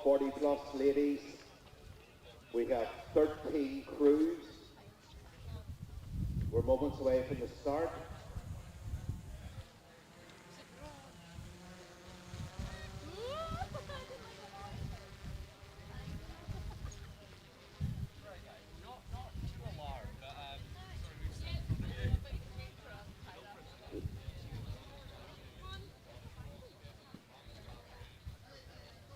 40 plus ladies. We have 13 crews. We're moments away from the start.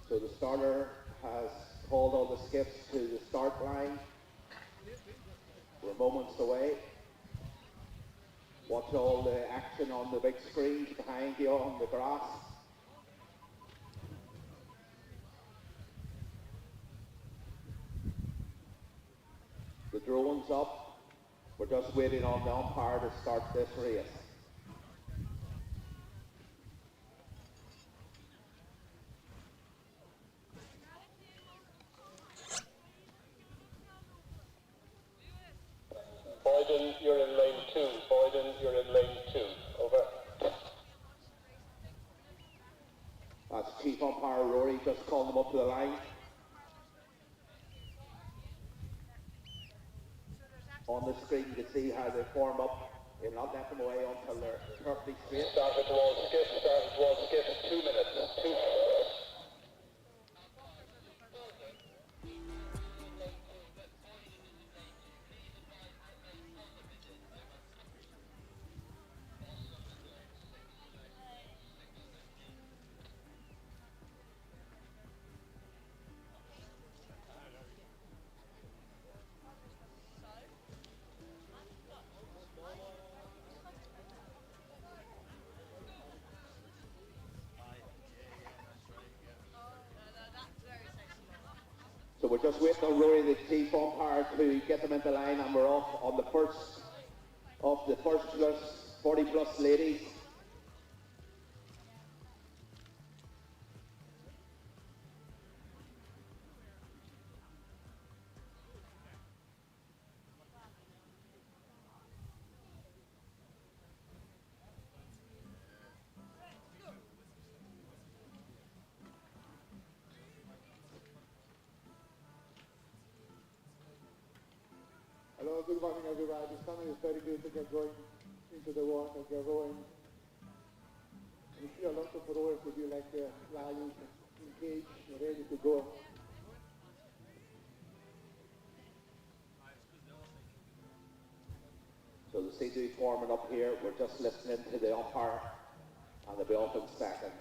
So the starter has called all the skiffs to the start line. We're moments away. Watch all the action on the big screens behind you on the grass. The drone's up. We're just waiting on the umpire to start this race. Boyden, you're in lane 2. Boyden, you're in lane 2. Over. That's Chief Umpire Rory just calling them up to the line. On the screen you can see how they form up. You'll not let them away until they're perfectly straight. Started towards skiff, started towards skiff, 2 minutes. 2. So we're just waiting on Rory, the chief umpire, to get them into line, and we're off on the first of the first 40 plus ladies. Hello, good morning everybody. The sun is very good to get going into the water, get rowing. We see a lot of rowers to be like flying, engaged, ready to go. So the C2 forming up here, we're just listening to the umpire, and they'll be off in seconds.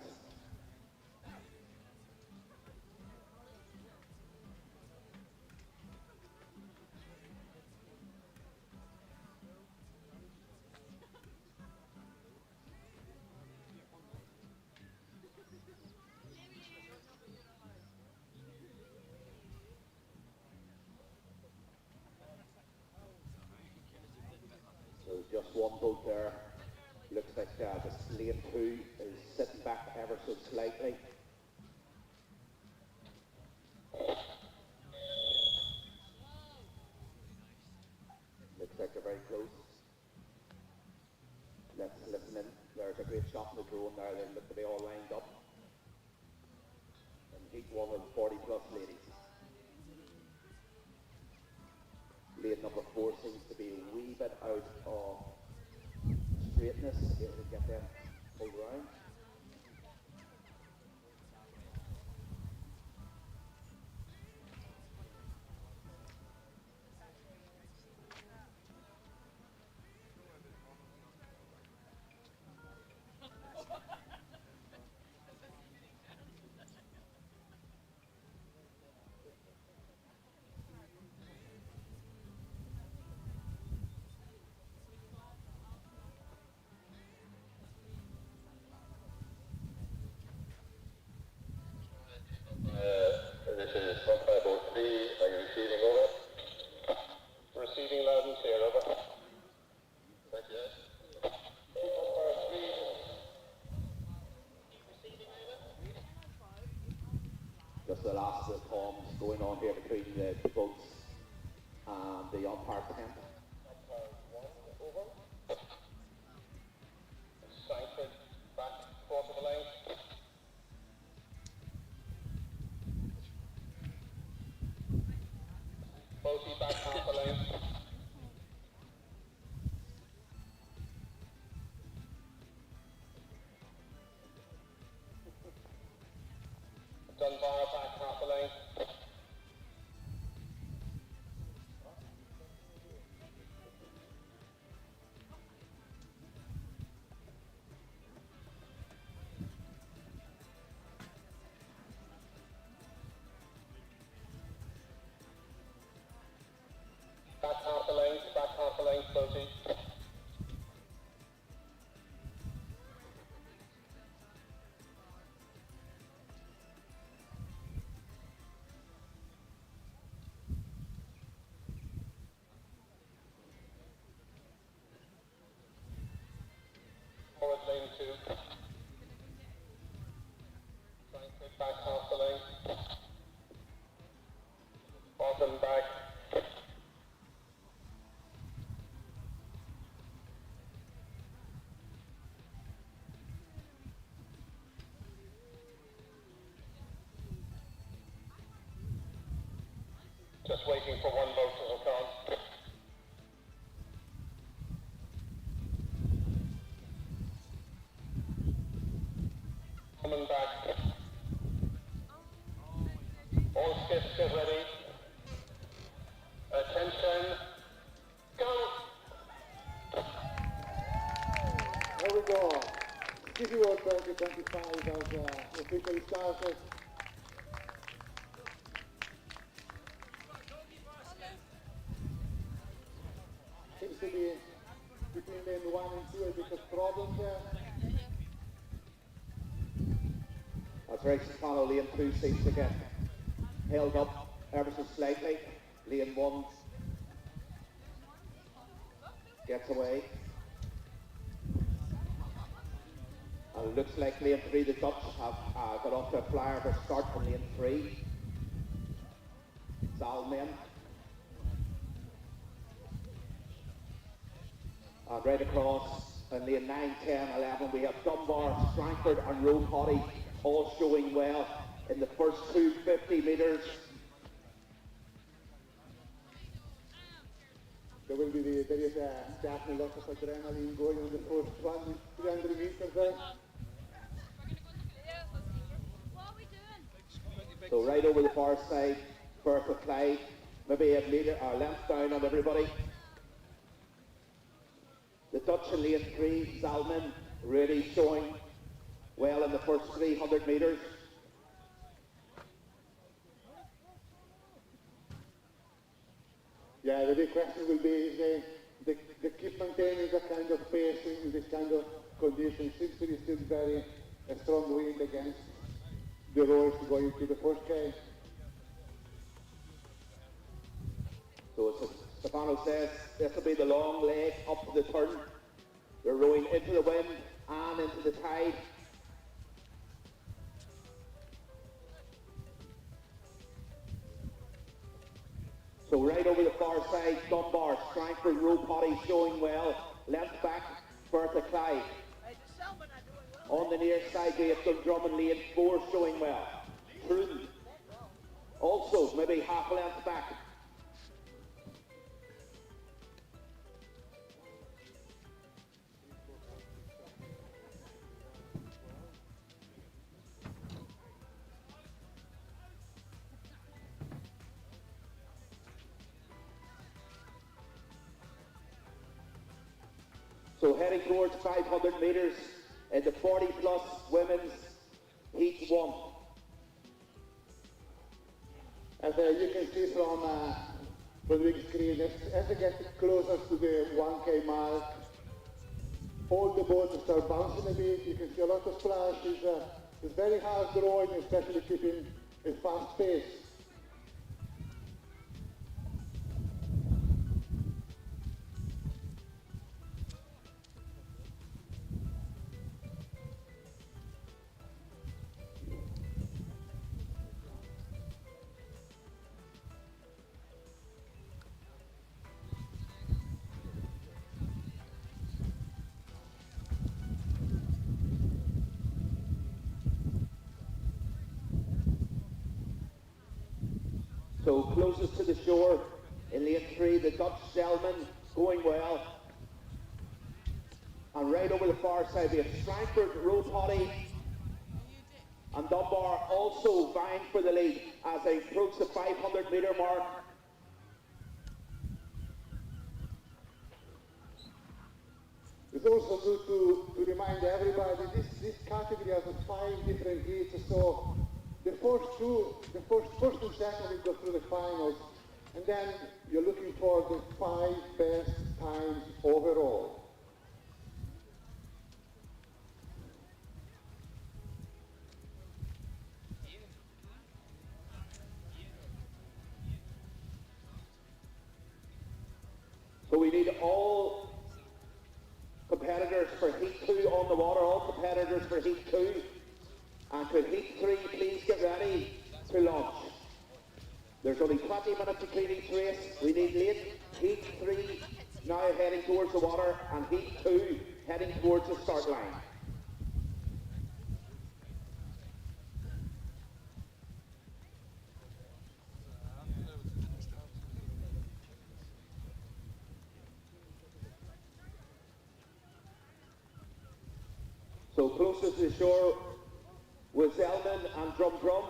Just one boat there. Looks like the lane 2 is sitting back ever so slightly. Looks like they're very close. Let's listen in. There's a great shot in the drone there. They look to be all lined up. And heat 1 of the 40 plus ladies. Lane number 4 seems to be a wee bit out of straightness, able to get them pulled around. This is umpire board 3. Are you receiving over? Receiving loud and clear, over. Thank you. Umpire 3. Just the last of the comms going on here between the boats and the umpire tent. Umpire 1, over. Sancford back, quarter of the lane. bar, back half the length. Back half the length, Sophie. Forward lane 2. Try and take back half the length. Bottom back. Just waiting for one boat to hook on. Coming back. All skiffs get ready. Attention. Go! There we go. SkiffieWorlds 2025 has officially started. Seems to be between lane 1 and 2 a bit of problems there. That's right, Stefano, lane 2 seems to get held up ever so slightly. Lane 1 gets away. And it looks like lane 3, the Dutch have got off to a flyer for start on lane 3. Zalmen. And right across in lane 9, 10, 11, we have Dunbar, Strangford and Roe Potty all showing well in the first 250 metres. There will be there is definitely lots of adrenaline going on the first 300 meters there. So right over the far side, Firth of Clyde, maybe a metre or length down on everybody. The Dutch in lane 3, Zalman, really showing well in the first 300 metres. Yeah, the big question will be is they keep maintaining that kind of pace in this kind of conditions. Seems to be still very a strong wind against the rowers going to the first K. So as Stefano says, this will be the long leg up to the turn. They're rowing into the wind and into the tide. So right over the far side, Dunbar, Strangford, Roe Potty showing well. Length back, Firth of Clyde. On the near side, we have Dundrum lane 4 showing well. Truden. Also, maybe half a length back. So heading towards 500 metres in the 40 plus women's heat 1. As you can see from the big screen, as they get closer to the 1K mark, all the boats start bouncing a bit. You can see a lot of splashes. It's very hard rowing, especially keeping a fast pace. So closest to the shore in lane 3, the Dutch Selman going well. And right over the far side we have Strangford, Roe Potty And Dunbar also vying for the lead as they approach the 500-metre mark. It's also good to remind everybody this category has 5 different heats, so the first and second will go through the finals, and then you're looking for the 5 best times overall. So we need all competitors for Heat 2 on the water, all competitors for Heat 2. And could Heat 3 please get ready to launch? There's only 20 minutes between each race. We need late Heat 3 now heading towards the water and Heat 2 heading towards the start line. So closest to the shore was Zelman and Drum Drum.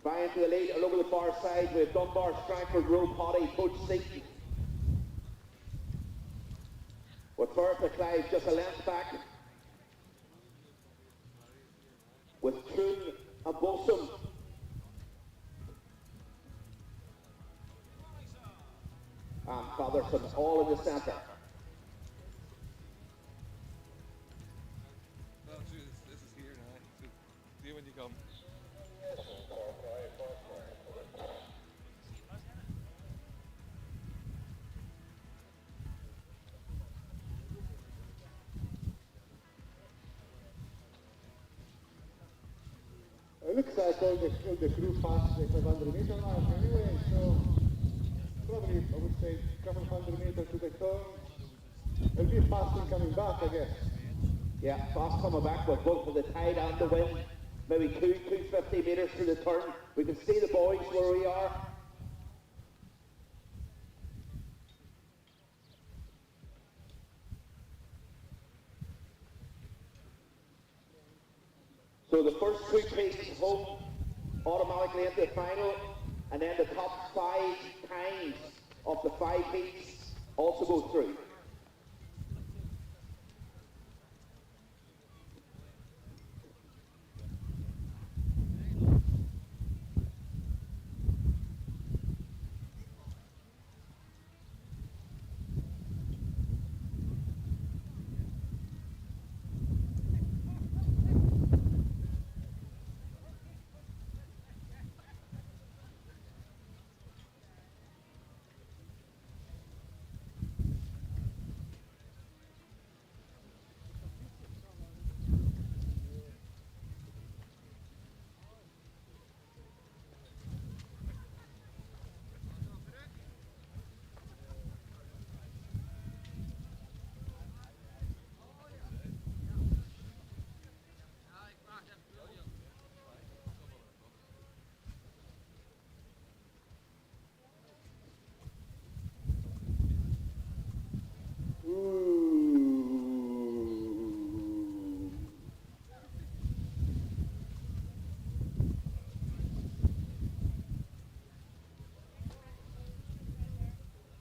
Vying to the lead along the far side with Dunbar, Strangford, Roe Potty, Coach Seat. With Firth and Clive just a length back. With Troon and Bolson. And Fatherson all in the centre. When you come. It looks like all the crew passed the 500-metre mark anyway, so probably I would say a couple hundred meters to the turn. It'll be fast in coming back, I guess. Yeah, fast coming back with both of the tide and the wind. Maybe 250 metres to the turn. We can see the boys where we are. So the first 2 pieces home automatically into the final, and then the top 5 times of the 5 heats also go through.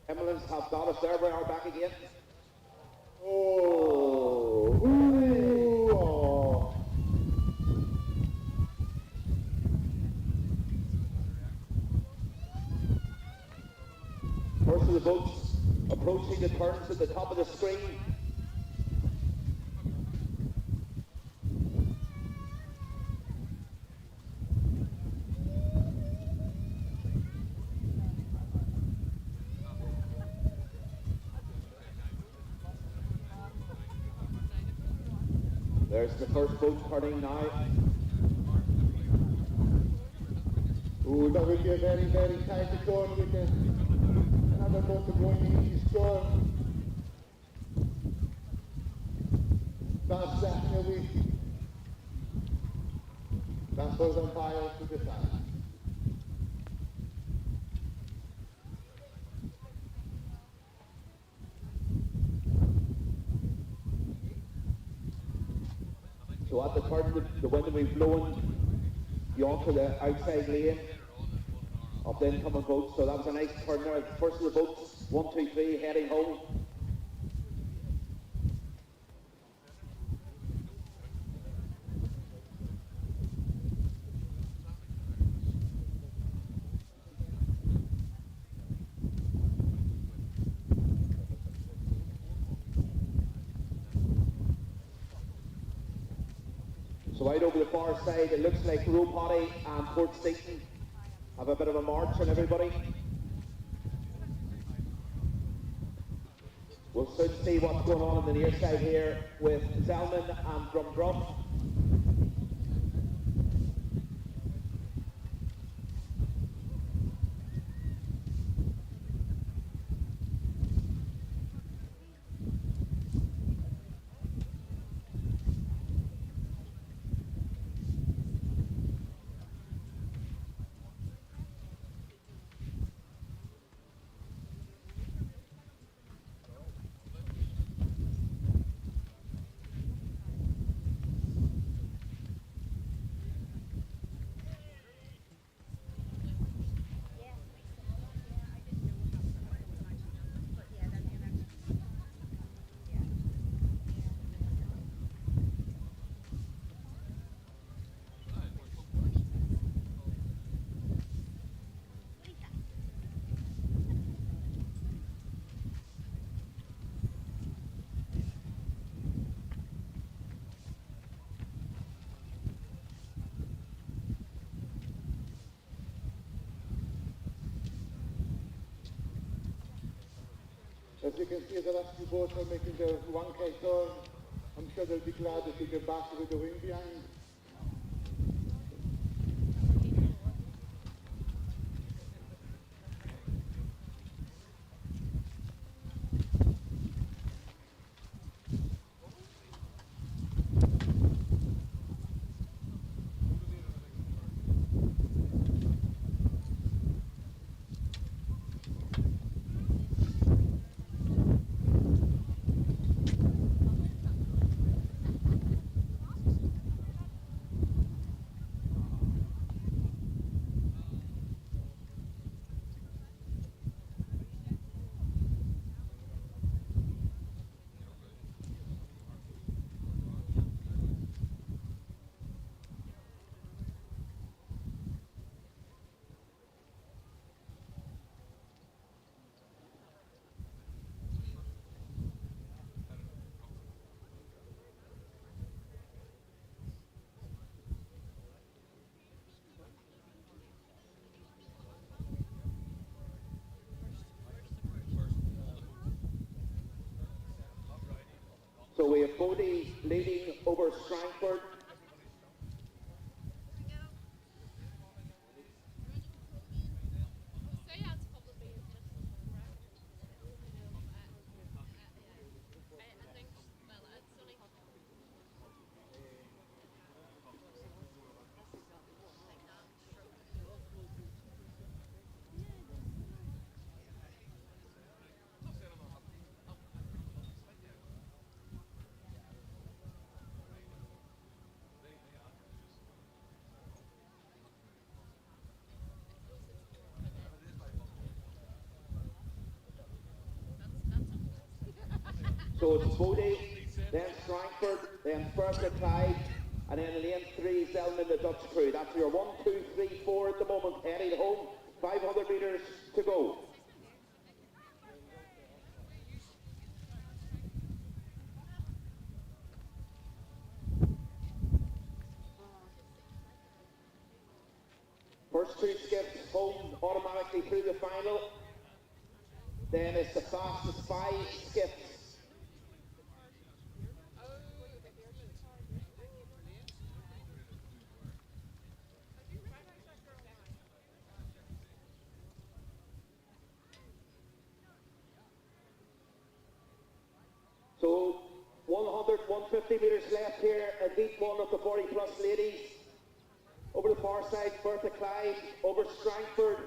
Emilins have got us there. We are back again. Oh! Ooh! Oh. First of the boats approaching the turns at the top of the screen. There's the first boat turning now. Ooh, that will be a very, very tight turn with another boat going into his turn. That's definitely, that's those umpires to decide. So at the turn, the wind will be blowing you onto the outside lane of the incoming boats. So that was a nice turn there. First of the boats, 1, 2, 3, heading home. So out over the far side, it looks like Roe Potty and Port Station have a bit of a march on everybody. We'll soon see what's going on the near side here with Zelman and Drumdrum. As you can see, the last two boats are making their one-kite turn. I'm sure they'll be glad if they get back with the wind behind. So we have Bodie leading over Strangford. So it's Bodie, then Strangford, then Firth Clyde, and then in lane 3, Zelman, the Dutch crew. That's your 1, 2, 3, 4 at the moment, heading home. 500 metres to go. First two skips home automatically through the final. Then it's the fastest 5 skips. So 100, 150 metres left here, a deep one of the 40 plus ladies. Over the far side, Firth Clyde, over Strangford.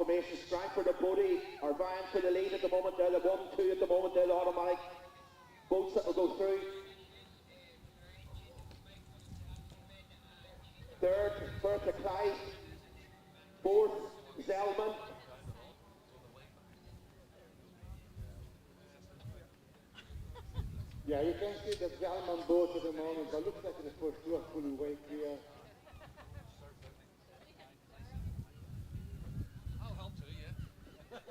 confirmation. Strangford and Bodie are vying for the lead at the moment. They're the 1-2 at the moment. They're the automatic boats that will go through. Third, Bertha Clyde. Fourth, Zellman. Yeah, you can see the Zellman boat at the moment, but looks like the first two are fully way clear. I'll help too, yeah.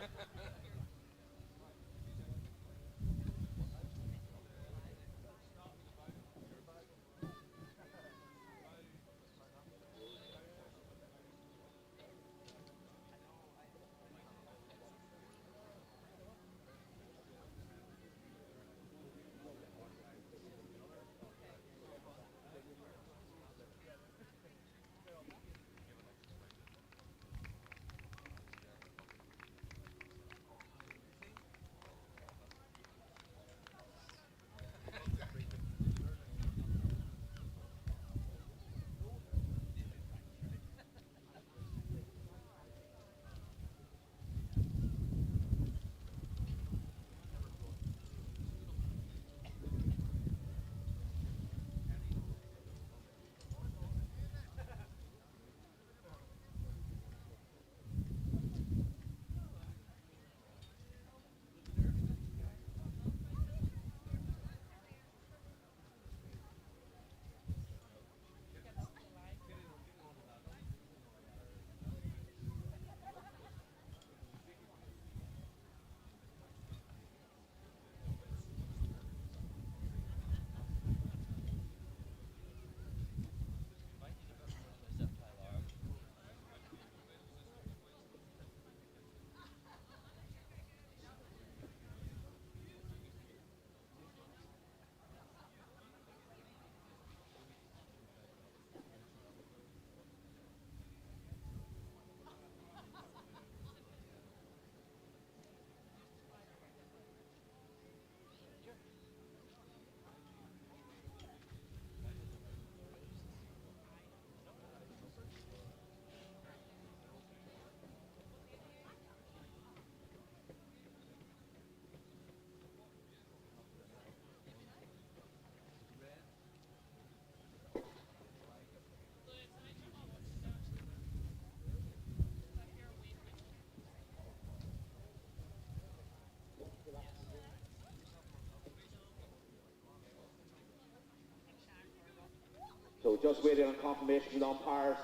So just waiting on confirmation from the umpires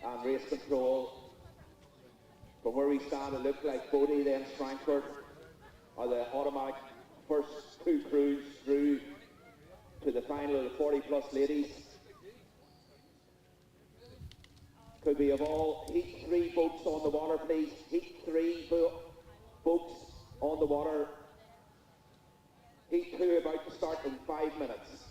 and race control. From where we stand, it looks like Bodie then Strangford are the automatic first two crews through to the final of the 40 plus ladies. Could we have all Heat 3 boats on the water, please? Heat 3 boats on the water. Heat 2 about to start in 5 minutes.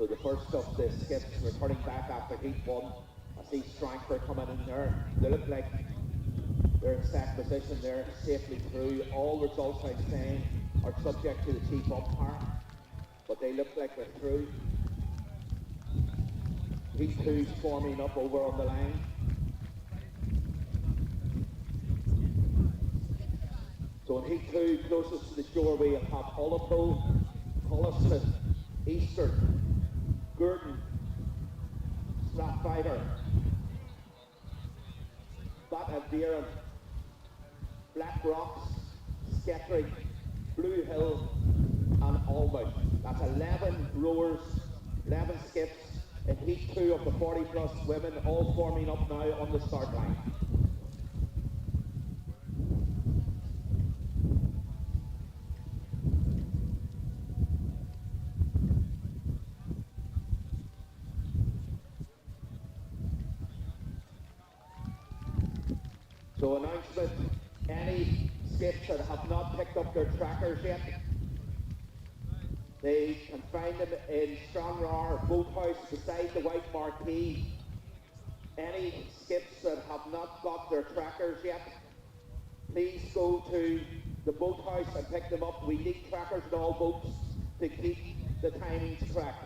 So the first of the skips returning back after heat 1. I see Strankford coming in there. They look like they're in sack position there, safely through. All results I'm saying are subject to the chief umpire, but they look like they're through. Heat 2's forming up over on the line. So in Heat 2, closest to the shore, we have Ullapool, Colliston, Eastern, Gurdon, Strathfighter, Batavieran, Black Rocks, Skettering, Blue Hill, and Almouth. That's 11 rowers, 11 skips in Heat 2 of the 40-plus women, all forming up now on the start line. So announcement, any skips that have not picked up their trackers yet, they can find them in Stranraer Boathouse beside the white marquee. Any skips that have not got their trackers yet, please go to the boathouse and pick them up. We need trackers in all boats to keep the timings correct.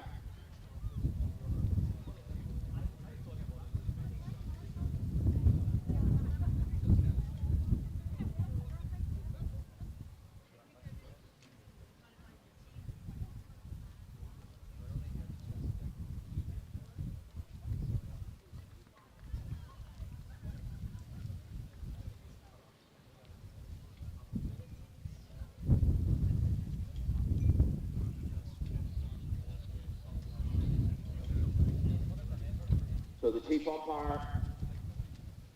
So the chief umpire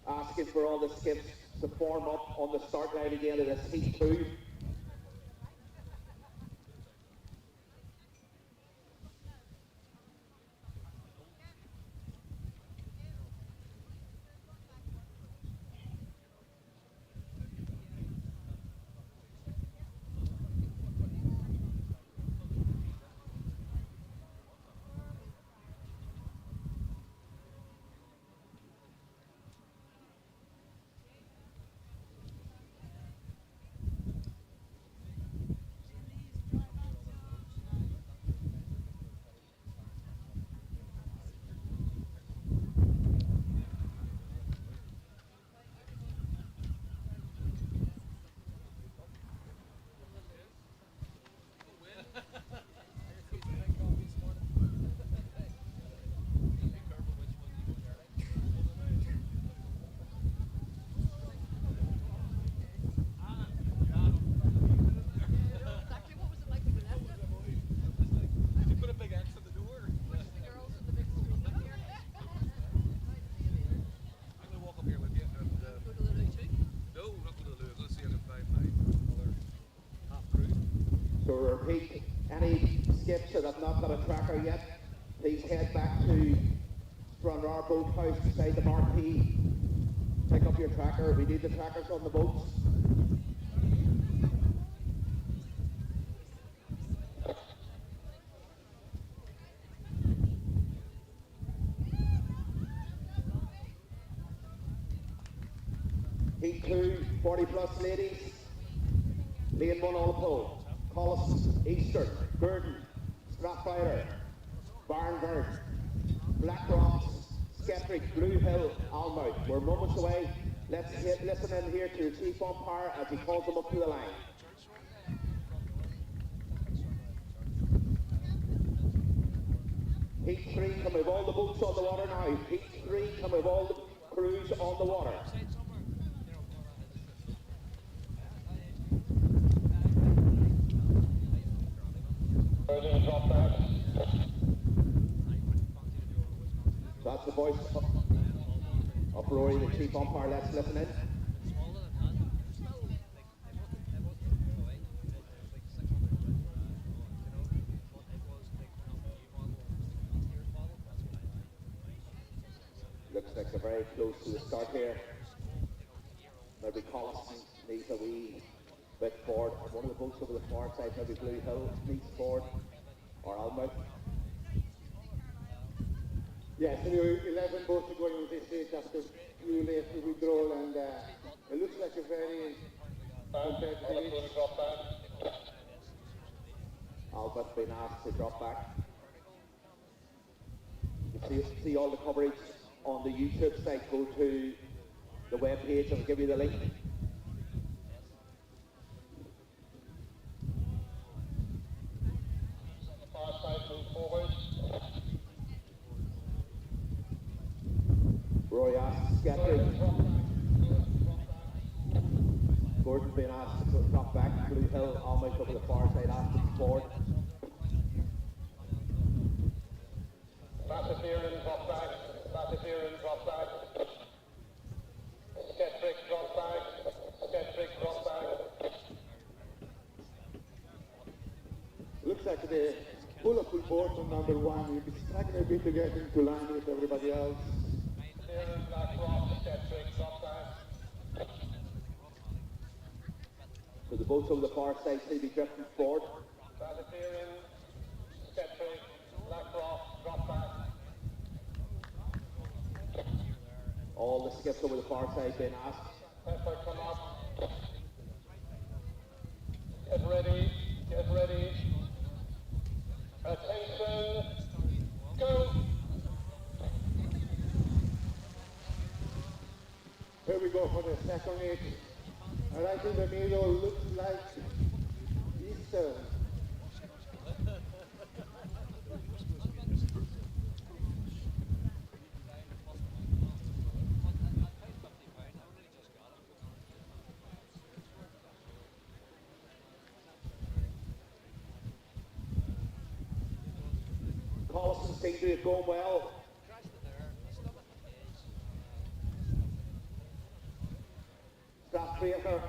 asking for all the skips to form up on the start line again of this Heat 2. So repeat, any skips that have not got a tracker yet, please head back to Stranraer Boathouse beside the marquee. Pick up your tracker. We need the trackers on the boats. Heat 2, 40-plus ladies. Lane 1 Ullapool, Collis, Eastern, Gurdon, Strathfighter, Barnburn, Black Rocks, Skettering, Blue Hill, Almouth. We're moments away. Let's listen in here to the chief umpire as he calls them up to the line. Heat 3, can we have all the boats on the water now? Heat 3, can we have all the crews on the water? That's the voice of Rory, the chief umpire. Let's listen in. Looks like they're very close to the start here. Maybe Collison needs a wee bit forward. One of the boats over the far side, maybe Blue Hill needs forward, or Almouth. Yes, so 11 boats are going on this stage after few late withdrawal, and it looks like a very competitive race. Drop back. Albert's been asked to drop back. You see all the coverage on the YouTube site. Go to the web page and I'll give you the link. Far side, move forward. Roy asks Skeffrey. Gordon's been asked to drop back. Blue Hill almost over the far side, asked him forward. Batterfieren, drop back. Batterfieren, drop back. Skeffrey, drop back. Skeffrey, drop back. Looks like the pull-up board on number 1 will be struggling a bit to get into line with everybody else. Batterfieren, black rock. Skeffrey, drop back. So the boats over the far side seem to be drifting forward. Batterfieren, Skeffrey, black rock, drop back. All the skips over the far side been asked. Pepper, come up. Get ready, get ready. Attention, go. Here we go for the second hit. Right in the middle, looks like Eastern. Collison seems to be going well. Strathcrater.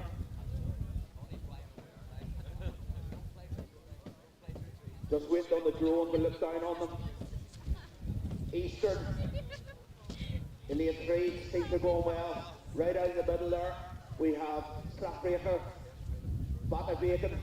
Just wait on the drone to look down on them. Eastern. In lane 3 seems to be going well. Right out in the middle there, we have Strathcrater, Batterfieren.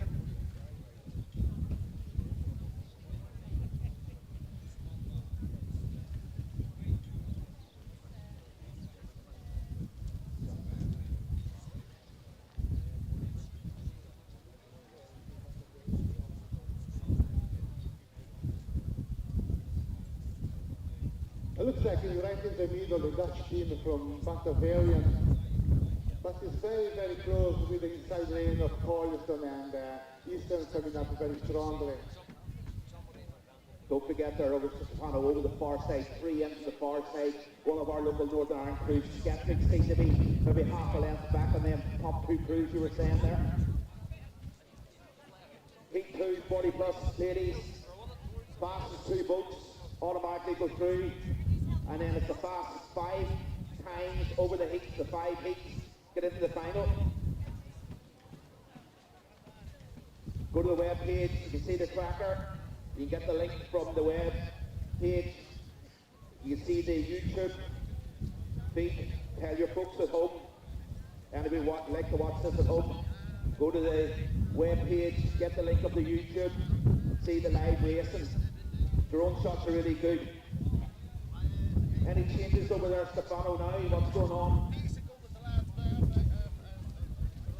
It looks like he's right in the middle, the Dutch team from Batavarian. But he's very, very close with the inside lane of Colliston, and Eastern coming up very strongly. Don't forget they're over the far side, 3 into the far side. One of our local Northern Ireland crews, Skeptics, seem to be maybe half a length back on them top 2 crews you were saying there. Heat 2, 40 plus ladies, fastest 2 boats automatically go through, and then it's the fastest 5 times over the heats, the 5 heats get into the final. Go to the web page, you can see the tracker, you can get the link from the web page, you can see the YouTube feed. Tell your folks at home, anybody would like to watch this at home, go to the web page, get the link of the YouTube, see the live racing. Drone shots are really good. Any changes over there, Stefano, now? What's going on?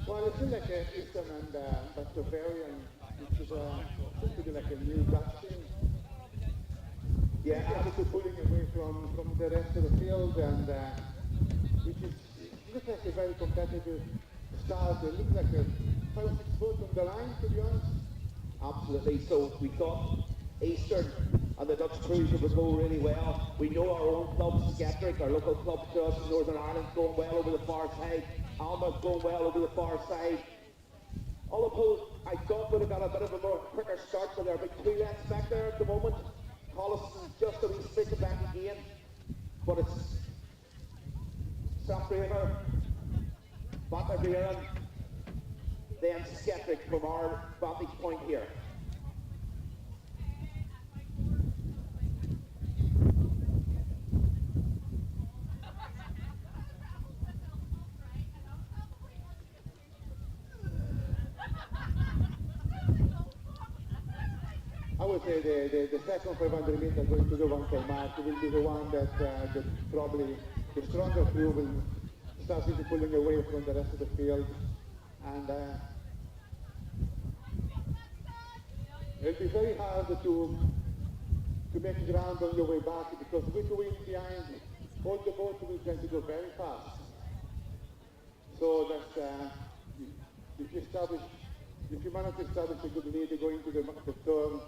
Well, it's still like Eastern and Batavarian, which is seems to be like a new Dutch team. Yeah, Obviously pulling away from the rest of the field, and which is, it looks like a very competitive start. It looks like a 5-6 boat on the line, to be honest. absolutely. So we thought Eastern and the Dutch cruiser would go really well. We know our own club, Skeptic, our local club to us in Northern Ireland, going well over the far side. Alma's going well over the far side. Ullapool, I thought would have got a bit of a more quicker start, but they're about 2 lengths back there at the moment. Colliston just a wee bit back again, but it's Strathcrater, Batavarian, then Skeptic from our vantage point here. I always say the second 500 meter going to the 1K mark will be the one that probably the stronger crew will start pulling away from the rest of the field. And it'll be very hard to make ground on your way back, because with the wind behind, all the boats will tend to go very fast. So that's, if you manage to establish a good lead going to the turn,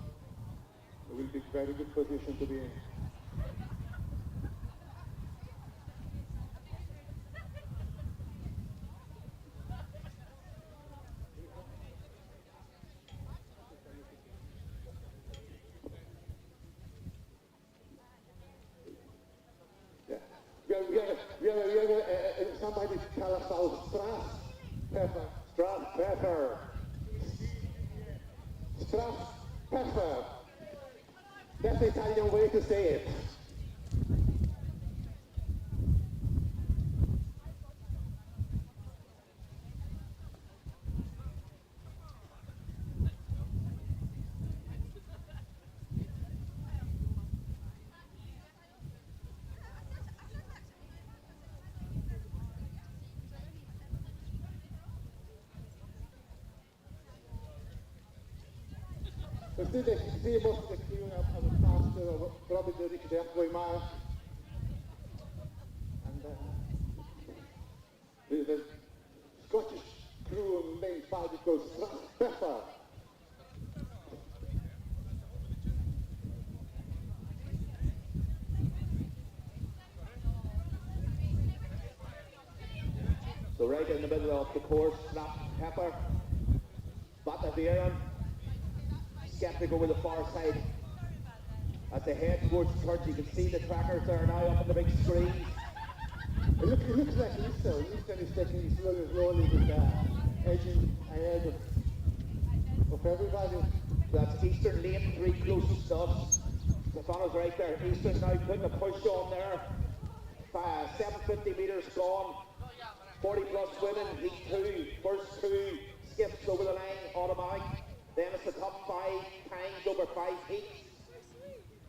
it will be a very good position to be in. We have somebody tell us how Strath Pepper. That's the Italian way to say it. But still, they see most of the crew are faster, probably they reach the halfway mark. And the Scottish crew on lane 5 goes Pepper. So right in the middle of the course, Pepper, Bataviran, Skiffy over the far side. As they head towards the church, you can see the trackers there now up on the big screen. It looks like Eastern is taking slowly with edging ahead of everybody. So that's Eastern lane 3 closest to us. Stefano's right there. Eastern now putting a push on there. 750 metres gone. 40 plus women, heat 2, first 2 skips over the line, automatic. Then it's the top 5 times over 5 heats.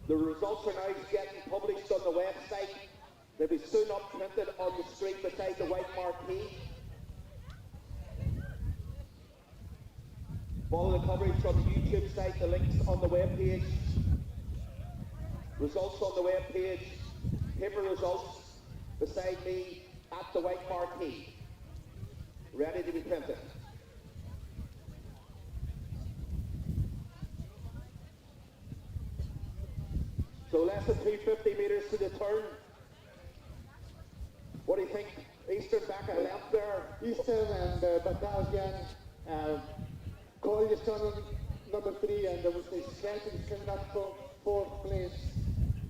The results are now getting published on the website. They'll be soon up printed on the screen beside the white marquee. Follow the coverage on the YouTube site, the links on the webpage. Results on the webpage. Paper results beside me at the white marquee. Ready to be printed. So less than 250 metres to the turn. What do you think? Eastern back a length there. Eastern and Batavian, Collier on number 3, and I would say Skiffy is coming up from 4th place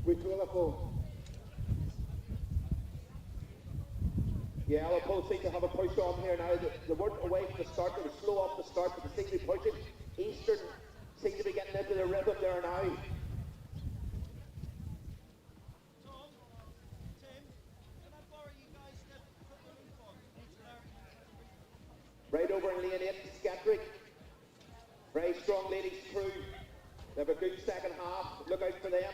with Liverpool. Yeah, Liverpool seem to have a push on here now. They weren't away from the start. They were slow off the start, but they seem to be pushing. Eastern seem to be getting into the rhythm there now. Right over in lane 8, Scatterick. Very strong ladies crew. They have a good second half. Look out for them.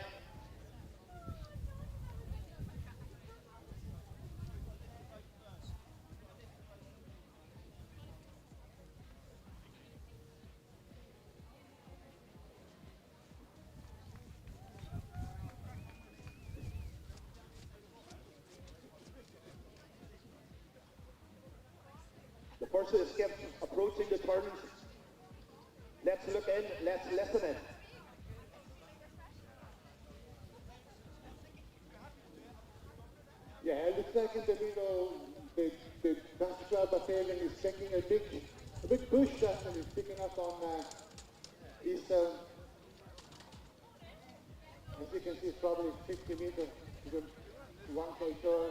The first of the skips approaching the turns. Let's look in, let's listen in. Yeah, it looks like in the middle, the Dance Club Battalion is taking a big push actually, picking up on Eastern. As you can see, it's probably 50 meters to the 1K turn.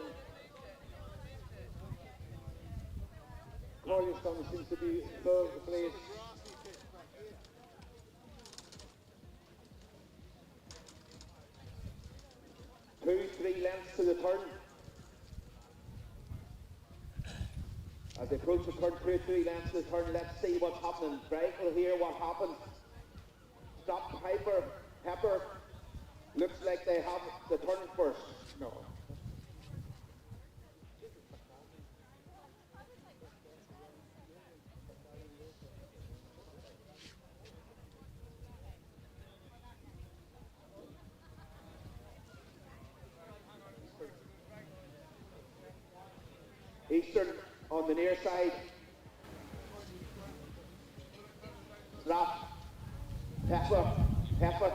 Collier seems to be 3rd place. Two, 3 lengths to the turn. As they approach the turn, 2 or 3 lengths to the turn, let's see what's happening. Right, we'll hear what happens. Stop Pepper. Looks like they have the turn first. No. Eastern on the near side. Slap. Pepper.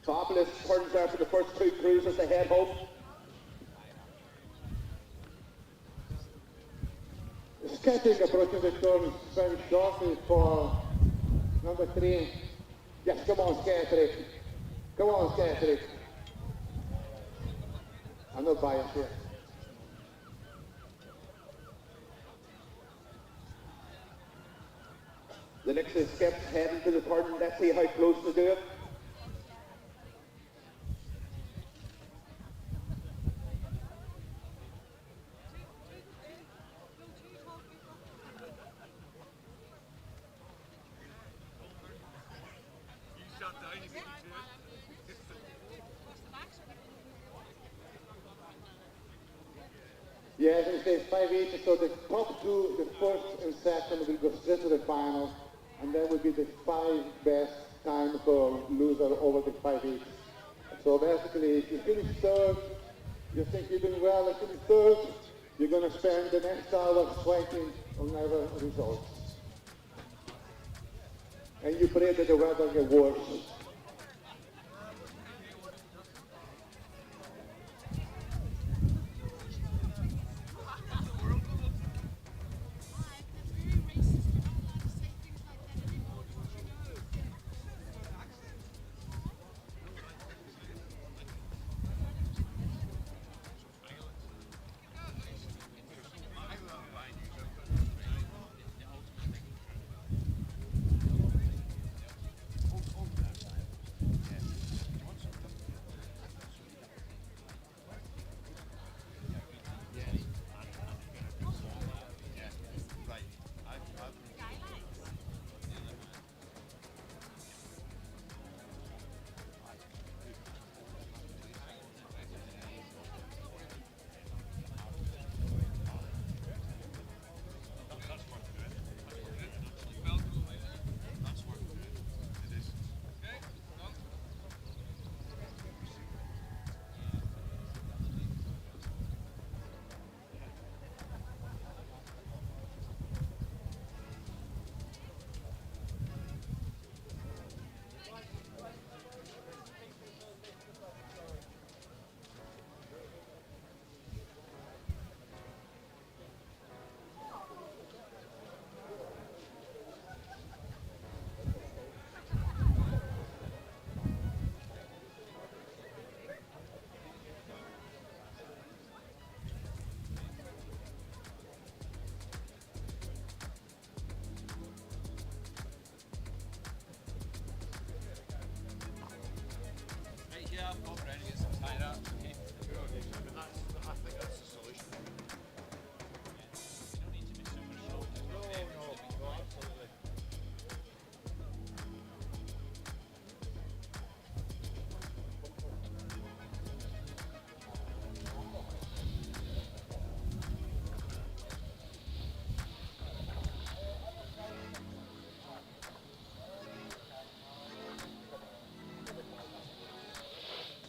Fabulous turns there for the first two cruisers to head home. Skiffy approaching the turn very shortly for number 3. Yes, come on, Skiffy. Come on, Skiffy. I'm not biased here. The next is Skip heading to the turn. Let's see how close to do it. Yeah, as I say, 5-8, so the top two, the first and second, will go straight to the final, and that will be the 5 best time for loser over the 5-8. So basically, if you finish third, you think you're doing well, if you finish third, you're going to spend the next hour sweating on other results. And you pray that the weather gets worse.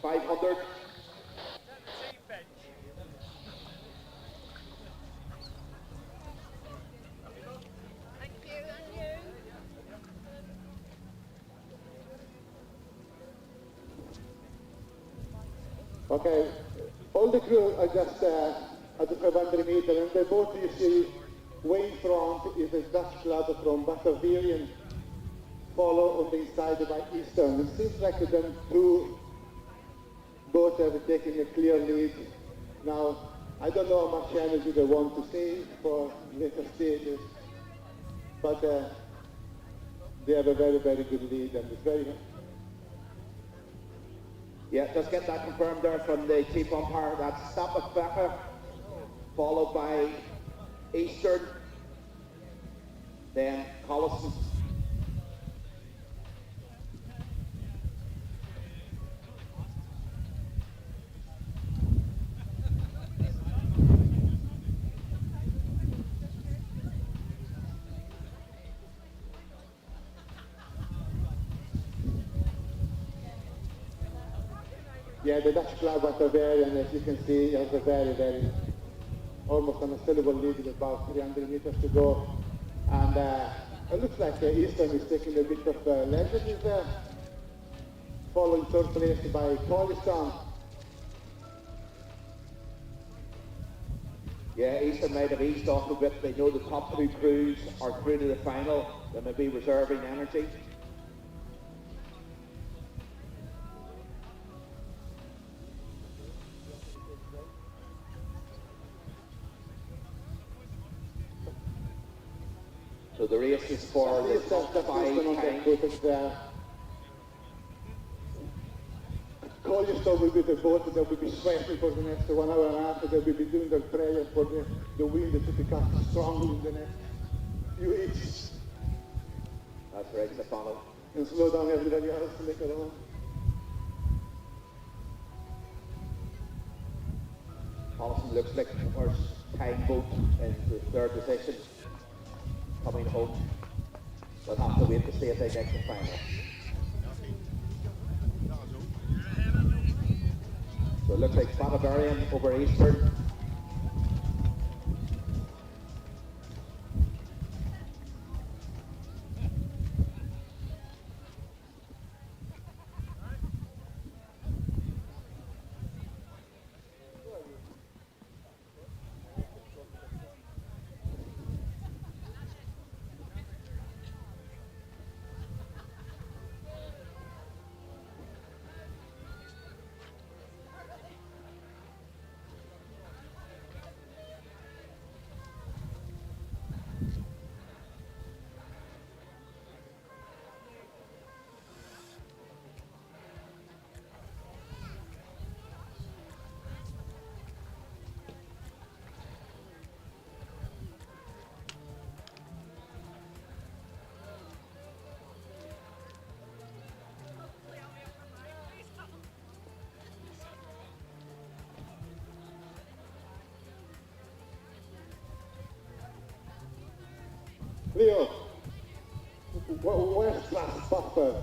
$500. Okay, all the crew are just at the 500 meter, and the boat you see way in front is a Dutch club from Batavarian, followed on the inside by Eastern. It seems like them two boats have taken a clear lead. Now, I don't know how much energy they want to save for later stages, but they have a very, very good lead, and it's very... Yeah, just get that confirmed there from the chief umpire. That's Stop Becker, followed by Eastern, then Collison. Yeah, the Dutch club at Bavarian, as you can see, has a very, almost unassailable lead with about 300 meters to go. And it looks like Eastern is taking a bit of leisure. He's following third place by Collison. Yeah, Eastern might have eased off a bit. They know the top two crews are through to the final. They may be reserving energy. So the race is for the top 5 times. Collison will be the boat that will be sweating for the next 1 hour and a half. They will be doing their prayer for the wind to pick up strongly in the next few weeks. That's right, Stefano. And slow down everybody else later on. Collison looks like the first time boat in the third position coming home. We'll have to wait to see if they get the final. So it looks like Bavarian over Eastern. Leo, where's that buffer?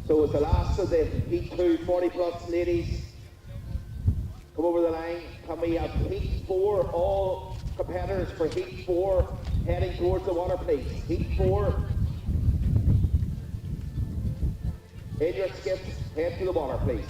So it's the last of the Heat 2 40 plus ladies. Come over the line. Can we have Heat 4, all competitors for Heat 4 heading towards the water, please? Heat 4. In your skiffs, head to the water, please.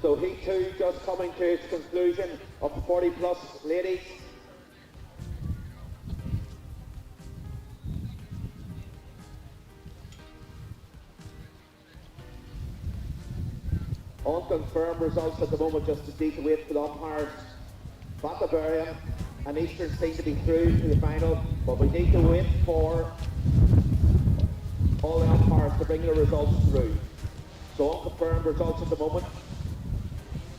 So heat 2 just coming to its conclusion of the 40 plus ladies. Unconfirmed results at the moment, just to need to wait for the umpires. Bacabarian and Eastern seem to be through to the final, but we need to wait for all the umpires to bring the results through. So unconfirmed results at the moment,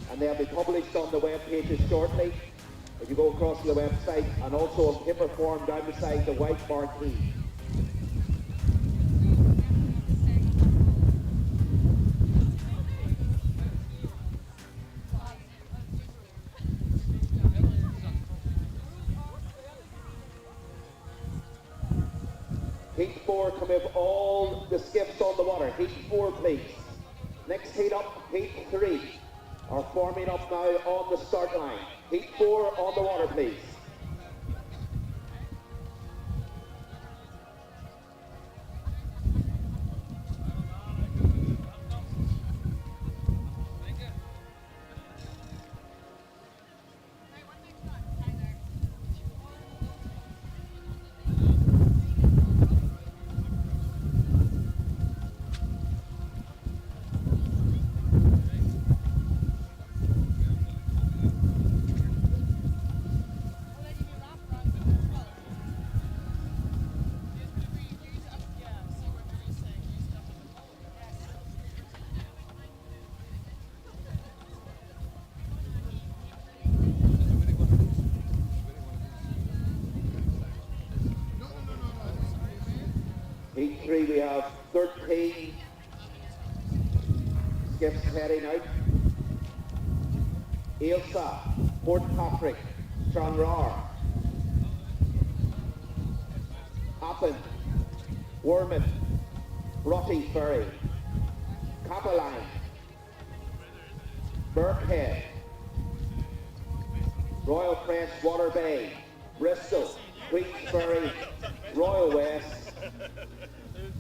and they'll be published on the web pages shortly. If you go across to the website, and also in paper form down beside the white marquee. Heat 4, come up all the skiffs on the water. Heat 4, please. Next heat up, Heat 3 are forming up now on the start line. Heat 4 on the water, please. Heat 3, we have 13 skiffs heading out. Ailsa, Port Patrick, Stranraer, Appin, Wormit, Rotty Ferry, Capeline, Birkhead, Royal Crest, Water Bay, Bristol, Queensferry, Royal West,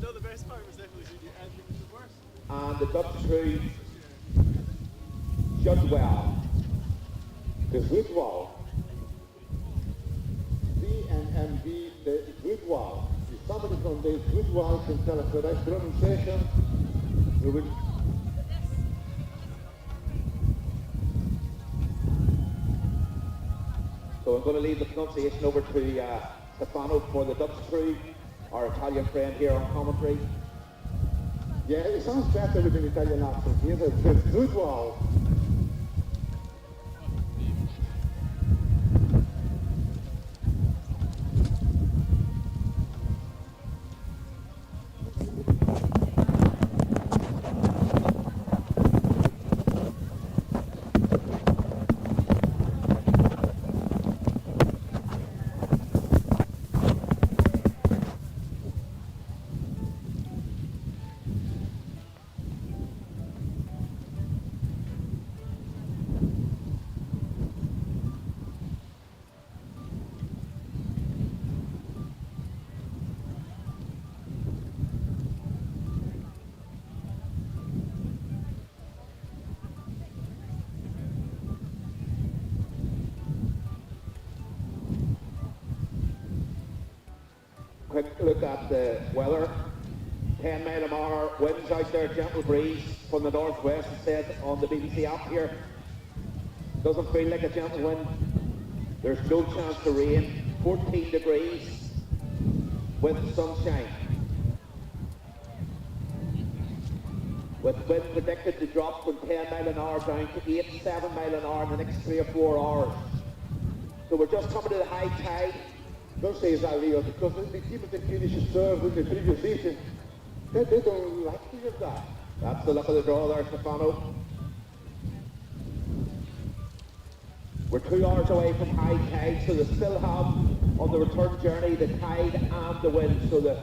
No, the best part was definitely the ending was the worst. and the Dutch crew, Judwell. The Goodwall. VNMB, the Goodwall. If somebody from the Goodwall can tell us the right pronunciation, we will. So I'm going to leave the pronunciation over to Stefano for the Dutch crew, our Italian friend here on commentary. Yeah, it sounds better with an Italian accent. Here's the Goodwall. Quick look at the weather. 10 mile an hour winds out there, gentle breeze from the northwest, it says on the BBC app here. Doesn't feel like a gentle wind. There's no chance of rain. 14 degrees with sunshine. With wind predicted to drop from 10 mile an hour down to 8, 7 mile an hour in the next 3 or 4 hours. So we're just coming to the high tide. Don't say that, Leo, because the people that finished third in the previous season, they don't like to get that. That's the luck of the draw there, Stefano. We're 2 hours away from high tide, so they still have on the return journey the tide and the wind. So the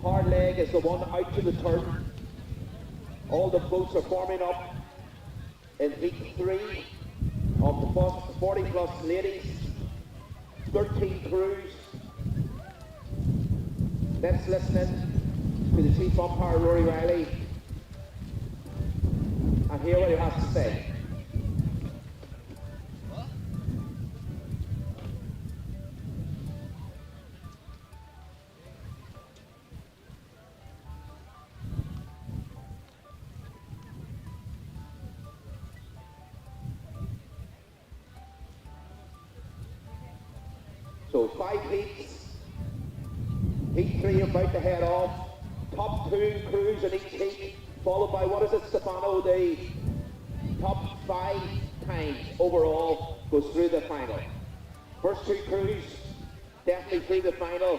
hard leg is the one out to the turn. All the boats are forming up in heat 3 of the 40 plus ladies. 13 crews. Let's listen in to the chief umpire, Rory Riley, and hear what he has to say. So 5 heats. Heat 3 about to head off. Top 2 crews in each heat, followed by, what is it, Stefano? The top 5 times overall goes through the final. First 2 crews definitely through the final.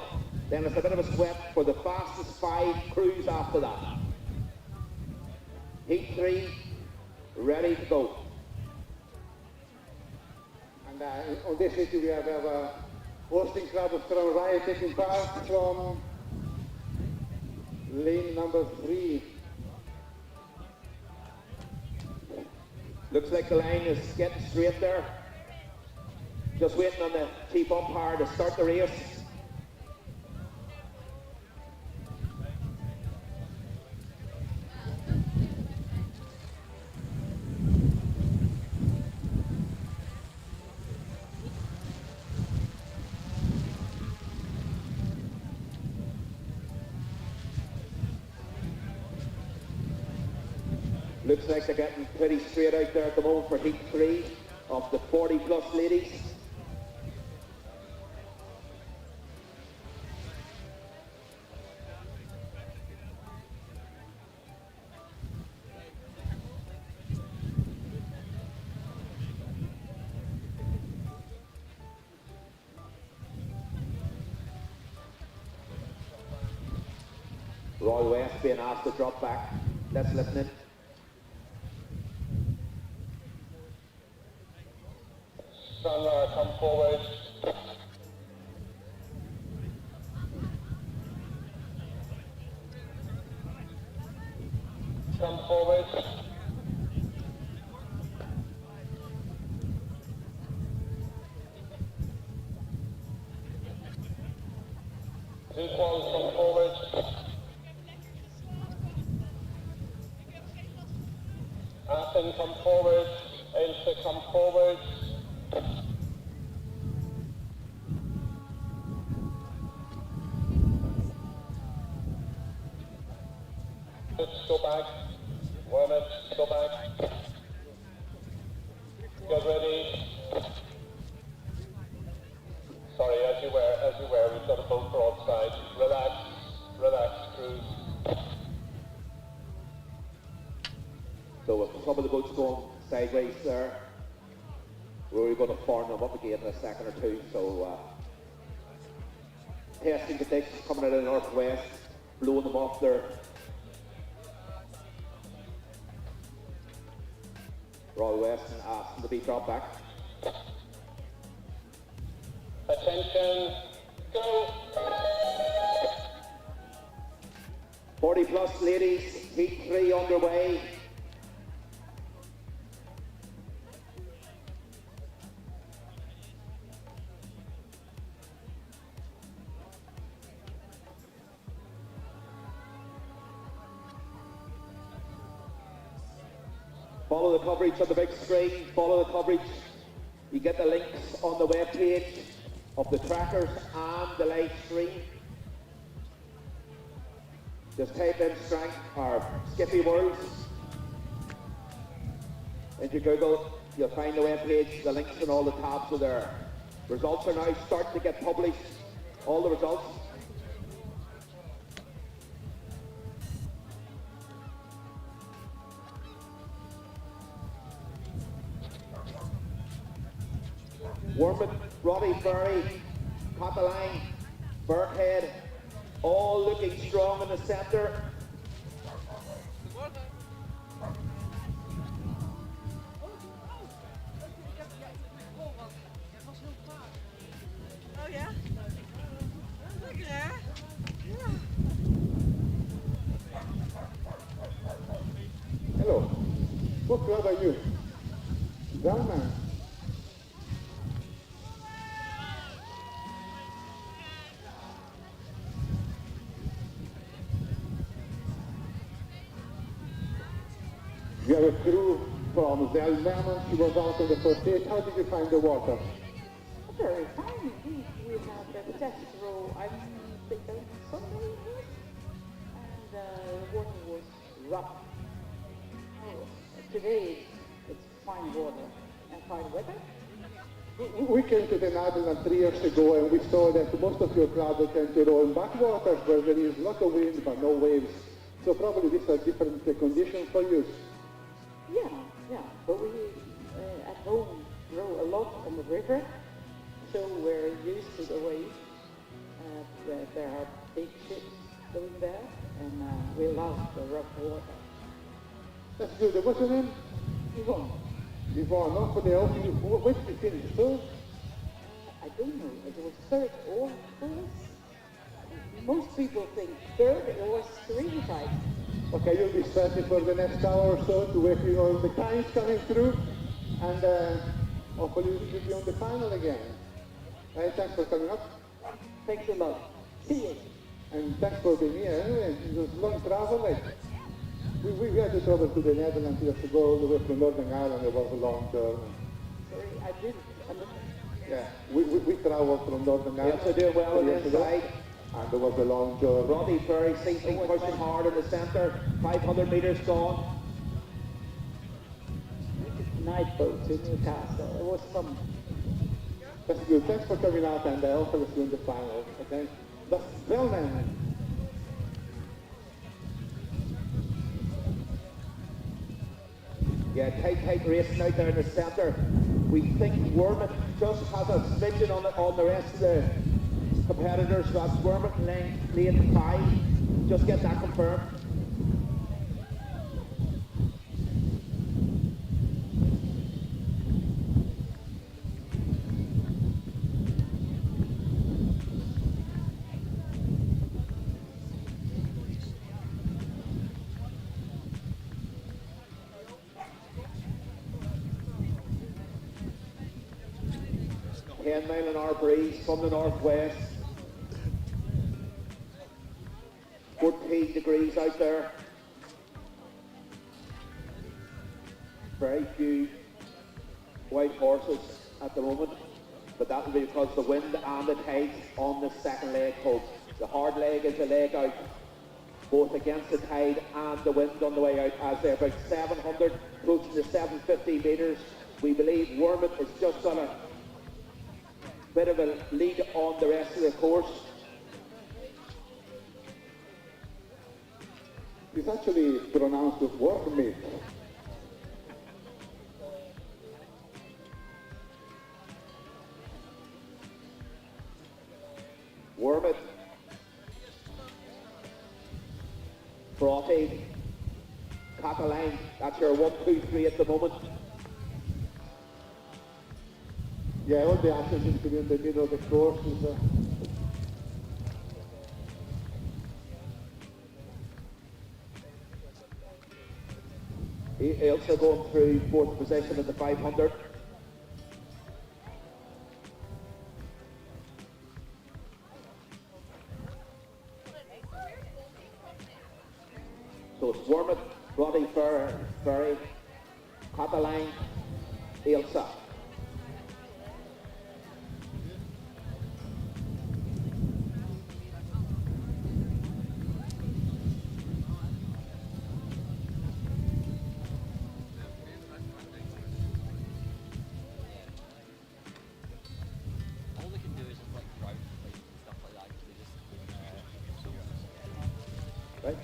Then it's a bit of a sweat for the fastest 5 crews after that. Heat 3, ready to go. And on this issue we have a hosting club from Riot taking part from lane number 3. Looks like the line is getting straight there. Just waiting on the chief umpire to start the race. Looks like they're getting pretty straight out there at the moment for heat 3 of the 40 plus ladies. Roy West being asked to drop back. Let's listen in. Sunrise, come forward. Come forward. Equals, come forward. Athen, come forward. Ailsa, come forward. Let's go back. 1 minute, go back. Get ready. Sorry, as you were, we've got a boat broadside. Relax, relax, cruise. So with some of the boats going sideways there, we're going to farm them up again in a second or two. So testing conditions coming out of the northwest, blowing them off there. Roy Weston asking to be dropped back. Attention, go! 40 plus ladies, heat 3 underway. Follow the coverage on the big screen, follow the coverage. You get the links on the web page of the trackers and the live stream. Just type in strength or SkiffieWorlds into Google. You'll find the web page, the links and all the tabs are there. Results are now starting to get published, all the results. Wormwood, Roddy Ferry, Cataline, Burkhead, all looking strong in the centre. Oh yeah? Look at that. Yeah. Hello. What club are you? Brown man. You have a crew from Zelman. She was out on the first day. How did you find the water? Very fine indeed. We had the test row, I think on Sunday, and the water was rough. Today it's fine water and fine weather. We came to the Netherlands 3 years ago and we saw that most of your crowd tend to row in backwaters where there is a lot of wind but no waves. So probably these are different conditions for you. Yeah, yeah. But we at home row a lot on the river, so we're used to the waves. There are big ships going there, and we love the rough water. That's good. What's your name? Yvonne, Yvonne, no? For the help you. Where did you finish? Third? I don't know, it was third or fourth. Most people think third, it was 3 times. Okay, you'll be searching for the next hour or so to wait for all the times coming through, and hopefully we'll be on the final again. Hey, thanks for coming up. Thanks a lot. See you. And thanks for being here. Anyway, it was long travel. Like, we had to travel to the Netherlands years ago, all the way from Northern Ireland. It was a long journey. Sorry, I didn't understand. Yeah, we traveled from Northern Ireland. Yes, they're doing well on the years ago, inside. and there was a long journey. Roddy Ferry seems to be pushing hard in the centre. 500 metres gone. Night boat to Newcastle. It was fun. That's good. Thanks for coming out, and hopefully see you in the final. Okay? That's Bellman. Yeah, tight racing out there in the centre. We think Wormit just has a smidgen on the rest of the competitors. So that's Wormit lane 5. Just get that confirmed. Mile-an-hour breeze from the northwest. 14 degrees out there. Very few white horses at the moment, but that will be because the wind and the tides on the second leg home. The hard leg is the leg out, both against the tide and the wind on the way out, as they're about 700, approaching the 750 metres. We believe Wormit is just got a bit of a lead on the rest of the course. It's actually pronounced Wormit. Wormit, Frothy, Cataline, that's your 1, 2, 3 at the moment. Yeah, all the action seems to be in the middle of the course. Ailsa going through 4th position in the 500. So it's Wormit, Roddy Ferry, Cataline, Ailsa. Right.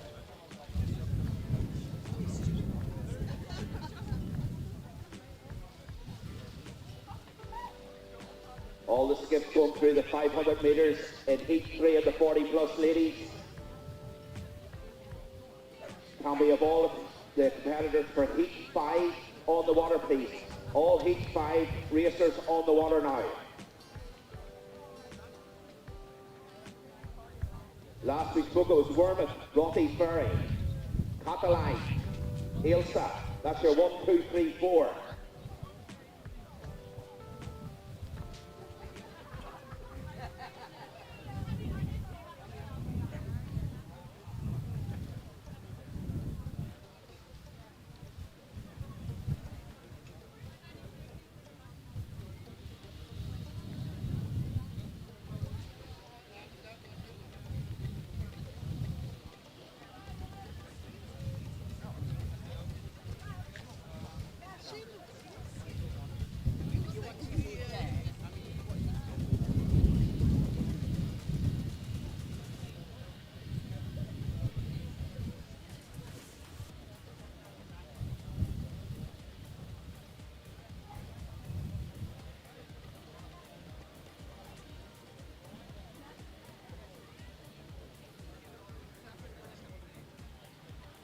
All the skips going through the 500 metres in heat 3 of the 40 plus ladies. Can we have all of the competitors for heat 5 on the water, please? All heat 5 racers on the water now. Last we spoke, it was Wormit, Rothy Ferry, Cataline, Ailsa. That's your 1, 2, 3, 4.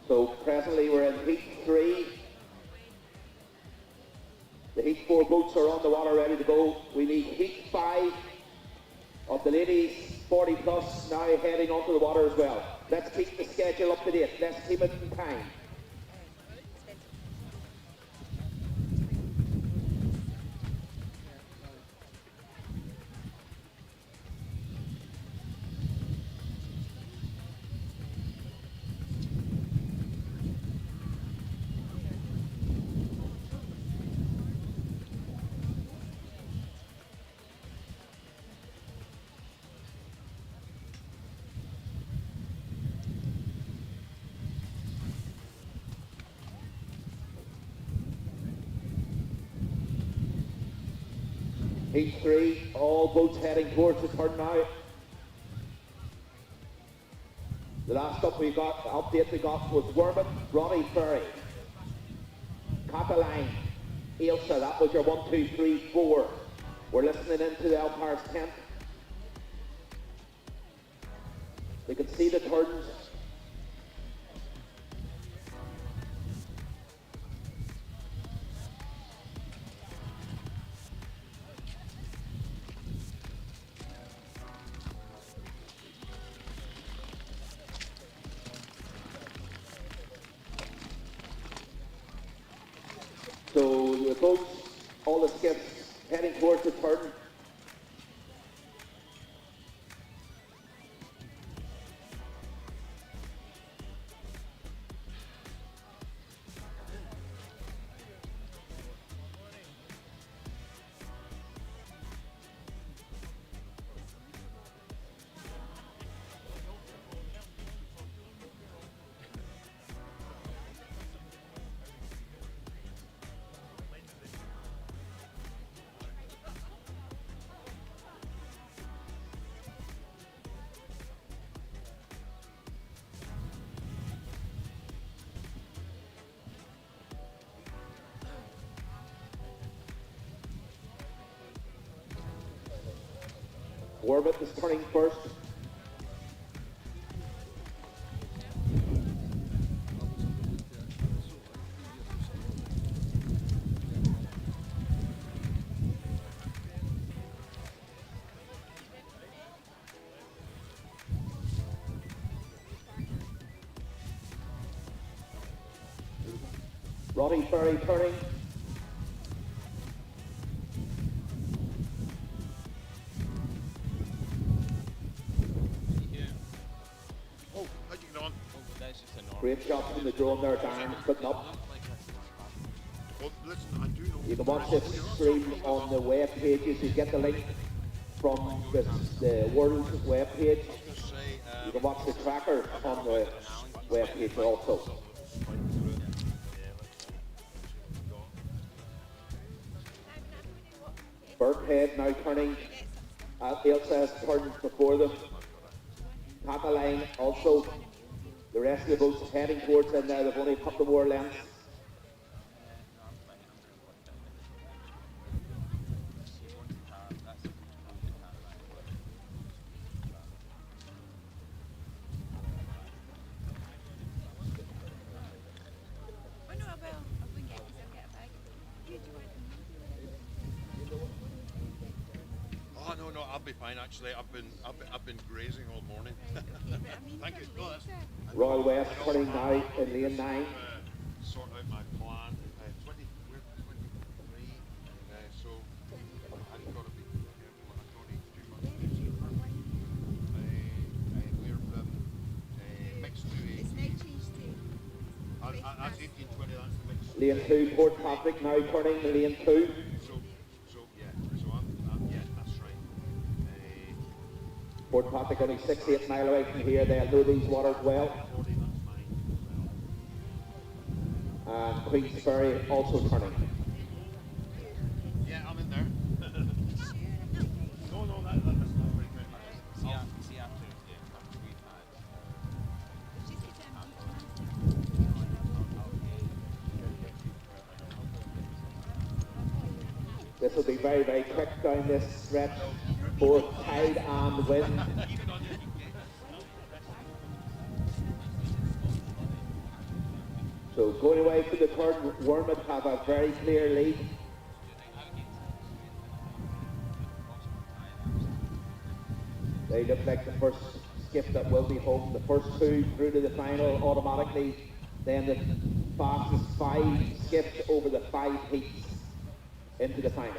So presently we're in heat 3. The heat 4 boats are on the water ready to go. We need heat 5 of the ladies 40 plus now heading onto the water as well. Let's keep the schedule up to date. Let's keep it in time. Heat 3, all boats heading towards the turn now. The last update we got was Wormit, Roddy Ferry, Cataline, Ailsa, that was your 1, 2, 3, 4. We're listening into the umpire's tent. We can see the turns. So the boats, all the skiffs heading towards the turn. Wormit is turning first. Roddy Ferry turning. Great shot from the drone there, Darren, putting up. Well, listen, I do know. You can watch this stream on the web pages. You get the link from the World web page. You can watch the tracker on the web page also. Birkhead now turning. Ailsa has turned before them. Cataline also. The rest of the boats heading towards them now. They've only a couple more lengths. Oh no, I'll be fine. Actually, I've been grazing all morning. Thank you. No, Royal West turning now in lane 9. Sort out my plan. 23. So I've got to be careful. I don't eat too much. We're mixed to It's no cheese too. That's 1820. That's the mix. Lane 2, Port Patrick now turning in lane 2. So I'm yeah, that's right. Port Patrick only 6-8 mile away from here. They'll know these waters well. 40, that's mine as well. And Queen's Ferry also turning. Yeah, I'm in there. No, that's not very good. See after the country we've had. This will be very, very quick down this stretch, both tide and wind. going away for the turn, Wormwood have a very clear lead. They look like the first skip that will be home. The first two through to the final automatically. Then the fastest 5 skips over the 5 heats into the final.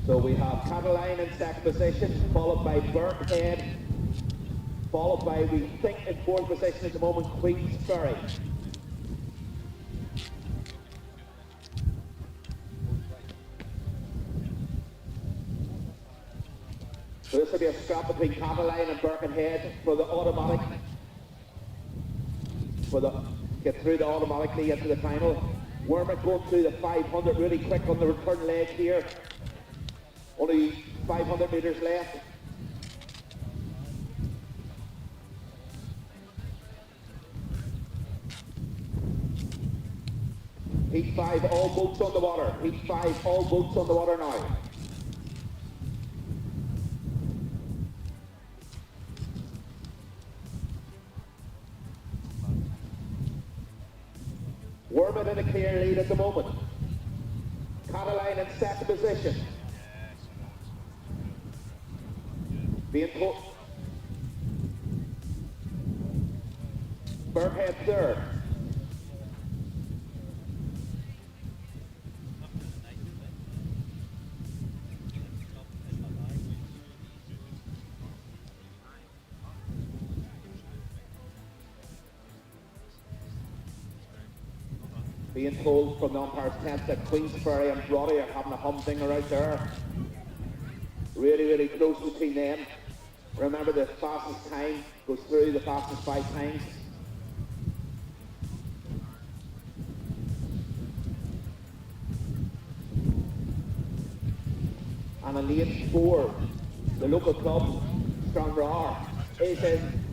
So we have Cataline in second position, followed by Birkhead, followed by, we think in fourth position at the moment, Queensferry. So this will be a scrap between Cataline and Birkenhead for the automatic, get through the automatically into the final. Wormwood going through the 500 really quick on the return leg here. Only 500 metres left. Heat 5, all boats on the water. Heat 5, all boats on the water now. Wormwood in a clear lead at the moment. Cataline in second position. Being told. Birkhead third. Being told from the umpire's tent that Queensferry and Roddy are having a humdinger out there. Really, really close between them. Remember, the fastest time goes through the fastest 5 times. And in lane 4, the local club, Stranraer, is in,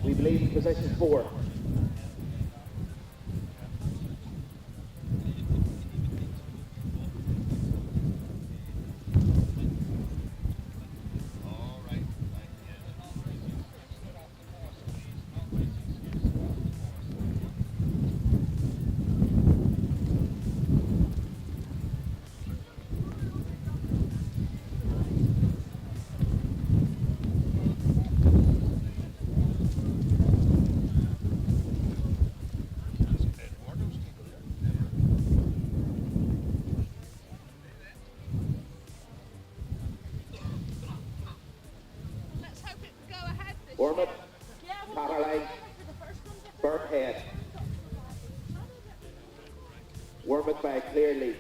we believe, in position 4. Wormwood, Cataline, Birkhead. Wormwood by a clear lead.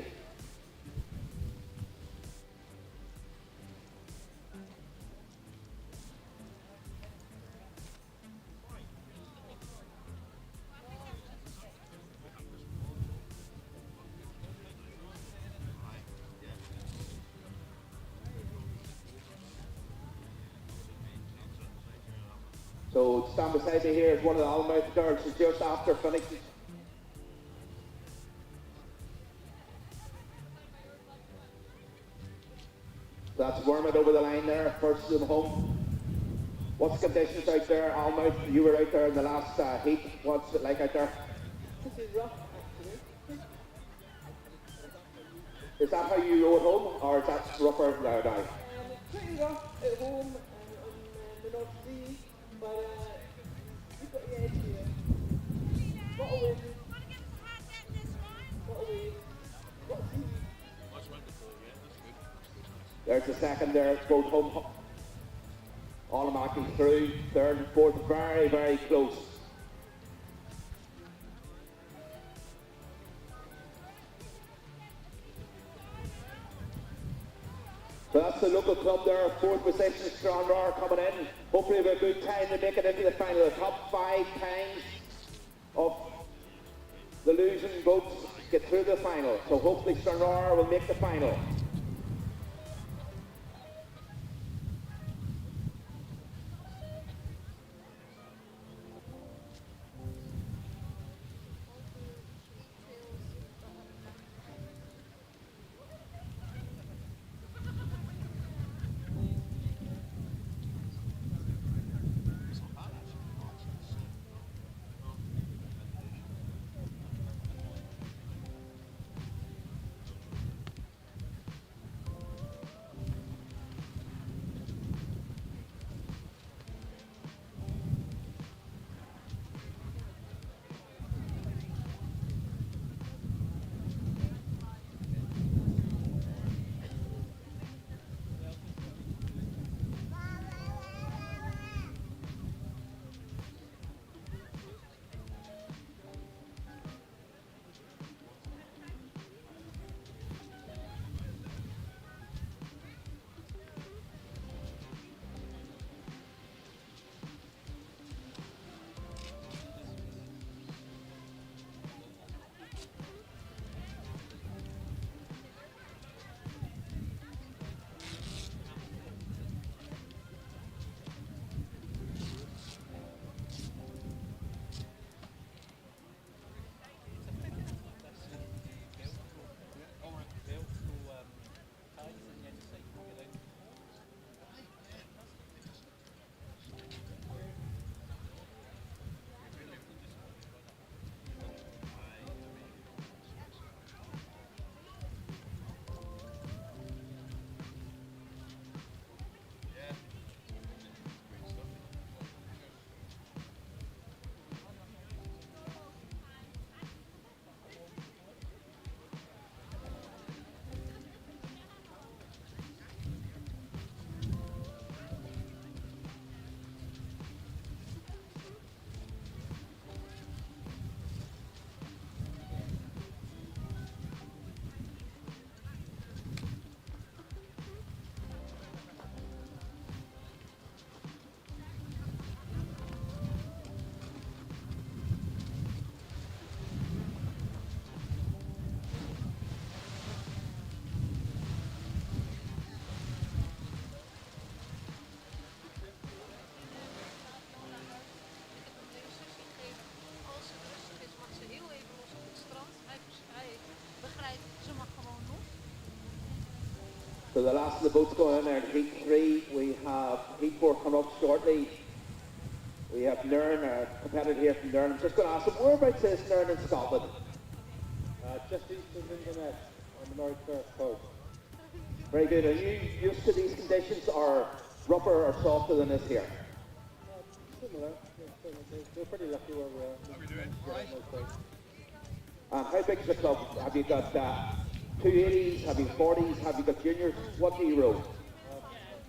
So stand beside me here is one of the Almouth girls who's just after finishing. That's Wormwood over the line there, first to them home. What's the conditions out there, Almouth? You were out there in the last heat. What's it like out there? This is rough, actually. Is that how you row at home, or is that rougher now? It's pretty rough at home on the North Sea, but we've got the edge here. What a win. What a win. What a team. There's the second there, both home. Automatically through, third and fourth, very, very close. So that's the local club there, fourth position, Stranraer coming in. Hopefully we have a good time to make it into the final. The top 5 times of the losing boats get through the final. So hopefully Stranraer will make the final. So the last of the boats going in there in Heat 3. We have Heat 4 coming up shortly. We have Nairn, our competitor here from Nairn. I'm just going to ask him, whereabouts is Nairn in Scotland? Just east of Inverness on the north-west coast. Very good. Are you used to these conditions, or rougher or softer than this here? Similar. They're pretty lucky where we are. How are we doing? How big is the club? Have you got 280s, have you 40s, have you got juniors? What do you row?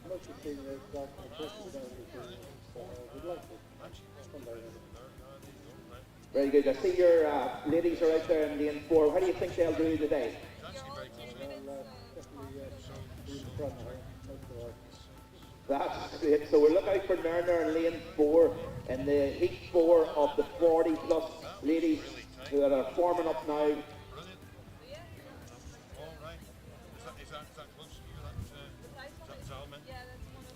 Mostly seniors, but unfortunately don't do juniors. We'd like to. Someday. Very good. I see your ladies are out there in lane 4. How do you think they'll do today? Definitely be in the front here, most of our. That's great. So we're looking out for Nairn in lane 4 in the Heat 4 of the 40 plus ladies who are forming up now. Brilliant. All right. Is that close to you? That's Zalman? Yeah, that's one of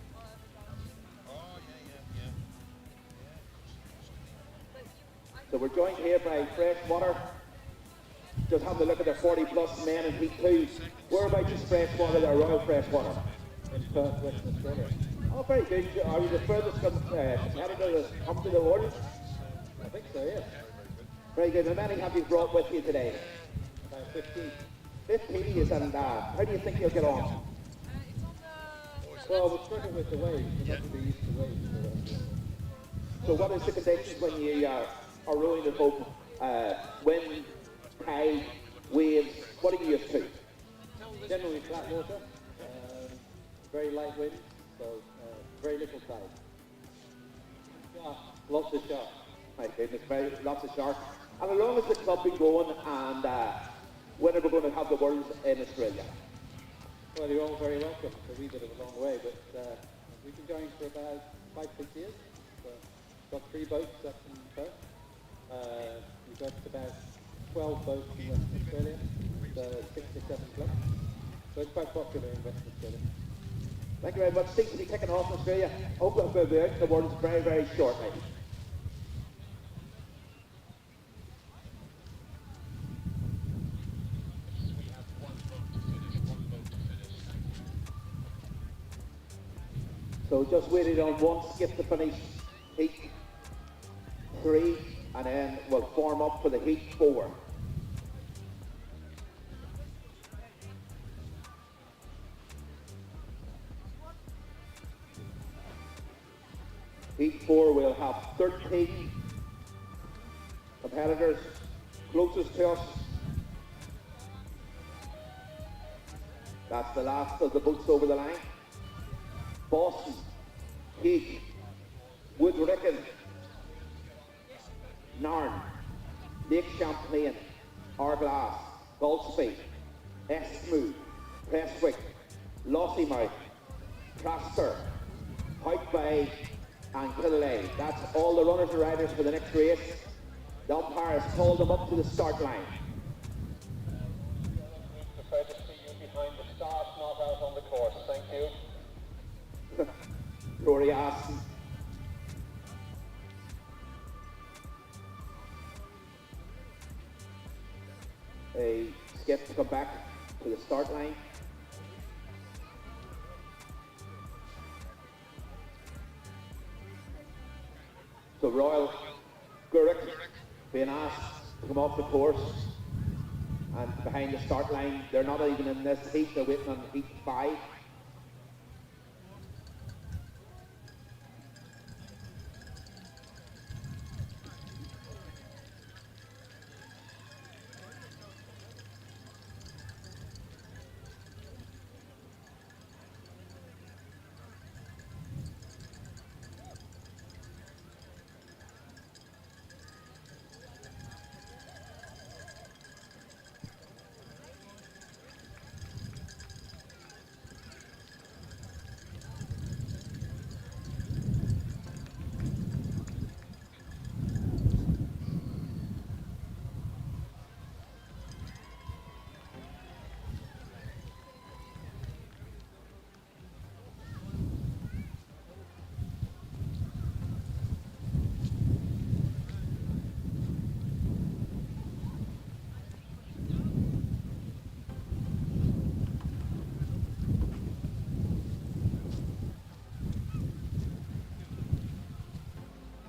Oh, yeah. So we're joined here by Freshwater. Just having a look at the 40 plus men in Heat 2. Whereabouts is Freshwater, the Royal Freshwater? In Perth, Western Australia. Oh, very good. Are you the furthest competitor that's come to the Worlds? I think so, yeah. Very good. How many have you brought with you today? About 15. 15 is and how do you think you'll get on? It's on the... Well, we're struggling with the waves. We're not going to be used to waves. So what is the conditions when you are rowing the boat? Wind, tide, waves, what are you used to? Generally flat water, very light wind, so very little tide. Lots of sharks. My goodness, lots of sharks. And how long has the club been going, and when are we going to have the Worlds in Australia? Well, you're all very welcome. It's a wee bit of a long way, but we've been going for about 5-6 years. So got 3 boats up in Perth. We've got about 12 boats in Western Australia, so 6 or 7 clubs. So it's quite popular in Western Australia. Thank you very much. Seems to be kicking off in Australia. Hope that we'll be out in the Worlds very, very shortly. So just waiting on one skiff to finish Heat 3, and then we'll form up for the Heat 4. Heat 4 will have 13 competitors. Closest to us, that's the last of the boats over the line. Boston, Heath, Woodricken, Nairn, Lake Champlain, Arglass, Gulfspeed, Esmouth, Prestwick, Lossiemouth, Praster, Pike Bay, and Killelea. That's all the runners and riders for the next race. The umpire has called them up to the start line. Prefer to see you behind the start, not out on the course. Thank you. Rory Aston. A skiff to come back to the start line. So Royal Gurrick being asked to come off the course and behind the start line. They're not even in this heat, they're waiting on Heat 5.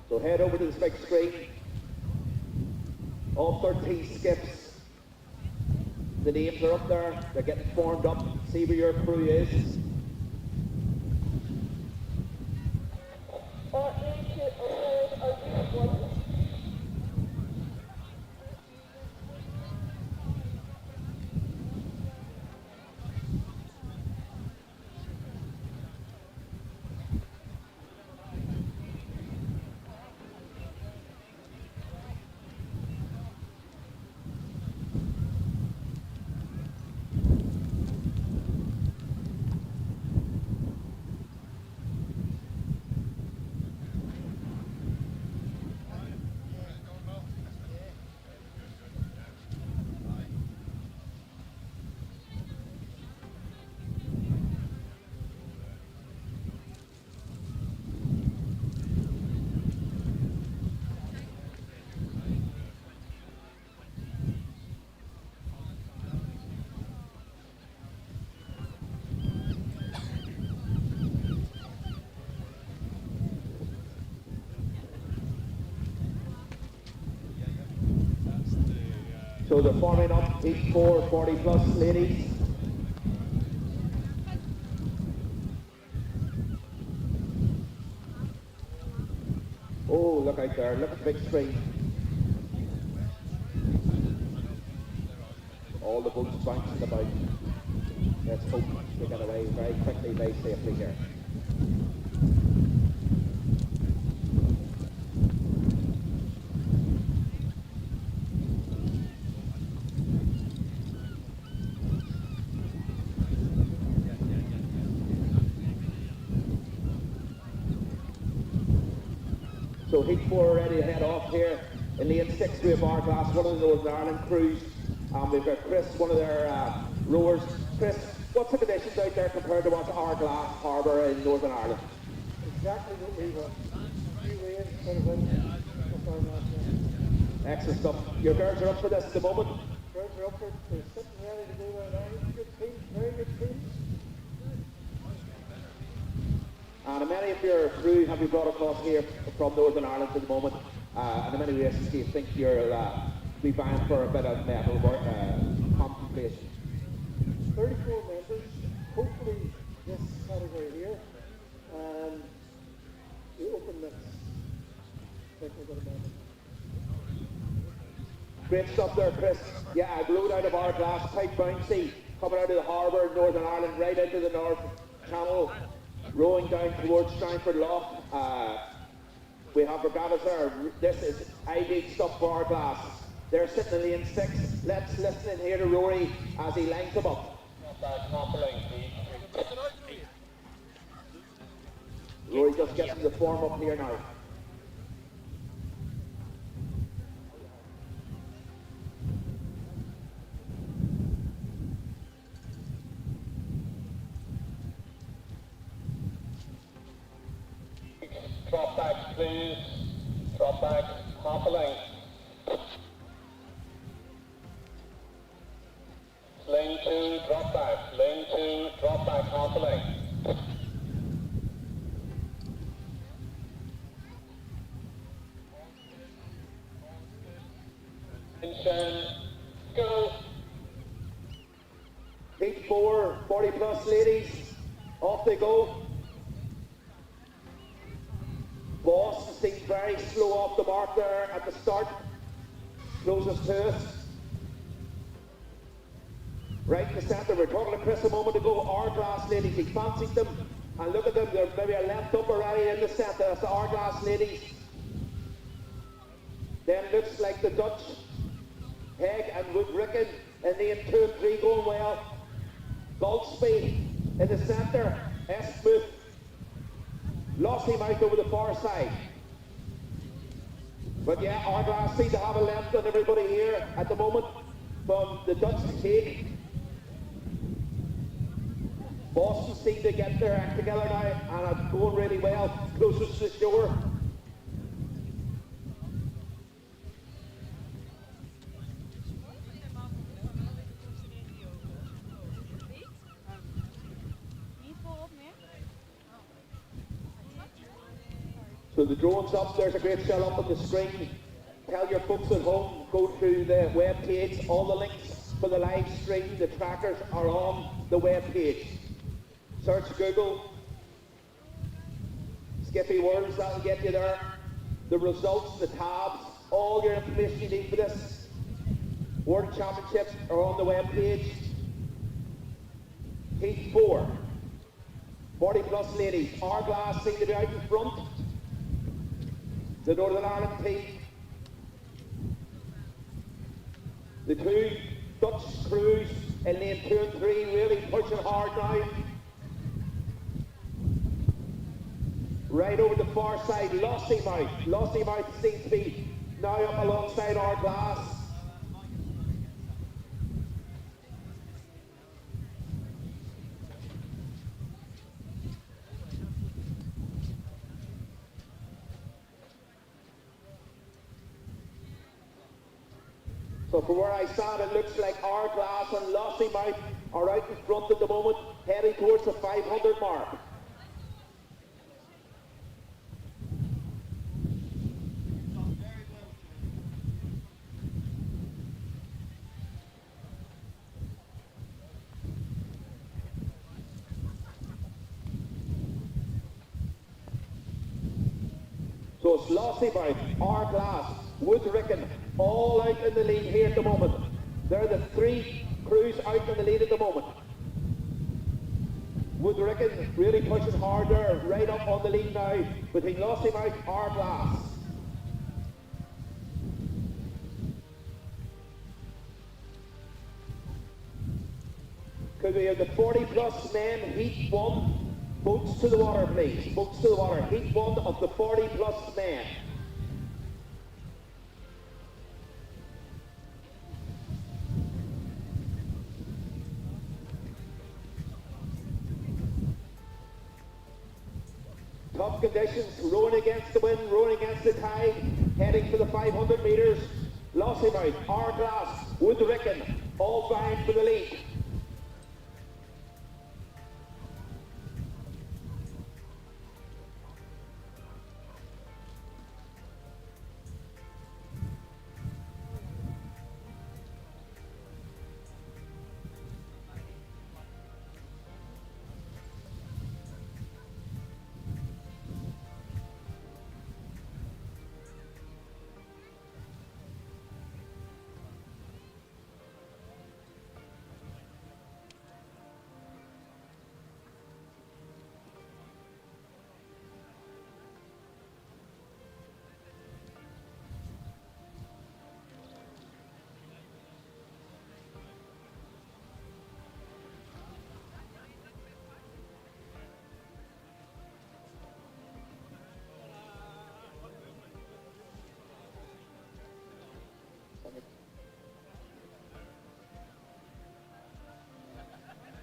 So head over to this big screen. All 13 skiffs. The names are up there. They're getting formed up. See where your crew is. So they're forming up, each 40 plus ladies. Oh, look out there, look at the big screen. All the boats bouncing about. Let's hope they get away very quickly, very safely here. So heat 4 ready to head off here. In lane 6 we have Hourglass, one of the Northern Ireland crews. We've got Chris, one of their rowers. Chris, what's the conditions out there compared to what's Hourglass Harbour in Northern Ireland? Exactly what we want. 3 waves, bit of wind, that's our last one. Excellent stuff. Your girls are up for this at the moment? Girls are up for it. They're sitting ready to go right now. Good team, very good team. And many of your crew have you brought across here from Northern Ireland at the moment? And in many races do you think you'll be vying for a bit of medal compensation? 34 members, hopefully this category here, and the open mix. I think we're going to medal. Great stuff there, Chris. Yeah, I rode out of Hourglass, quite bouncy, coming out of the harbour, Northern Ireland, right into the North Channel, rowing down towards Stratford Lough. We have regattas there. This is ideal stuff for Hourglass. They're sitting in lane 6. Let's listen in here to Rory as he lines them up. Rory just getting the form up here now. Drop back, please. Drop back, half a length. Lane 2, drop back. Lane 2, drop back, half a length. Attention, go. Heat 4, 40 plus ladies, off they go. Boston seems very slow off the mark there at the start, closest to us. Right in the centre, we were talking to Chris a moment ago, Hourglass ladies, he fancied them, and look at them, they're maybe a length up already in the centre, that's the Hourglass ladies. Then it looks like the Dutch, Hegg and Woodricken in lane 2 and 3 going well. Goldsby in the centre, Esmuth. Lost him out over the far side. But yeah, Hourglass seem to have a length on everybody here at the moment from the Dutch Cake. Boston seem to get their act together now and it's going really well, closest to the shore. So the drone's up, there's a great shot up on the screen. Tell your folks at home, go to the web page, all the links for the live stream, the trackers are on the web page. Search Google, SkiffieWorlds, that'll get you there. The results, the tabs, all your information you need for this. World Championships are on the web page. Heat 4, 40 plus ladies. Hourglass seem to be out in front. The Northern Ireland team. The two Dutch crews in lane 2 and 3 really pushing hard now. Right over the far side, Lossiemouth. Lossiemouth seems to be now up alongside Hourglass. So from where I stand, it looks like Hourglass and Lossiemouth are out in front at the moment, heading towards the 500 mark. So it's Lossiemouth, Hourglass, Woodricken, all out in the lead here at the moment. They're the three crews out in the lead at the moment. Woodricken really pushing hard there, right up on the lead now between Lossiemouth, Hourglass. Could we have the 40 plus men, heat 1, boats to the water please, boats to the water, heat 1 of the 40 plus men. Tough conditions, rowing against the wind, rowing against the tide, heading for the 500 metres. Lossiemouth, Hourglass, Woodricken, all vying for the lead.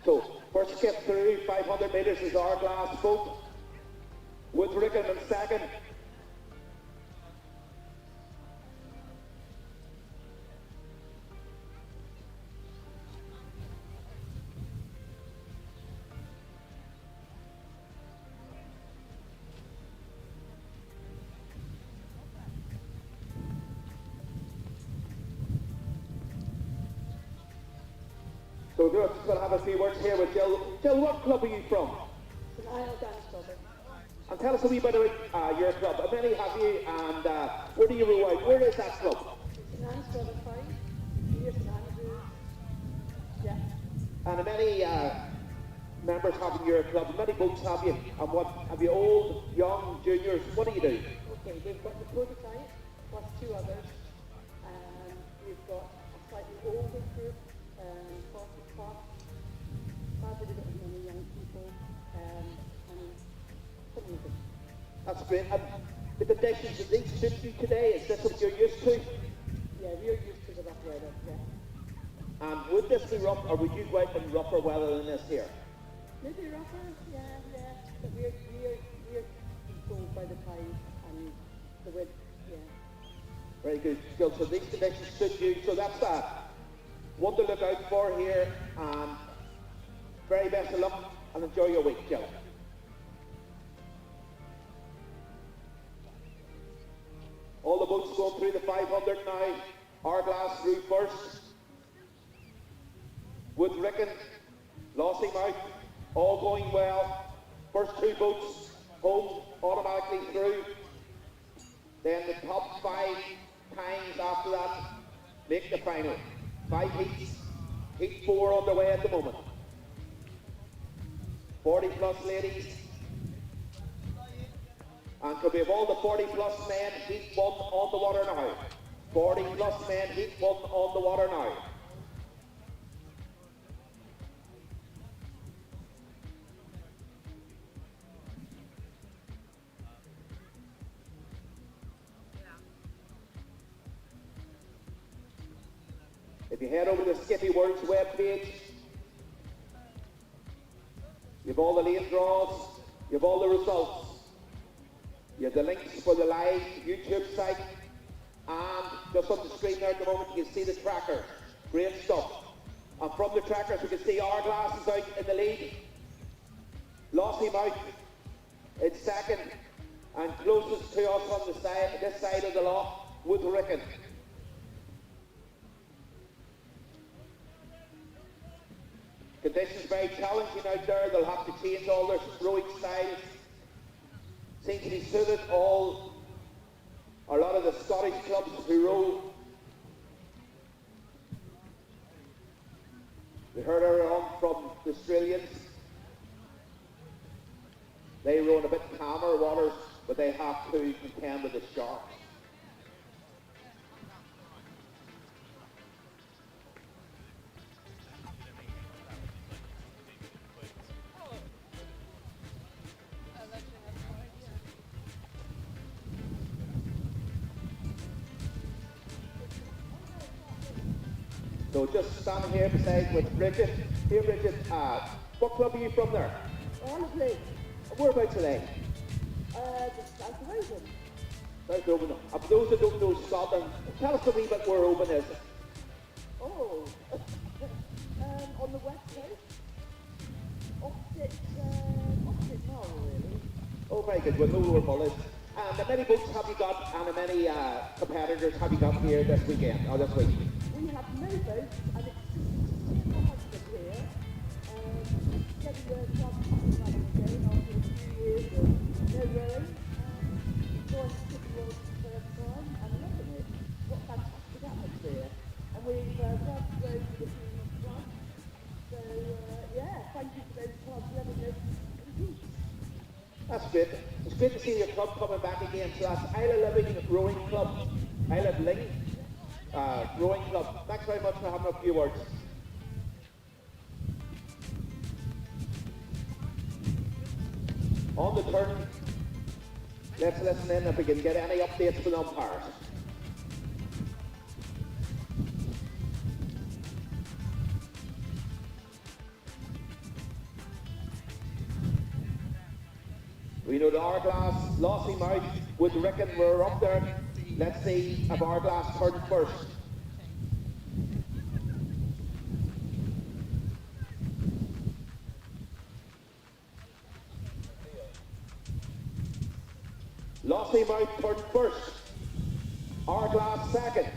So, first skip through, 500 metres is Hourglass boat. Woodricken in second. So we're just going to have a few words here with Jill. Jill, what club are you from? St Isle Dance Club. And tell us a wee bit about your club. How many have you, and where do you row out? Where is that club? St Anne's Club is 5. Here's St Anne's. Yeah. And how many members have in your club? How many boats have you? And what have you? Old, young, juniors? What do you do? Okay, we've got the prototype plus 2 others, and we've got a slightly older group, 40 plus. Sadly, we don't have many young people, and some of them. That's great. And the conditions that these suit you today, is this what you're used to? Yeah, we're used to the rough weather, yeah. And would this be rough, or would you go out in rougher weather than this here? Maybe rougher, yeah. But we're controlled by the tide and the wind, yeah. Very good, Jill. So these conditions suit you. So that's one to look out for here. And very best of luck and enjoy your week, Jill. boats going through the 500 now. Hourglass through first. With Rickon, Lossiemouth, all going well. First two boats home automatically through. Then the top 5 times after that make the final. 5 heats. Heat 4 underway at the moment. 40 plus ladies. And could be of all the 40 plus men, heat 1 on the water now. 40 plus men, heat 1 on the water now. If you head over to the SkiffieWorlds webpage, you have all the lane draws, you have all the results, you have the links for the live YouTube site, and just on the screen there at the moment you can see the trackers. Great stuff. And from the trackers you can see Hourglass is out in the lead, Lossiemouth in second, and closest to us on the side, this side of the loch, with Rickon. Conditions very challenging out there. They'll have to change all their rowing styles. Seems to be suited a lot of the Scottish clubs who row. We heard earlier on from the Australians. They row in a bit calmer waters, but they have to contend with the sharks. So just standing here beside with Bridget. Here Bridget, what club are you from there? Honestly, Whereabouts today? the South of Oban. South Oban. For those that don't know Scotland, tell us a wee bit where Oban is. Oh, on the west coast, opposite Mull, really. Oh, very good. We'll know where Mull is. And how many boats have you got, and how many competitors have you got here this weekend, or this week? We have no boats, and it's my husband here. Getting the club up and running again after a few years of no rowing. Joined SkiffieWorlds for the first time, and loving it. What fantastic atmosphere. And we've rowed for the team of clubs. So, yeah, thank you for those clubs letting us compete. That's great. It's great to see your club coming back again. So that's Isle of Living Rowing Club, Isle of Ling Rowing Club. Thanks very much for having a few words. On the turn, let's listen in if we can get any updates from the umpires. We know the Hourglass, Lossiemouth with Rickon were up there. Let's see if Hourglass turned first. Lossiemouth turned first. Hourglass second.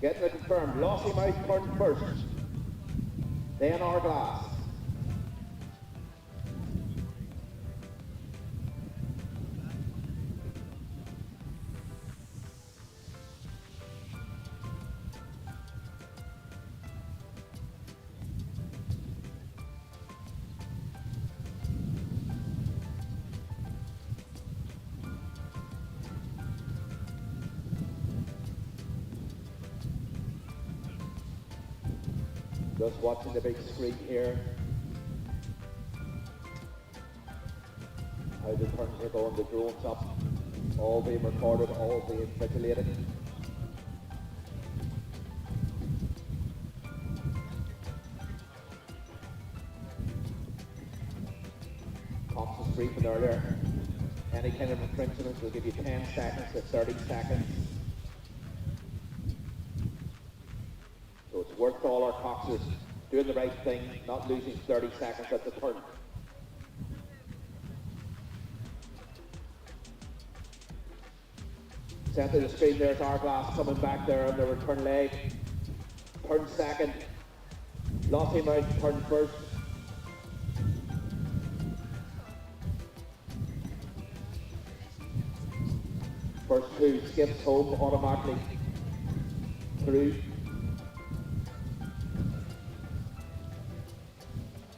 Getting it confirmed. Lossiemouth turned first. Then Hourglass. Just watching the big screen here. How the turns are going, the drones up, all being recorded, all being ventilated. Cops was briefing earlier. Any kind of infringement will give you 10 seconds to 30 seconds. So it's worth all our coxers doing the right thing, not losing 30 seconds at the turn. Centre of the screen, there's Hourglass coming back there on the return leg. Turn second. Lossiemouth turn first. First two skips home automatically through.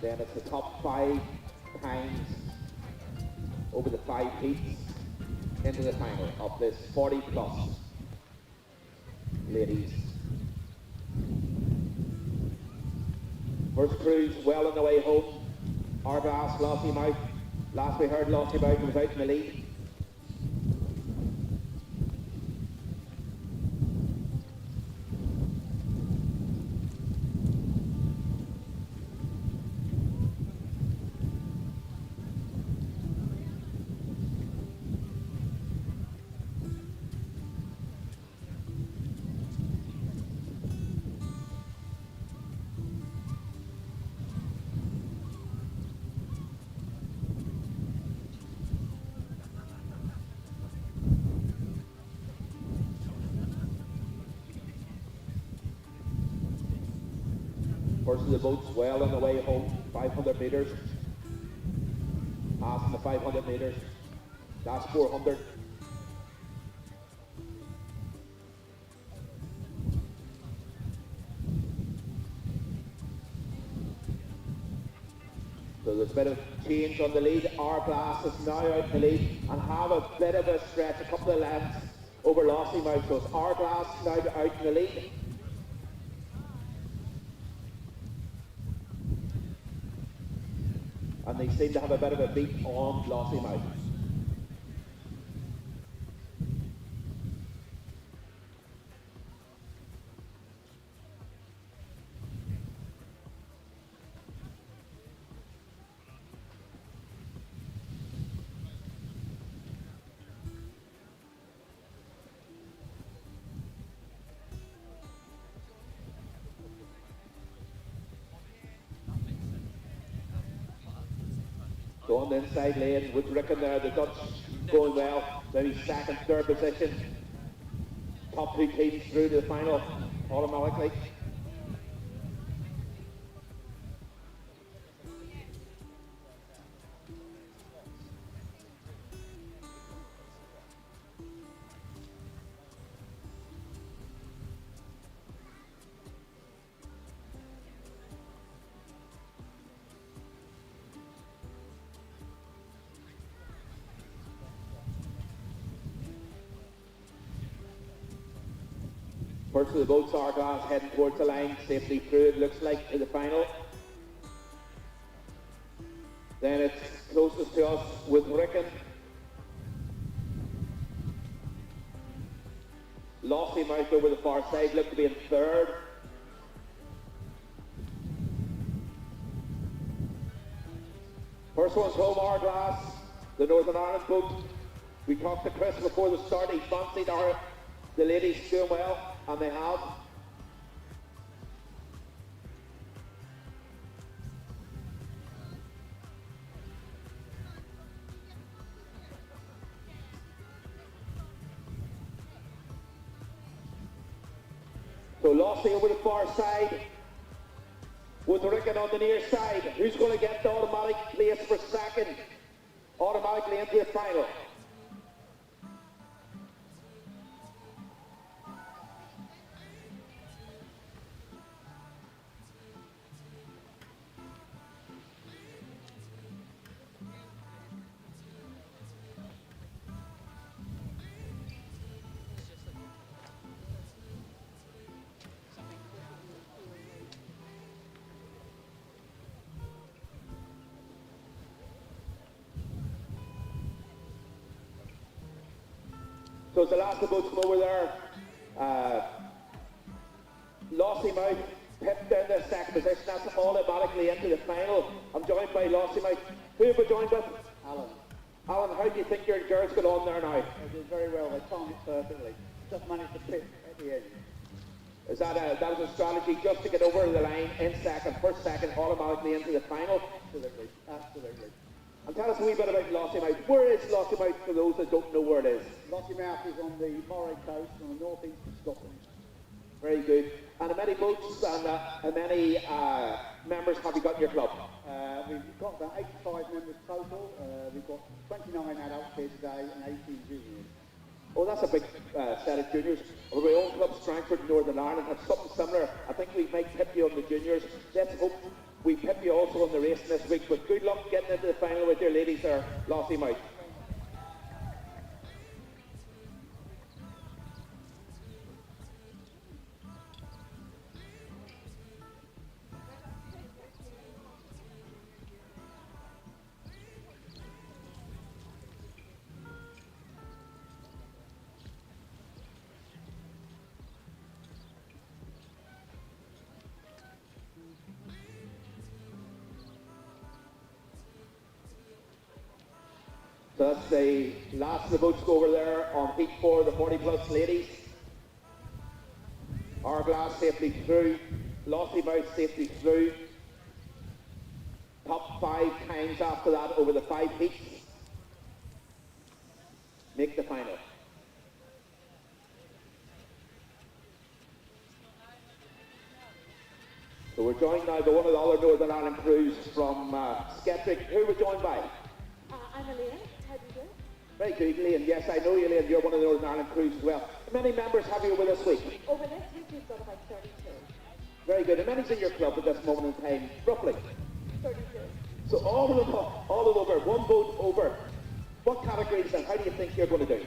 Then it's the top 5 times over the 5 heats into the final of this 40 plus ladies. First cruise well on the way home. Hourglass, Lossiemouth. Last we heard, Lossiemouth was out in the lead. First of the boats well on the way home, 500 metres. Passing the 500 metres. Last 400. So there's a bit of change on the lead. Hourglass is now out in the lead and have a bit of a stretch, a couple of lengths over Lossiemouth. So it's Hourglass now out in the lead. And they seem to have a bit of a beat on Lossiemouth. So on the inside lane with Rickon there, the Dutch going well, maybe second, third position. Top 2 teams through to the final automatically. First of the boats, Hourglass heading towards the line, safely through it looks like to the final. Then it's closest to us with Rickon. Lossiemouth over the far side, look to be in third. First one's home, Hourglass, the Northern Ireland boat. We talked to Chris before the start, he fancied the ladies doing well, and they have. So Lossie over the far side, with Rickon on the near side. Who's going to get the automatic place for second? Automatically into the final. So as the last of the boats come over there, Lossiemouth pipped down the second position. That's automatically into the final. I'm joined by Lossiemouth. Who have we joined with? Alan. Alan, how do you think your girls got on there now? They did very well. They timed it perfectly. Just managed to pit at the end. Is that was a strategy just to get over the line in second, first second, automatically into the final? Absolutely, absolutely. And tell us a wee bit about Lossiemouth. Where is Lossiemouth for those that don't know where it is? Lossiemouth is on the Moray coast on the northeast of Scotland. Very good. And how many boats and how many members have you got in your club? We've got about 85 members total. We've got 29 adults here today and 18 juniors. Oh, that's a big set of juniors. Well, my own club, Strangford, Northern Ireland, have something similar. I think we might tip you on the juniors. Let's hope we pip you also on the racing this week. But good luck getting into the final with your ladies there, Lossiemouth. So that's the last of the boats go over there on heat 4, the 40 plus ladies. Hourglass safely through, Lossiemouth safely through. Top 5 times after that over the 5 heats. Make the final. So we're joined now by one of the other Northern Ireland crews from Skiffy. Who we're joined by? I'm Elaine. How do you do? Very good, Elaine. Yes, I know you, Elaine. You're one of the Northern Ireland crews as well. How many members have you with us this week? Over this week we've got about 32. Very good. How many's in your club at this moment in time, roughly? 32. So all of them over, one boat over. What categories and how do you think you're going to do?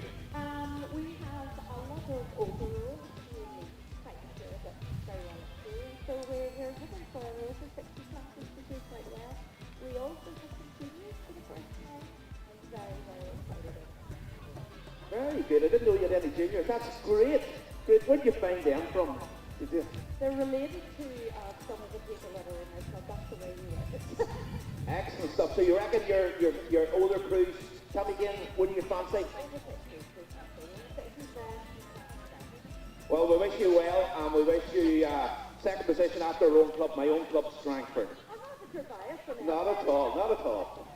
We have a lot of overalls, really quite sure that very well experienced. So we're hoping for over 60 classes to do quite well. We also have some juniors for the first time. I'm very, very excited about it. Very good. I didn't know you had any juniors. That's great. Great. Where did you find them from? Did you? They're related to some of the people that are in our club. That's the way we work it. Excellent stuff. So you reckon your older crews, tell me again, what do you fancy? Well, we wish you well and we wish you second position after our own club, my own club, Strangford. I'm not a good bias for now. Not at all, not at all.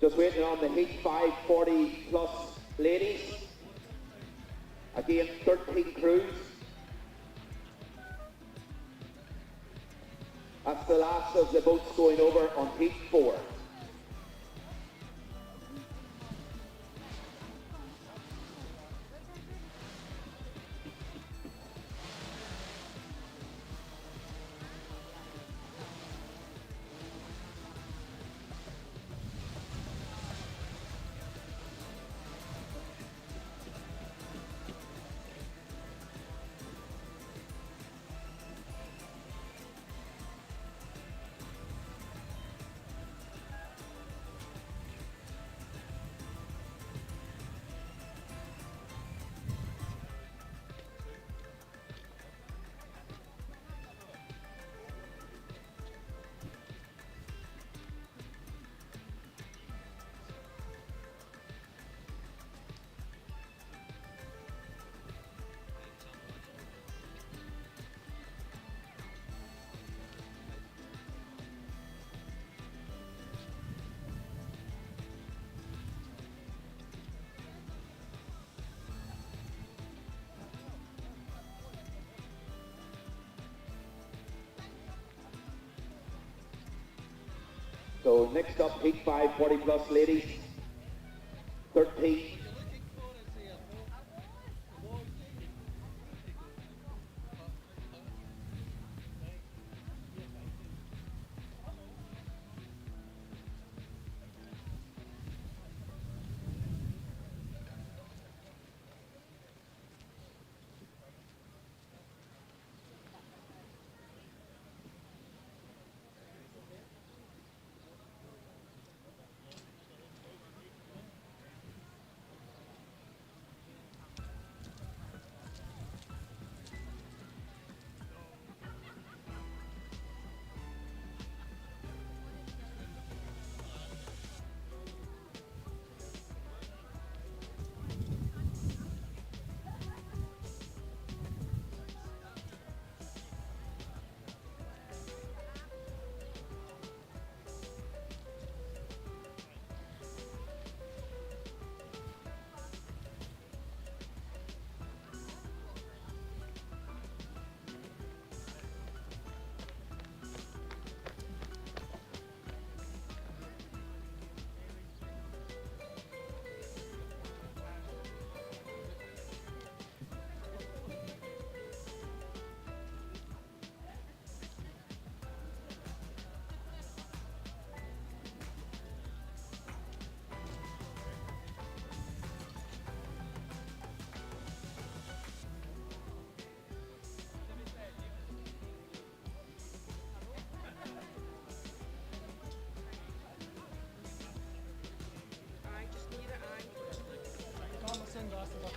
Just waiting on the heat 5 40 plus ladies. Again, 13 crews. That's the last of the boats going over on heat 4. So next up, heat 5 40 plus ladies, 13.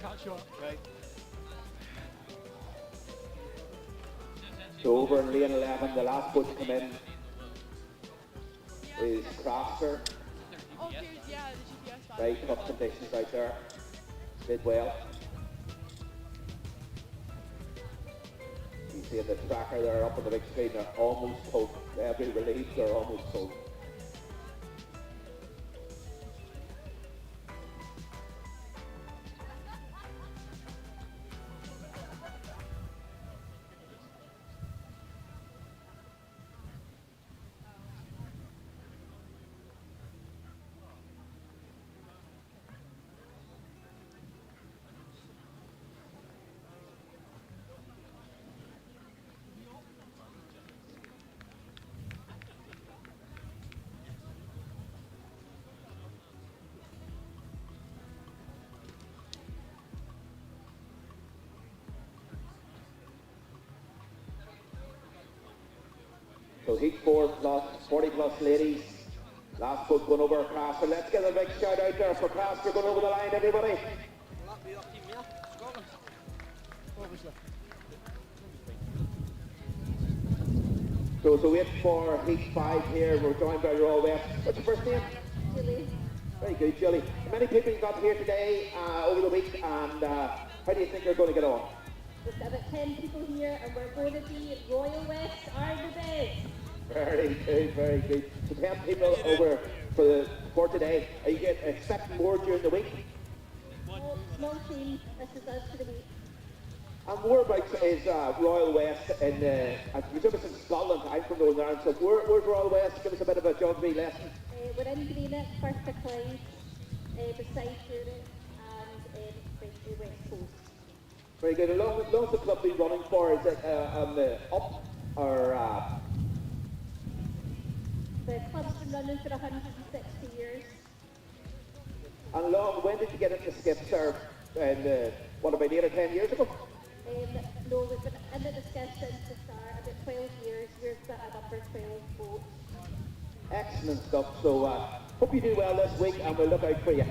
cut short. Right. So over in lane 11, the last boat to come in is Crafter. Oh, dude, yeah, the GPS back. Very tough conditions out there. Did well. You see the tracker there up on the big screen, they're almost full. Every relief, they're almost full. So heat 4 plus, 40 plus ladies. Last boat going over Castor. Let's get a big shout out there for Castor going over the line, everybody. Will that be our team here? Scotland? Obviously. So wait for heat 5 here. We're joined by Royal West. What's your first name? Julie. Very good, Julie. Many people got here today over the week, and how do you think they're going to get on? We've got about 10 people here, and we're going to be Royal West are the best. Very good, very good. So 10 people over for today. Are you expecting more during the week? Small team, this is us for the week. And whereabouts is Royal West in, I presume it's in Scotland. I'm from Northern Ireland, so where's Royal West? Give us a bit of a geography lesson. We're in Greenock, first to Clyde, beside Europe, and the West Coast. Very good. How long has the club been running for? Is it on the up or? The club's been running for 160 years. And when did you get into skiff, sir? And what, about 8 or 10 years ago? No, we've been in the discussion to start about 12 years. We've got a number 12 boat. Excellent stuff. So hope you do well this week, and we'll look out for you.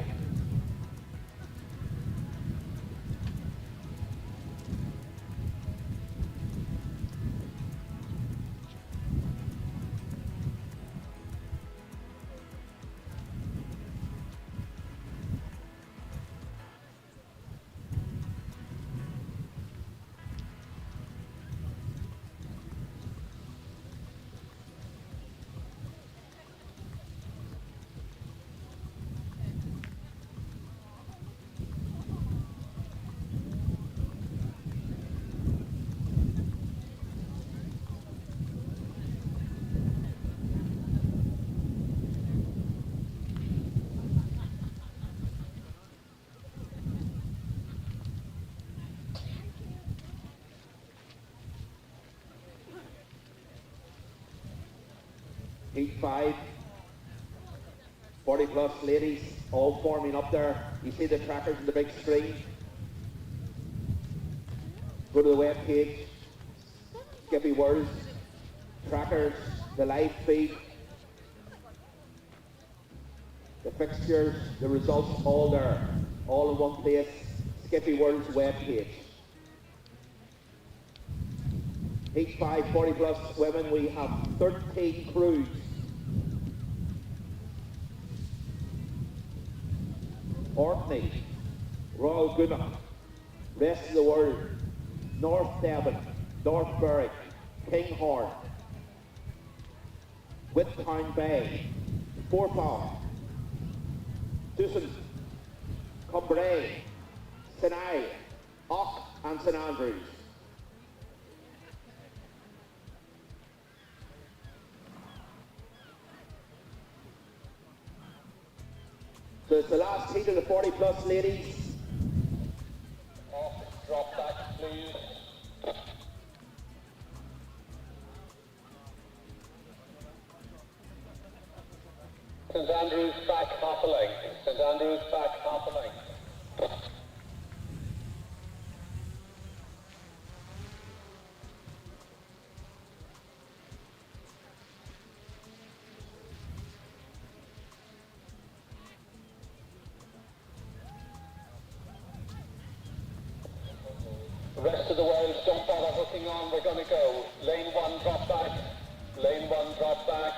Heat 5, 40 plus ladies, all forming up there. You see the trackers on the big screen. Go to the web page, SkiffieWorlds, trackers, the live feed, the fixtures, the results, all there, all in one place, SkiffieWorlds web page. Heat 5, 40 plus women, we have 13 crews. Orkney, Royal Greenock, rest of the world, North Devon, North Berwick, Kinghorn, Whittown Bay, Forepaugh, Dusson, Cumbray, Sinai, Och and St Andrews. So it's the last heat of the 40 plus ladies. Drop back, please. St Andrews back half a length. St Andrews back half a length. Rest of the world, don't bother hooking on, we're going to go. Lane 1, drop back. Lane 1, drop back.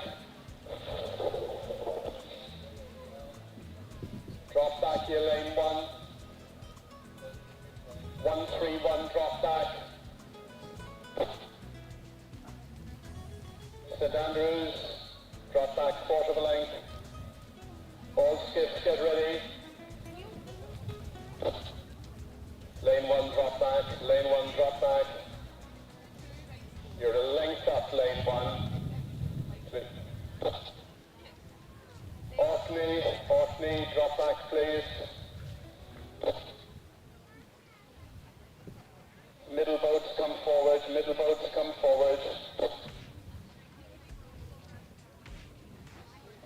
Drop back here, lane 1. 131, drop back. St Andrews, drop back, quarter of a length. All skips, get ready. Lane 1, drop back. Lane 1, drop back. You're a length up, lane 1. Orkney, drop back, please. Middle boats come forward, middle boats come forward.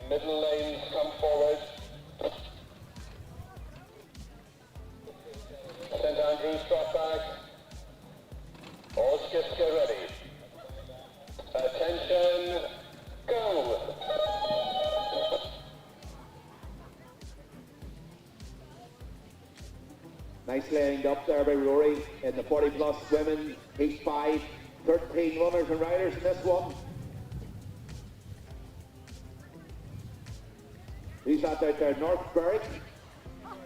Middle lanes come forward. St Andrews, drop back. All skips, get ready. Attention, go! Nice laying up there by Rory in the 40 plus women, heat 5, 13 runners and riders in this one. Who's that out there? North Berwick,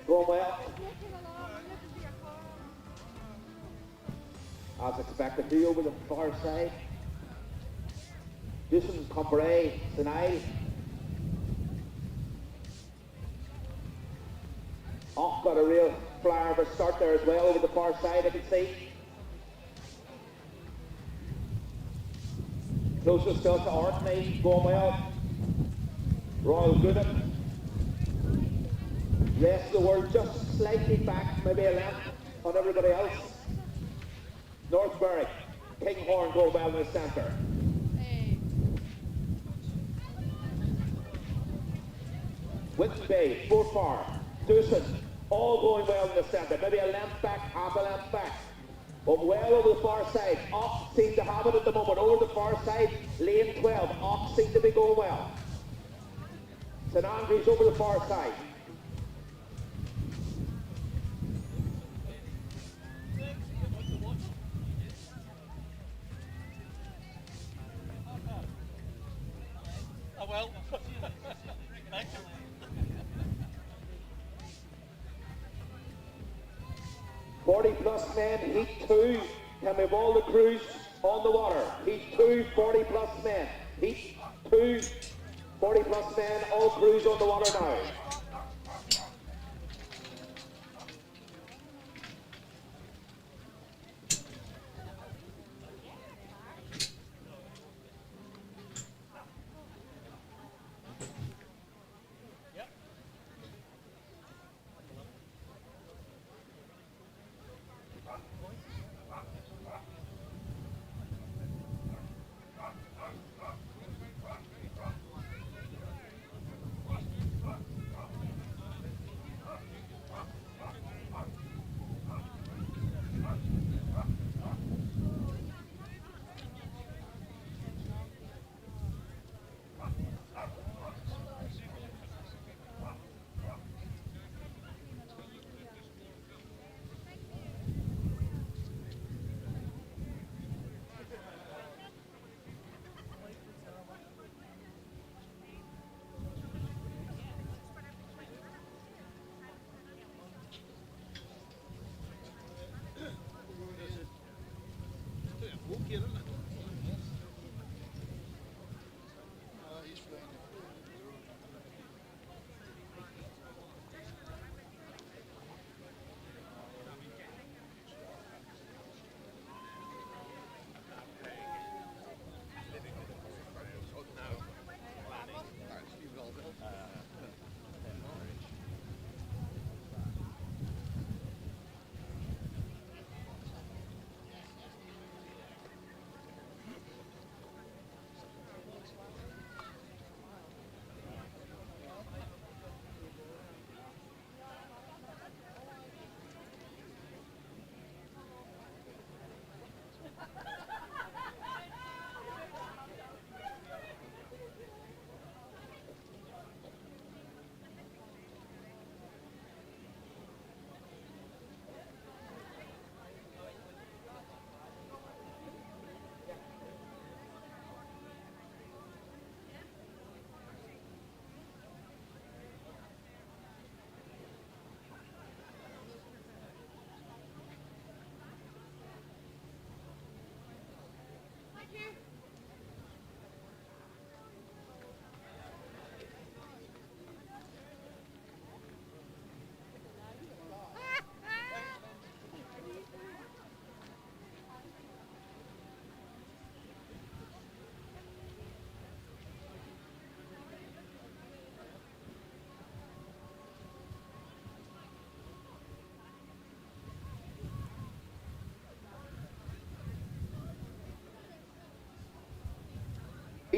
going well. As expected, two over the far side. Jason Compray, Sinai. Oh, got a real flyer of a start there as well over the far side, I can see. Closest still to Orkney, going well. Royal Goodham. Rest of the world just slightly back, maybe a length on everybody else. North Berwick, Kinghorn going well in the centre. Winton Bay, Fort Far, Doosan, all going well in the centre. Maybe a length back, half a length back. But well over the far side. Ox seem to have it at the moment. Over the far side, lane 12. Ox seem to be going well. St Andrews over the far side. Oh well. Thank you. 40 plus men, heat 2. Can we have all the crews on the water? Heat 2, 40 plus men. Heat 2, 40 plus men, all crews on the water now.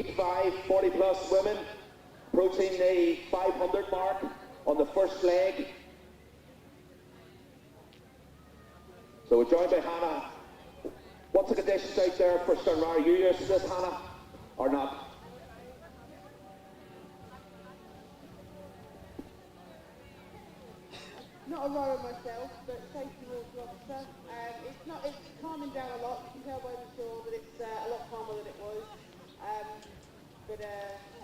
Heat 5, 40 plus women, approaching the 500 mark on the first leg. So we're joined by Hannah. What's the conditions out there for Stranraer? Are you used to this, Hannah, or not? Not a rower myself, but SkiffieWorlds officer. It's calming down a lot. You can tell by the shore that it's a lot calmer than it was. But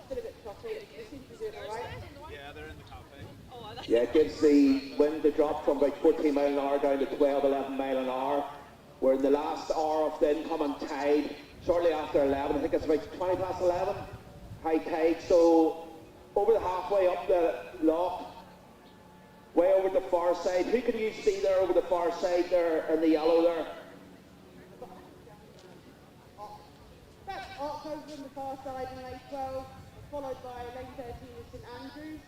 still a bit choppy. They seem to be doing all right. Yeah, they're in the cafe. Yeah, it gives the wind to drop from about 14 mile an hour down to 12, 11 mile an hour. We're in the last hour of the incoming tide, shortly after 11. I think it's about 20 past 11, high tide. So over the halfway up the loch, way over the far side. Who can you see there over the far side there in the yellow there? That's Ox over on the far side in lane 12, followed by lane 13 with St Andrews.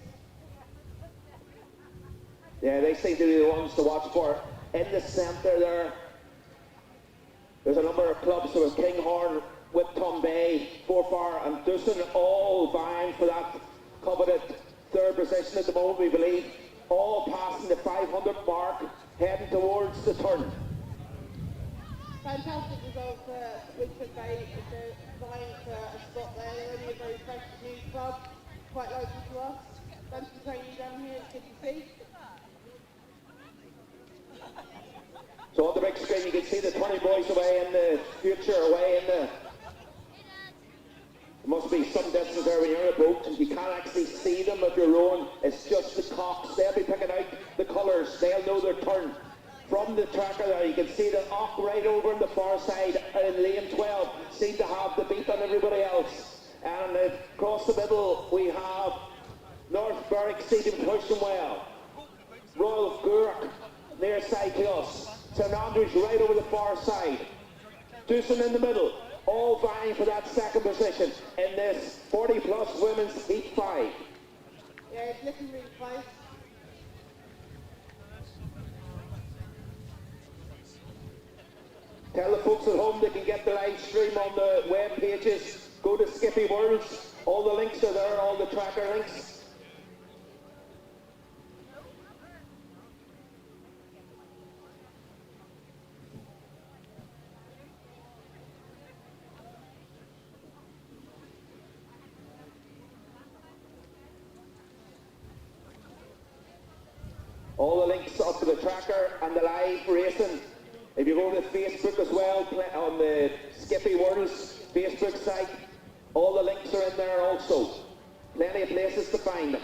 Yeah, they seem to be the ones to watch for. In the centre there, there's a number of clubs. There was Kinghorn, Whipton Bay, Forfar and Dusson, all vying for that coveted third position at the moment, we believe. All passing the 500 mark, heading towards the turn. Fantastic result for Whipton Bay. They're vying for a spot there. They're only a very fresh new club, quite local to us. Done some training down here at Skiffy. So on the big screen you can see the 20 boys away in the future, away in the... There must be some distance there when you're in a boat and you can't actually see them if you're rowing. It's just the cocks. They'll be picking out the colours. They'll know their turn. From the tracker there you can see the Ock right over on the far side in lane 12 seem to have the beat on everybody else. And across the middle we have North Berwick seating pushing well. Royal Gurk near side to us. St Andrews right over the far side. Dusson in the middle, all vying for that second position in this 40 plus women's heat 5. Yeah, it's looking really close. Tell the folks at home they can get the live stream on the web pages. Go to SkiffieWorlds. All the links are there, all the tracker links. All the links up to the tracker and the live racing. If you go to Facebook as well, on the SkiffieWorlds Facebook site, all the links are in there also. Plenty of places to find them.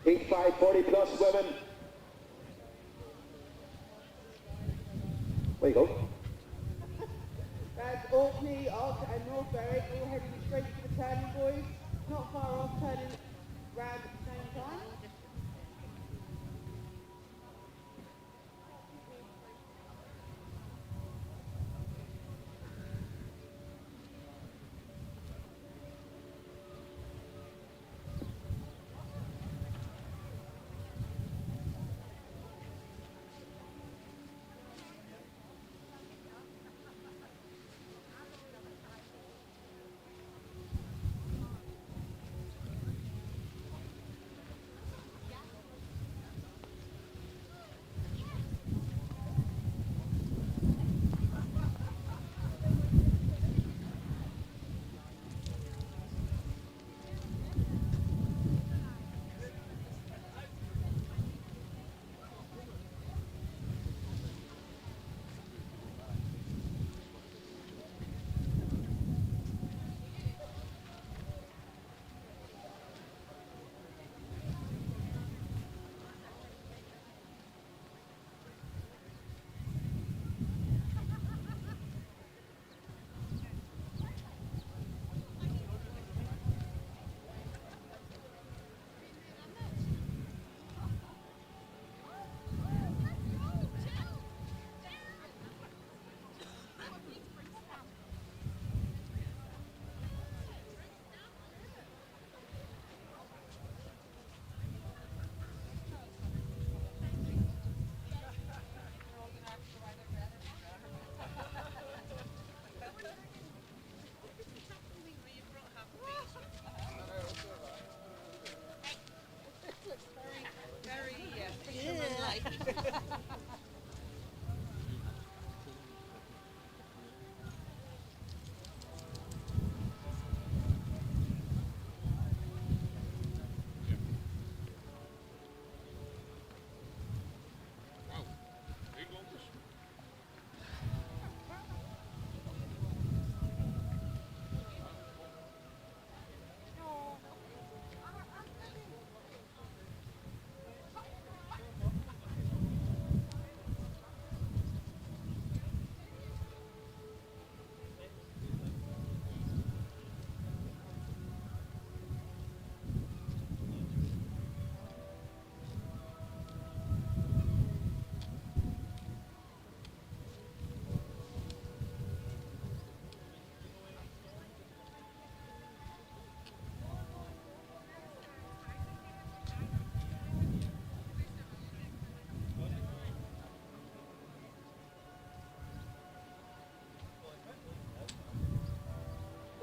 Heat 5, 40 plus women. There you go. That's Orkney, Ox and North Berwick all heading straight to the turning, boys. Not far off, turning round at the same time.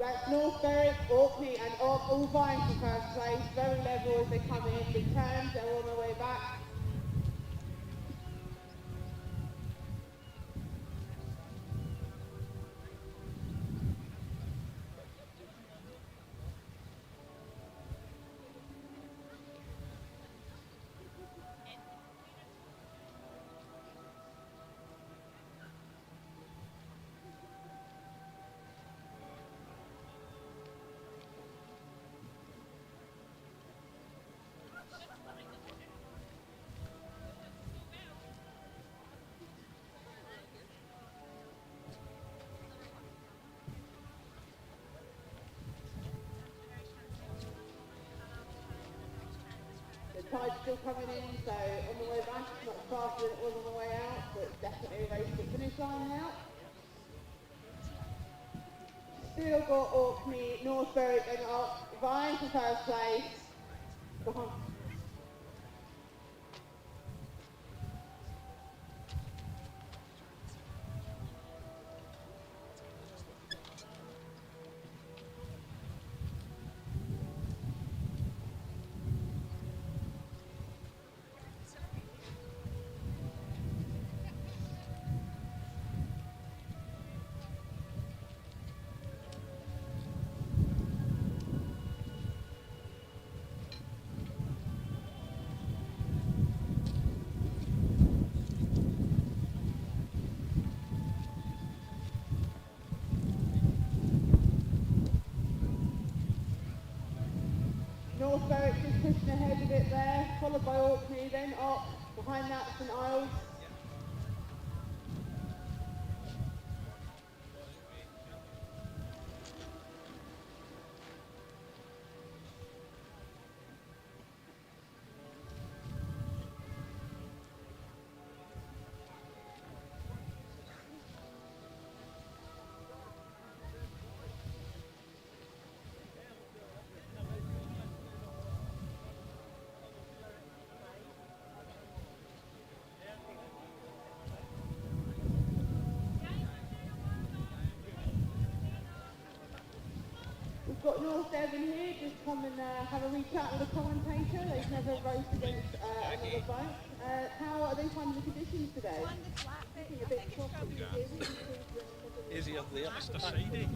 That's North Berwick, Orkney and all vying for first place. Very level as they come in. Big turns, they're on their way back. The tide's still coming in, so on the way back it's not faster than it was on the way out, but it's definitely a race to the finish line now. Still got Orkney, North Berwick and vying for first place. Behind. North Berwick just pushing ahead a bit there, followed by Orkney, then up, behind that St Isles. We've got North Devon here, just come and have a wee chat with the commentator. They've never raced against another boat. How are they finding the conditions today? Looking a bit choppy. Easier there, Mr. Sidey.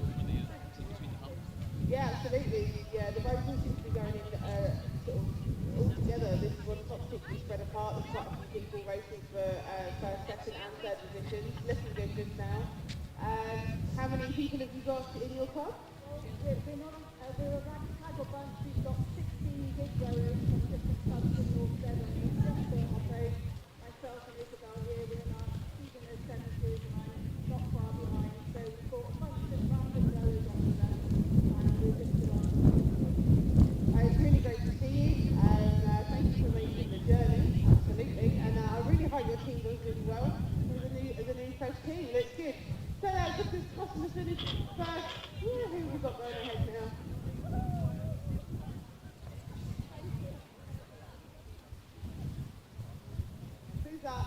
Yeah, absolutely. Yeah, the boats all seem to be going in sort of all together. This one's not particularly spread apart. There's quite a few people racing for first, second and third positions. Looking good just now. How many people have you got in your club? We're a ragtag bunch. We've got 16 big rowers from different clubs in North Devon. Okay. Myself and Isabel here, we're in our season of 70s and I'm not far behind. So we've got a bunch of random rowers on there and we're just it's really great to see you and thank you for making the journey, absolutely. And I really hope your team does really well as a new fresh team. Looks good. So just this customer finish first. Who have we got going ahead now? Who's that?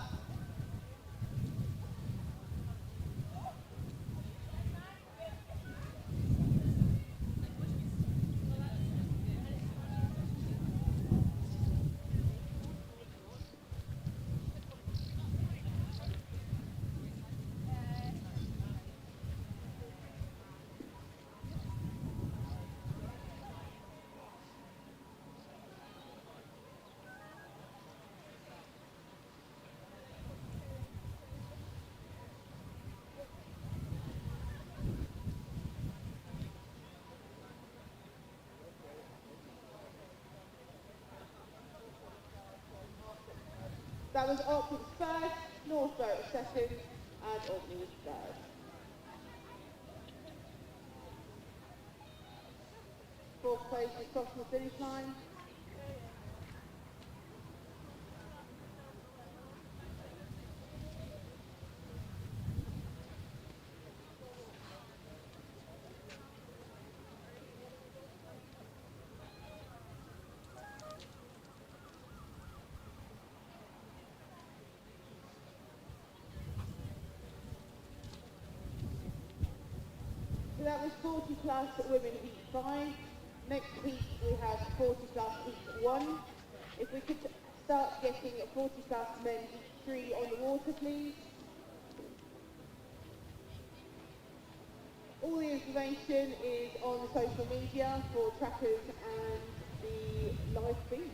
That was Orkney first, North Berwick second, and Orkney was third. Fourth place is crossing the finish line. So that was 40 plus women heat 5. Next heat we have 40 plus heat 1. If we could start getting 40 plus men heat 3 on the water, please. All the information is on social media for trackers and the live feed.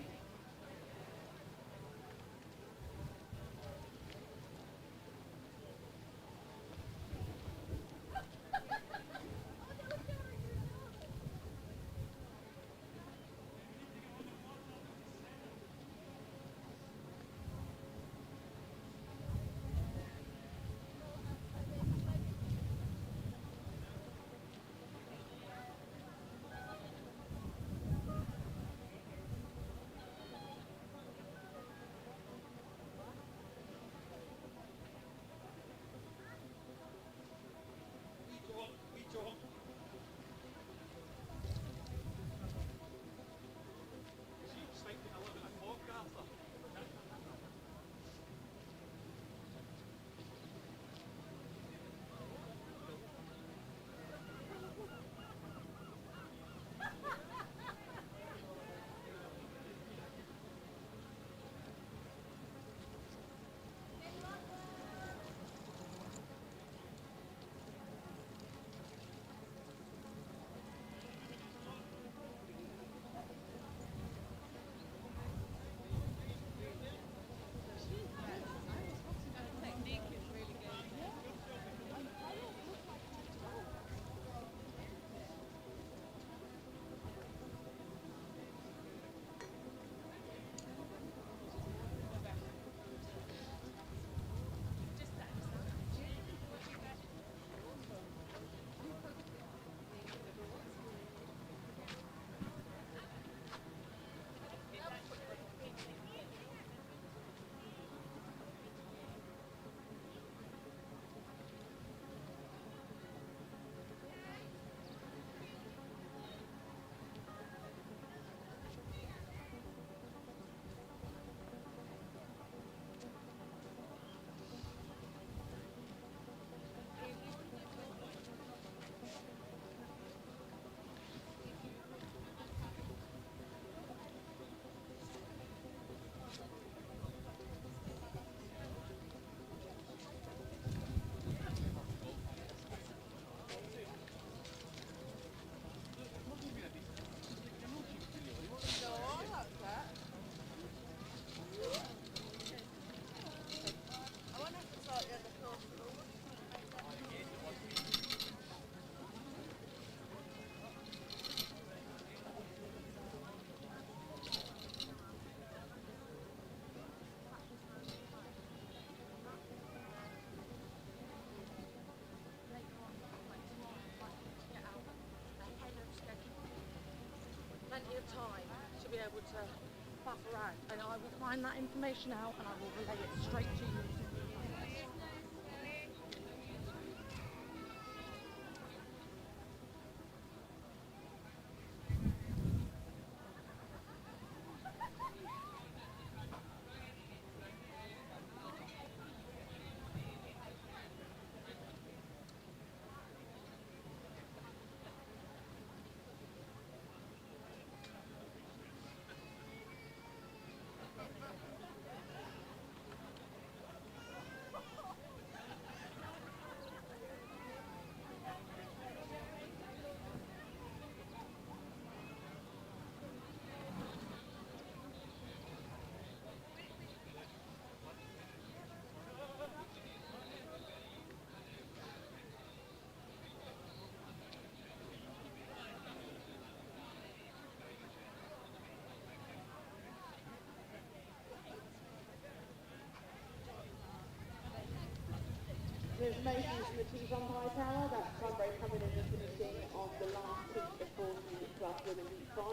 Plenty of time to be able to buff around, and I will find that information out and I will relay it straight to you. There's information from the Chief Umpire Tower. That's Sunbury coming in and finishing on the last heat of 40 plus women heat 5.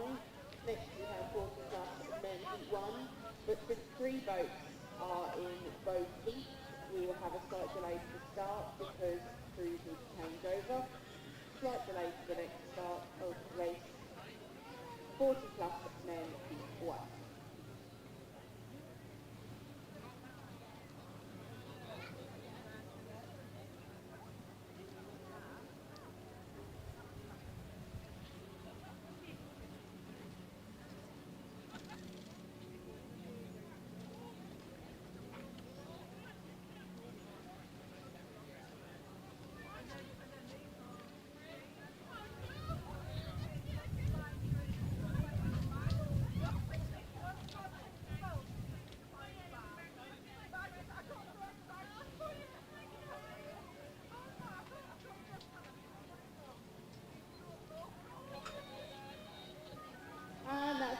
Next we have 40 plus men heat 1. But since 3 boats are in both heats, we will have a slight delay to the start because crews need to change over. Slight delay to the next start of race 40 plus men heat 1.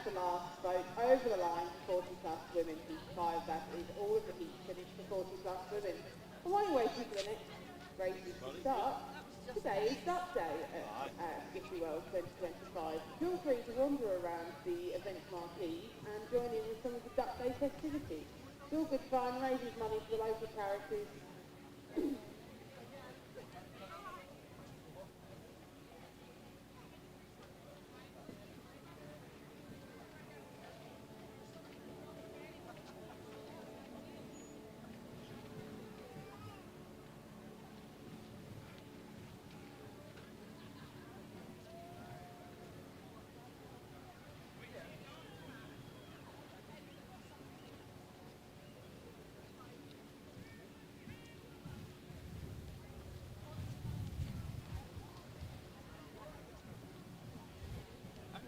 the last boat over the line for 40 plus women, heat 5. That is all of the heat finished for 40 plus women. And while you're waiting for the next races to start, today is Duck Day at SkiffieWorlds 2025. Feel free to wander around the event marquee and join in with some of the Duck Day festivities. It's all good fun, raises money for the local charities.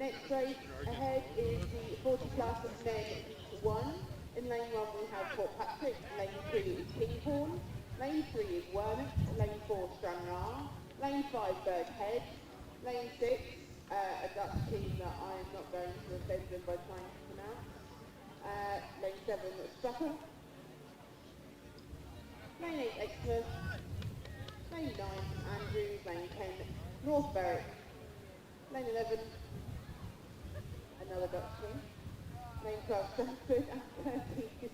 Next race ahead is the 40 plus men heat 1. In lane 1 we have Port Patrick, lane 2 is Kinghorn, lane 3 is Wernick, lane 4 Stranraer, lane 5 Birdhead, lane 6 a Dutch team that I am not going to offend them by trying to pronounce, lane 7 Strucker, lane 8 Exmouth, lane 9 Andrews, lane 10 North Berwick, lane 11 another Dutch team, lane 12 Stanford, and 13 is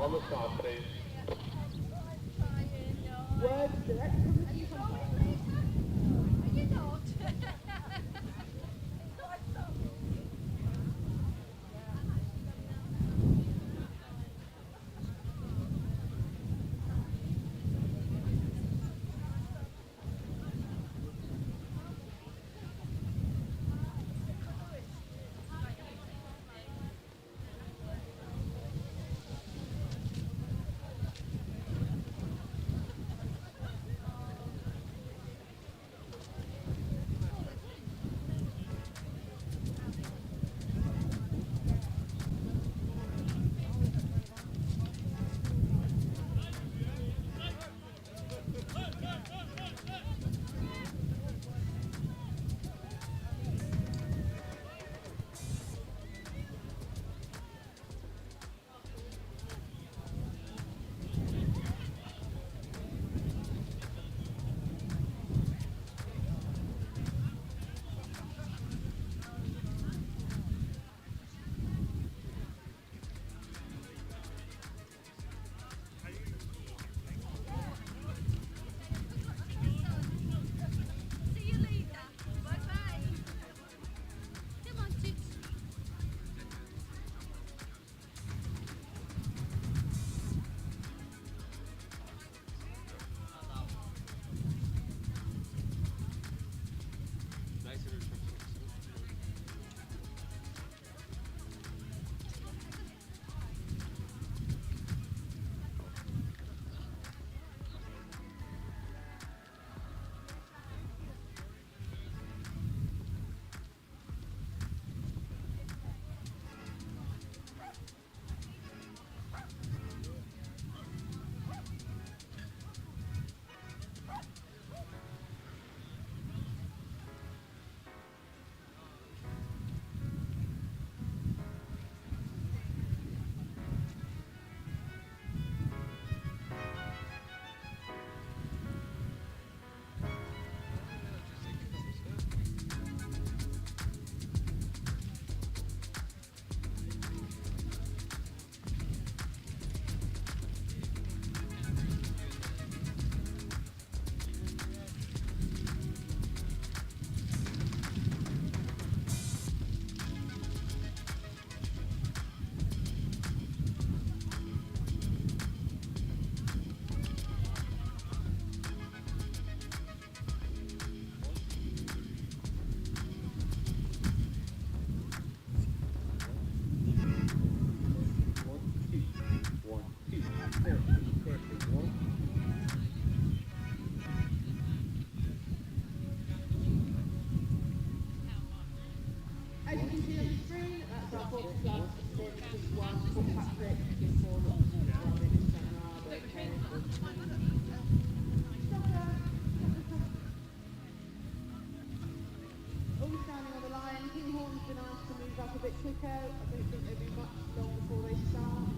On the start, please. Words direct from the company. Are you not? As you can see on the screen, that's our fourth class sustainability one for Patrick before the Robin and Sarah, the all standing on the line. Kinghorn's been asked to move up a bit quicker. I don't think they'll be much long before they start.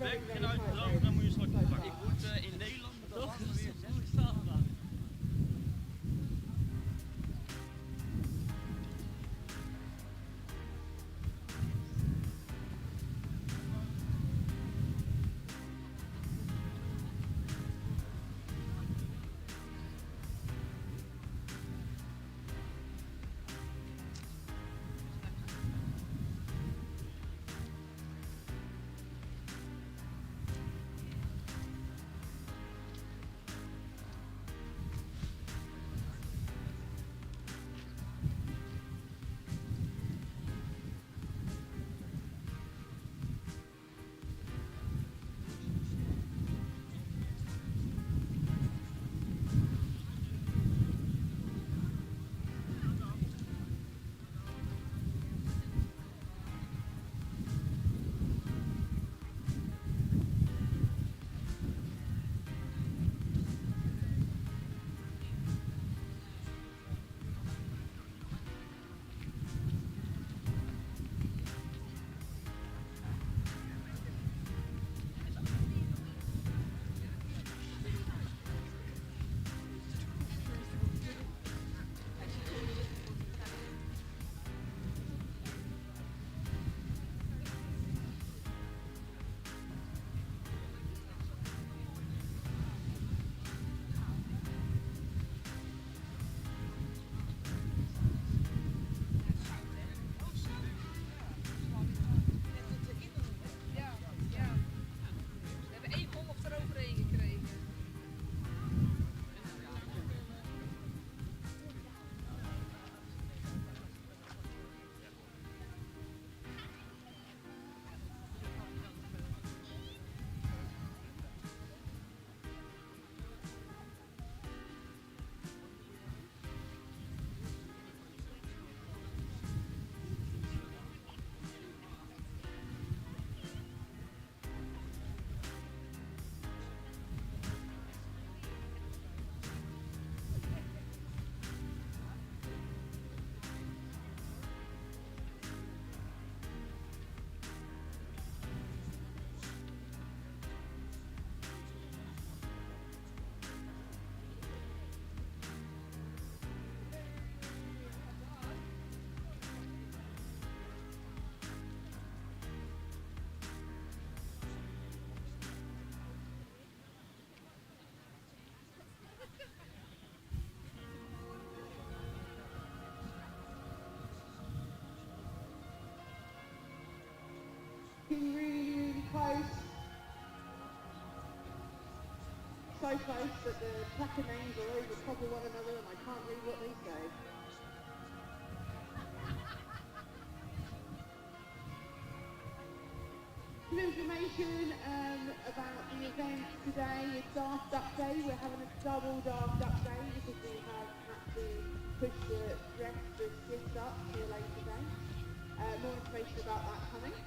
very, Weg very vanuit tight land, rope dan moet je straks so pakken. far. Ik moet in Nederland met de wagen weer 6 staan. Getting really, really close. So close that the tracker names are over top of one another and I can't read what they say. Some information about the event today is Daft Duck Day. We're having a double Daft Duck Day because we have had to push the rest of the skiffs up to a later day. More information about that coming.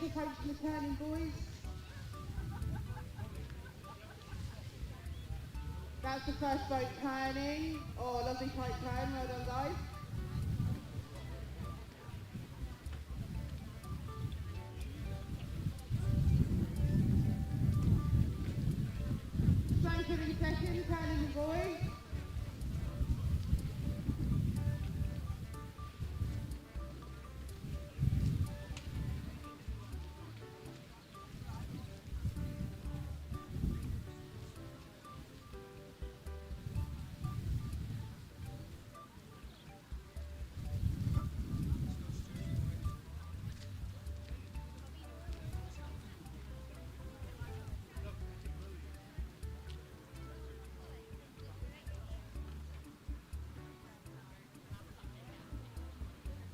approaching the turning, boys. That's the first boat turning. Oh, lovely tight turn. Well done, guys. Strengthening second, turning the buoy.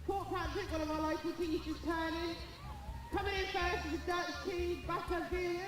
Port Patrick, one of our local teachers, turning. Coming in first is the Dutch team, Batavarian.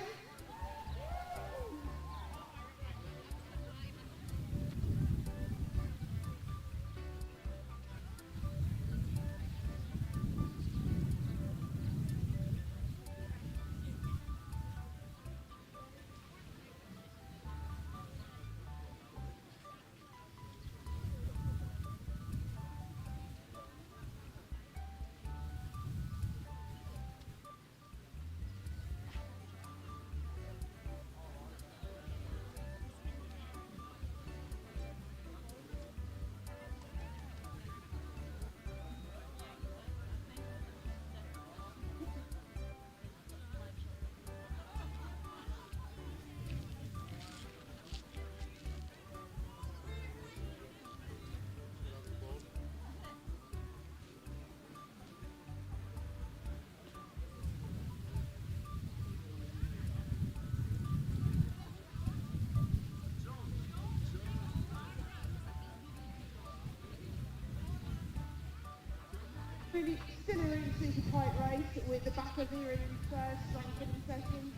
Still a really super tight race with the Batavarian first, strengthening second.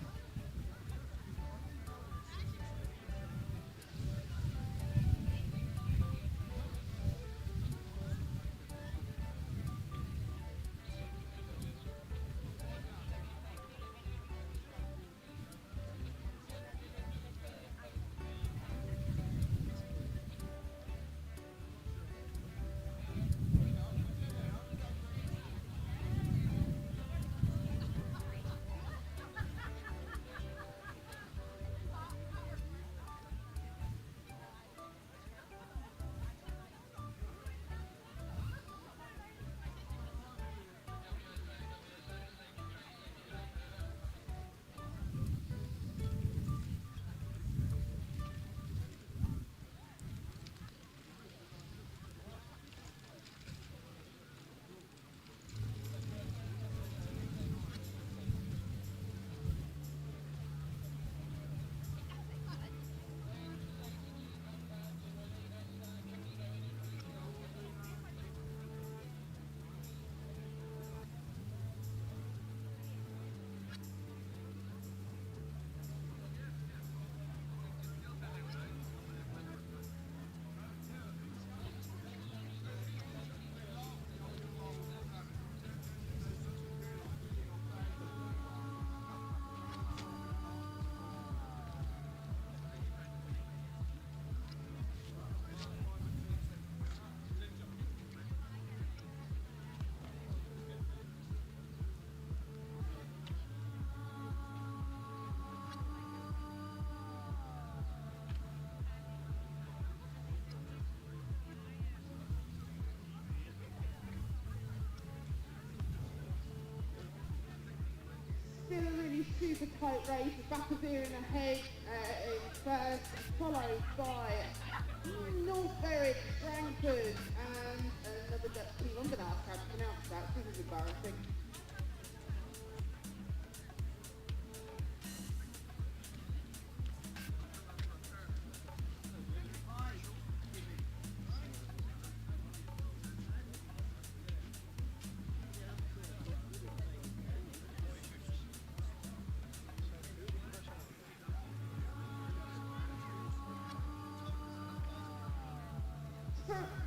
Still a really super tight race. Batavarian ahead in first, followed by North Berwick, Frankfurt, and another Dutch team. I'm going to ask how to pronounce that. This is embarrassing.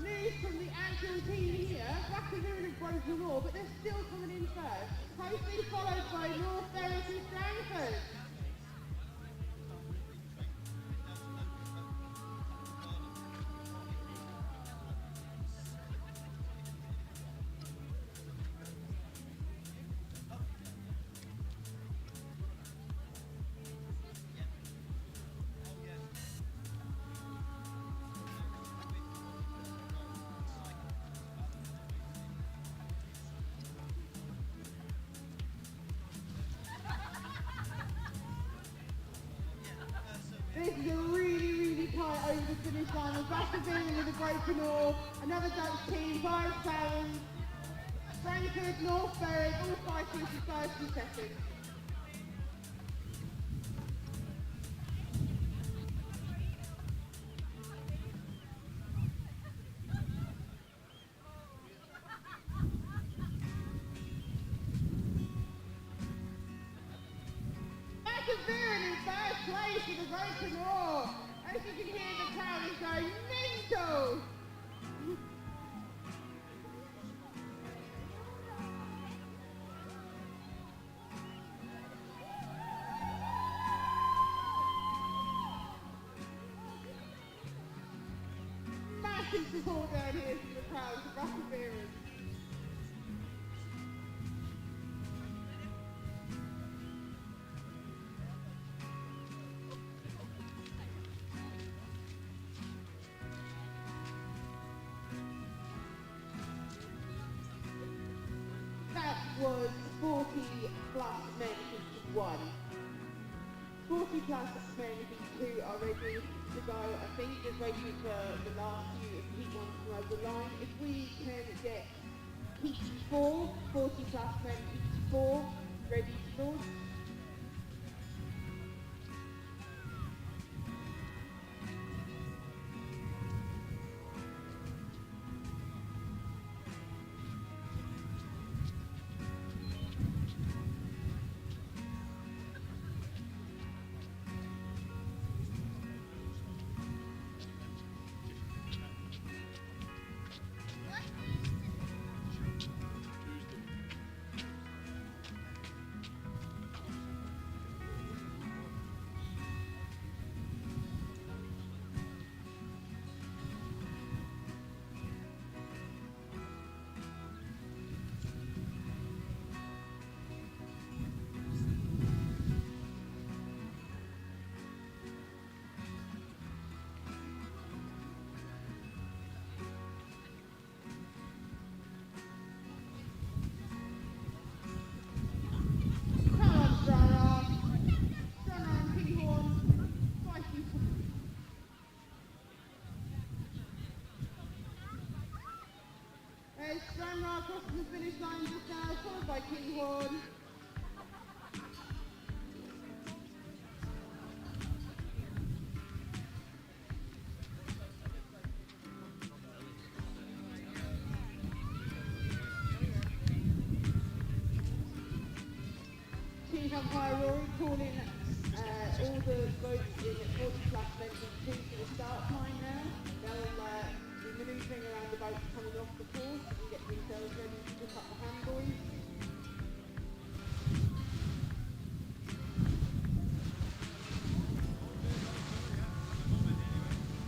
news from the actual team here. Rackadoon have broken the wall, but they're still coming in first. Closely followed by North Berwick and Strangford. This is a really tight over the finish line. We're back to being with a broken oar. Another Dutch team, Virus Barons, Frankfurt, North Berwick, all fighting for first and second. Veering in first place with a broken oar. As you can hear, the crowd is going mental. Massive support down here from the crowd for Perseverance. Was 40 plus men each one. 40 plus men each 2 are ready to go. I think just waiting for the last few of heat ones to come over the line. If we can get heat 4, 40 plus men each 4 ready to launch. Strandra crossing the finish line just now, followed by Kinghorn. Chief Umpire Rory calling all the boats in at 40 plus mentioned 2 to the start line now. They'll be manoeuvring around the boats coming off the course and get themselves ready to pick up the handbuoys.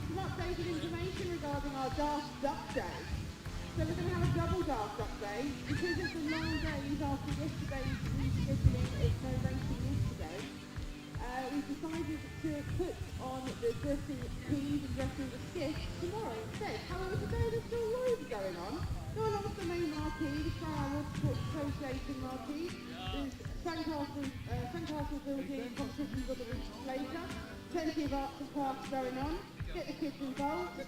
Some updated information regarding our Daft Duck Day. So we're going to have a double Daft Duck Day. Because of the long days after yesterday's rescheduling of no racing yesterday, we've decided to put on the dressing teams and dressing the skiff tomorrow instead. However, today there's still loads going on. Going on with the main marquee, the Sky Water Sports Association marquee. There's Sandcastle building competitions on the week later. Plenty of arts and crafts going on. Get the kids involved.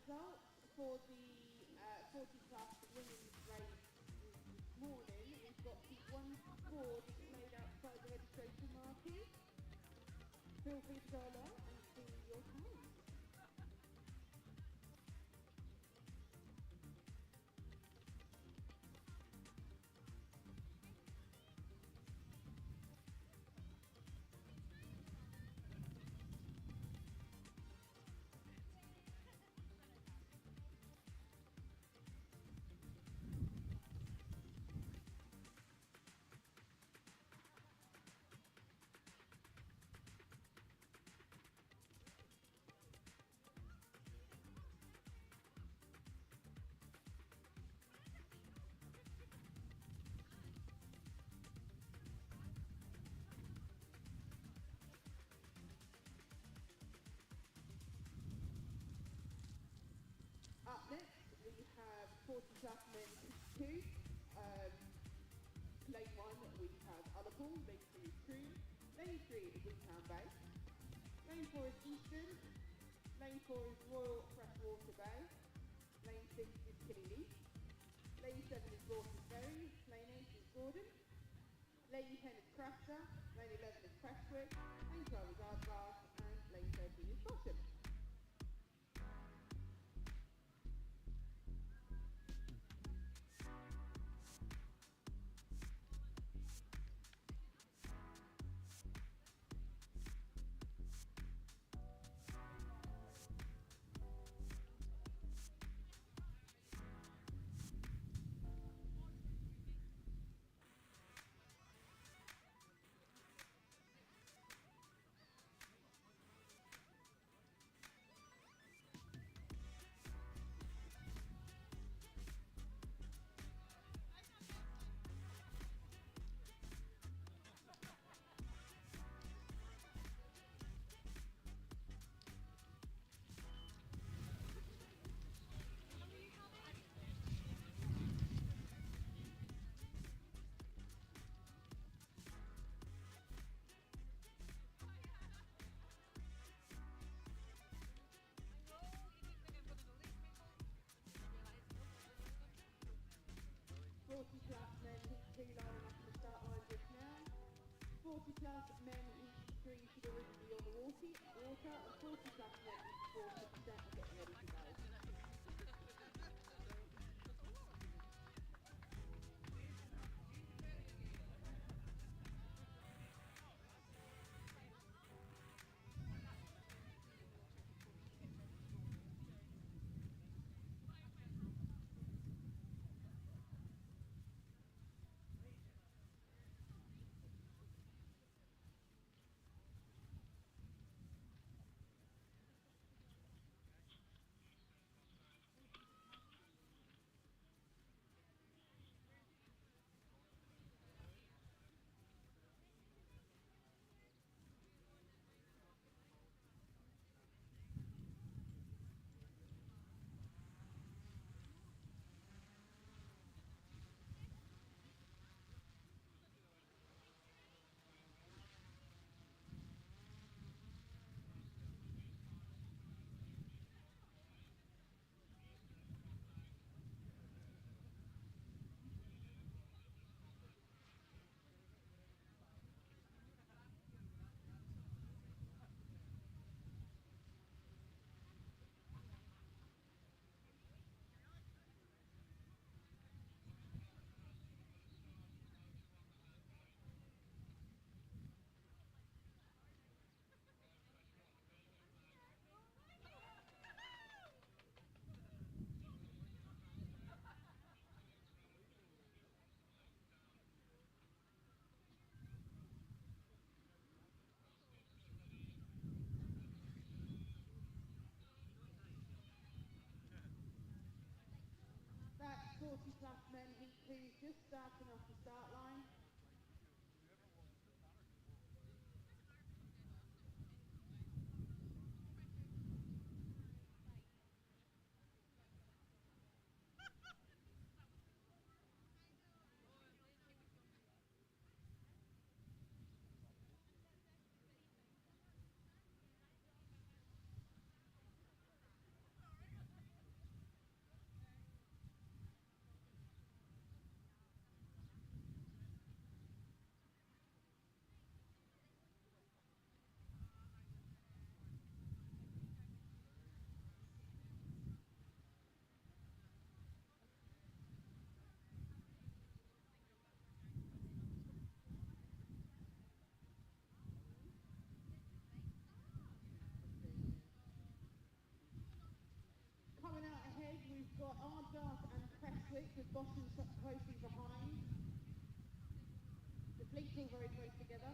results for the 40 plus women's race this morning. We've got the one board displayed outside the registration marking. Feel free to go along and see your times. Up next, we have 40 plus men 2. Lane 1, we have Ullapool. Lane 2 is Troon. Lane 3 is Windtown Bay. Lane 4 is Eastern. Lane 4 is Royal Freshwater Bay. Lane 6 is Killyleaf. Lane 7 is Rawson's Ferry. Lane 8 is Gordon. Lane 10 is Crafter. Lane 11 is Prestwick. Lane 12 is Ardglass. And Lane 13 is Bosham. Men heat 2 lining up at the start line just now. 40 plus men heat 3 should already be on the water, and 40 plus men heat 4 should be set and getting ready to go. That's 40 plus men heat 2 just starting off the start line. quick with Boston closely behind. The fleet's all very close together.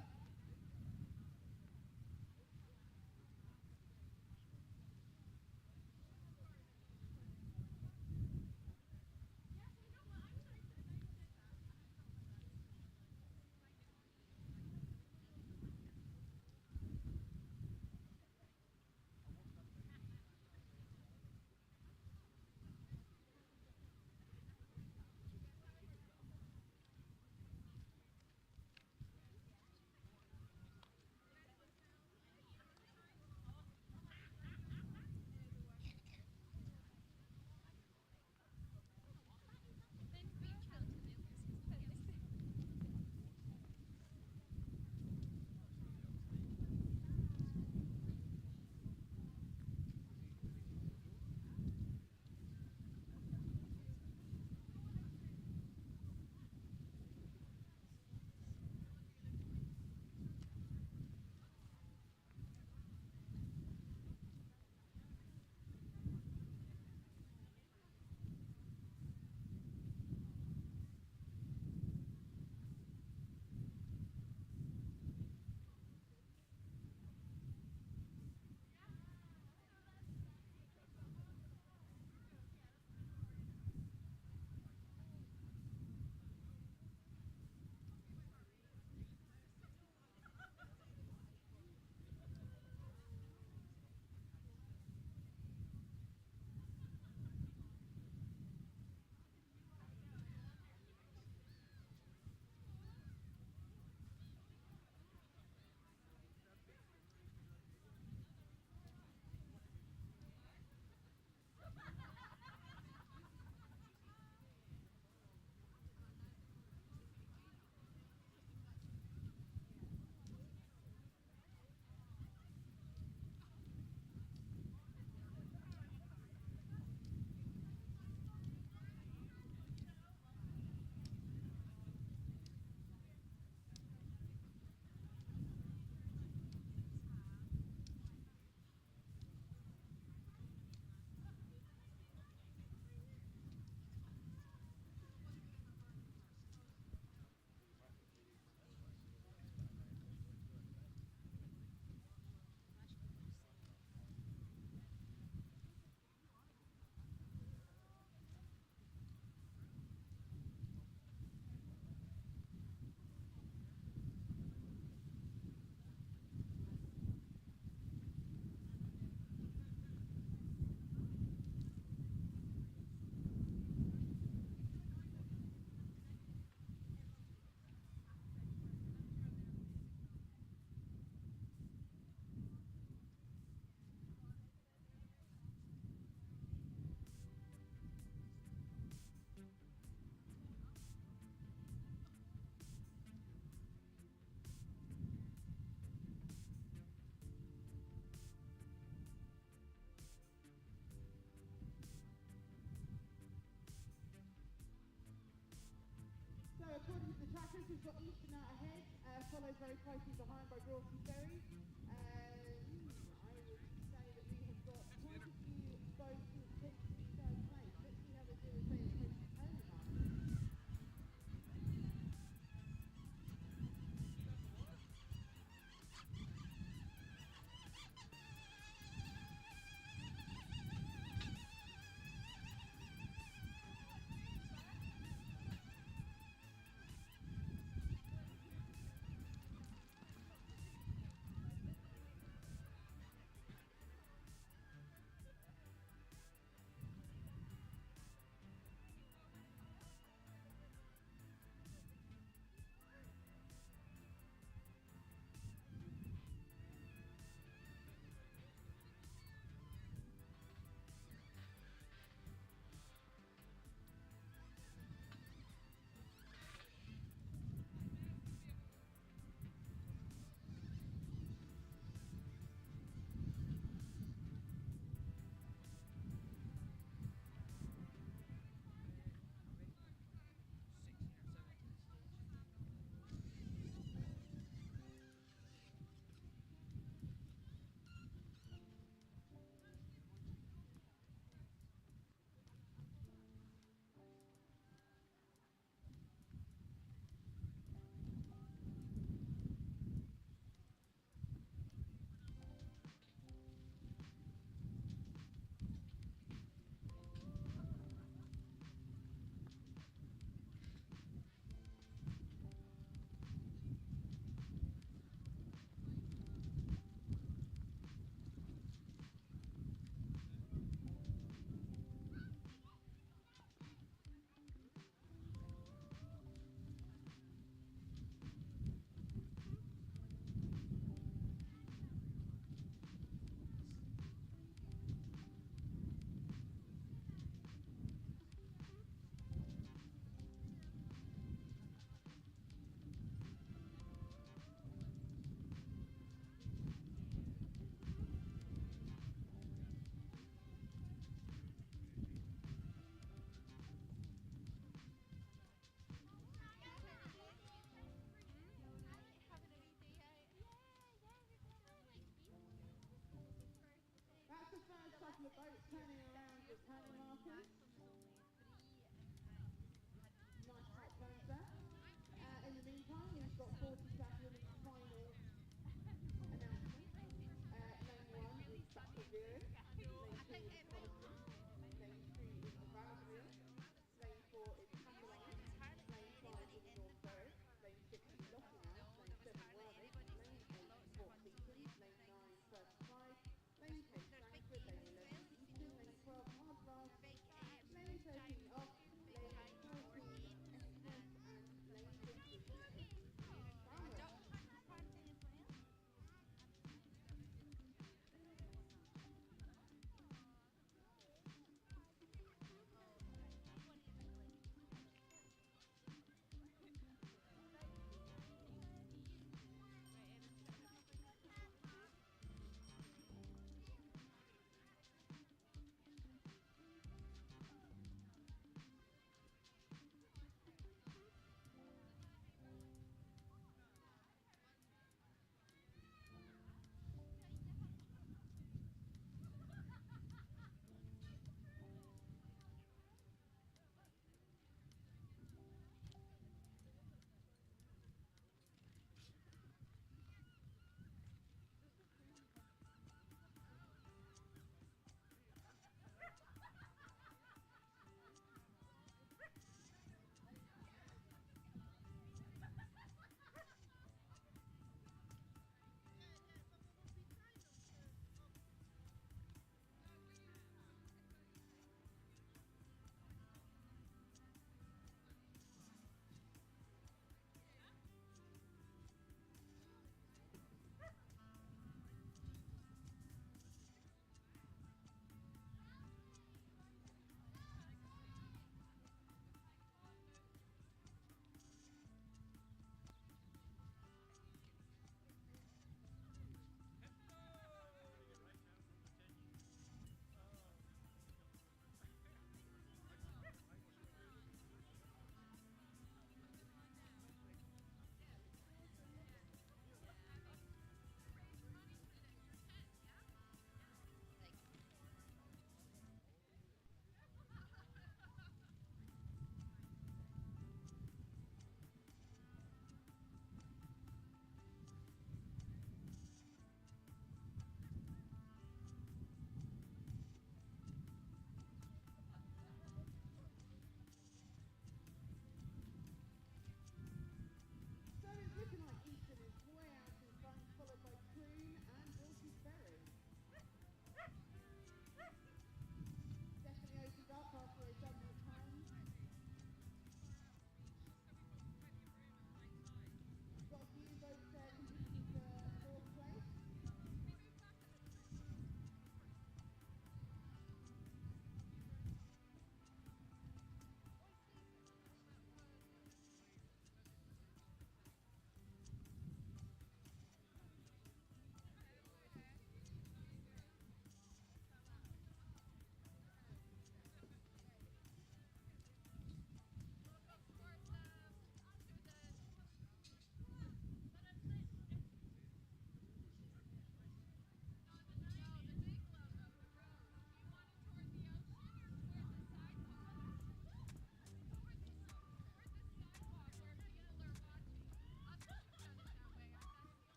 So according to the trackers, we've got Eastern out ahead, followed very closely behind by Broughton Ferry. I would say that we have got quite a few boats in potentially third place. Let's see how they do as they approach the pony mark.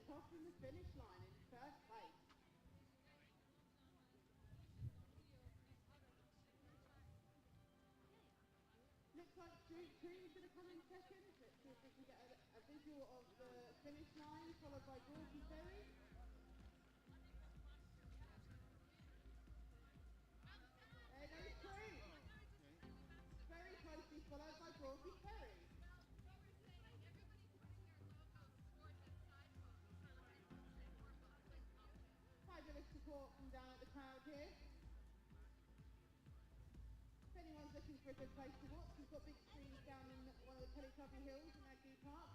crossing the finish line in first place. Looks like Street 2 is going to come in second. Let's see if we can get a visual of the finish line, followed by Dorothy Ferry. There goes 2. Very closely followed by Dorothy Ferry. Fabulous support from down at the crowd here. If anyone's looking for a good place to watch, we've got big screens down in one of the Teletubby Hills in Agnew Park.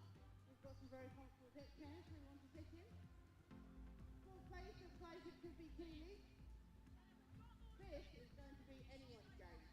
We've got some very comfortable deck chairs for anyone to sit in. Fourth place looks like it could be Keeley. Fifth is going to be anyone's game.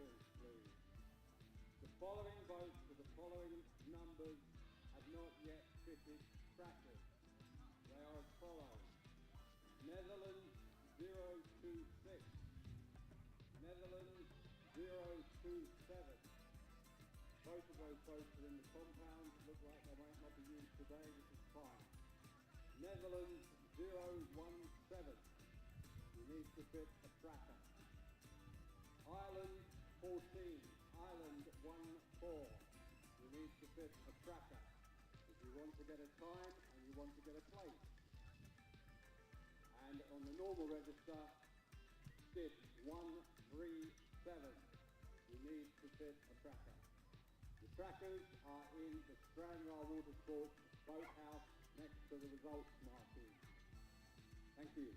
trackers, please. The following boats with the following numbers have not yet fitted trackers. They are as follows. Netherlands 026, Netherlands 027. Both of those boats are in the compound. Look like they might not be used today. This is fine. Netherlands 017. You need to fit a tracker. Ireland 14, Ireland 14. You need to fit a tracker. If you want to get a time and you want to get a place. And on the normal register, Skiff 137. You need to fit a tracker. The trackers are in the Stranraer Water Sports boathouse next to the results marquee. Thank you.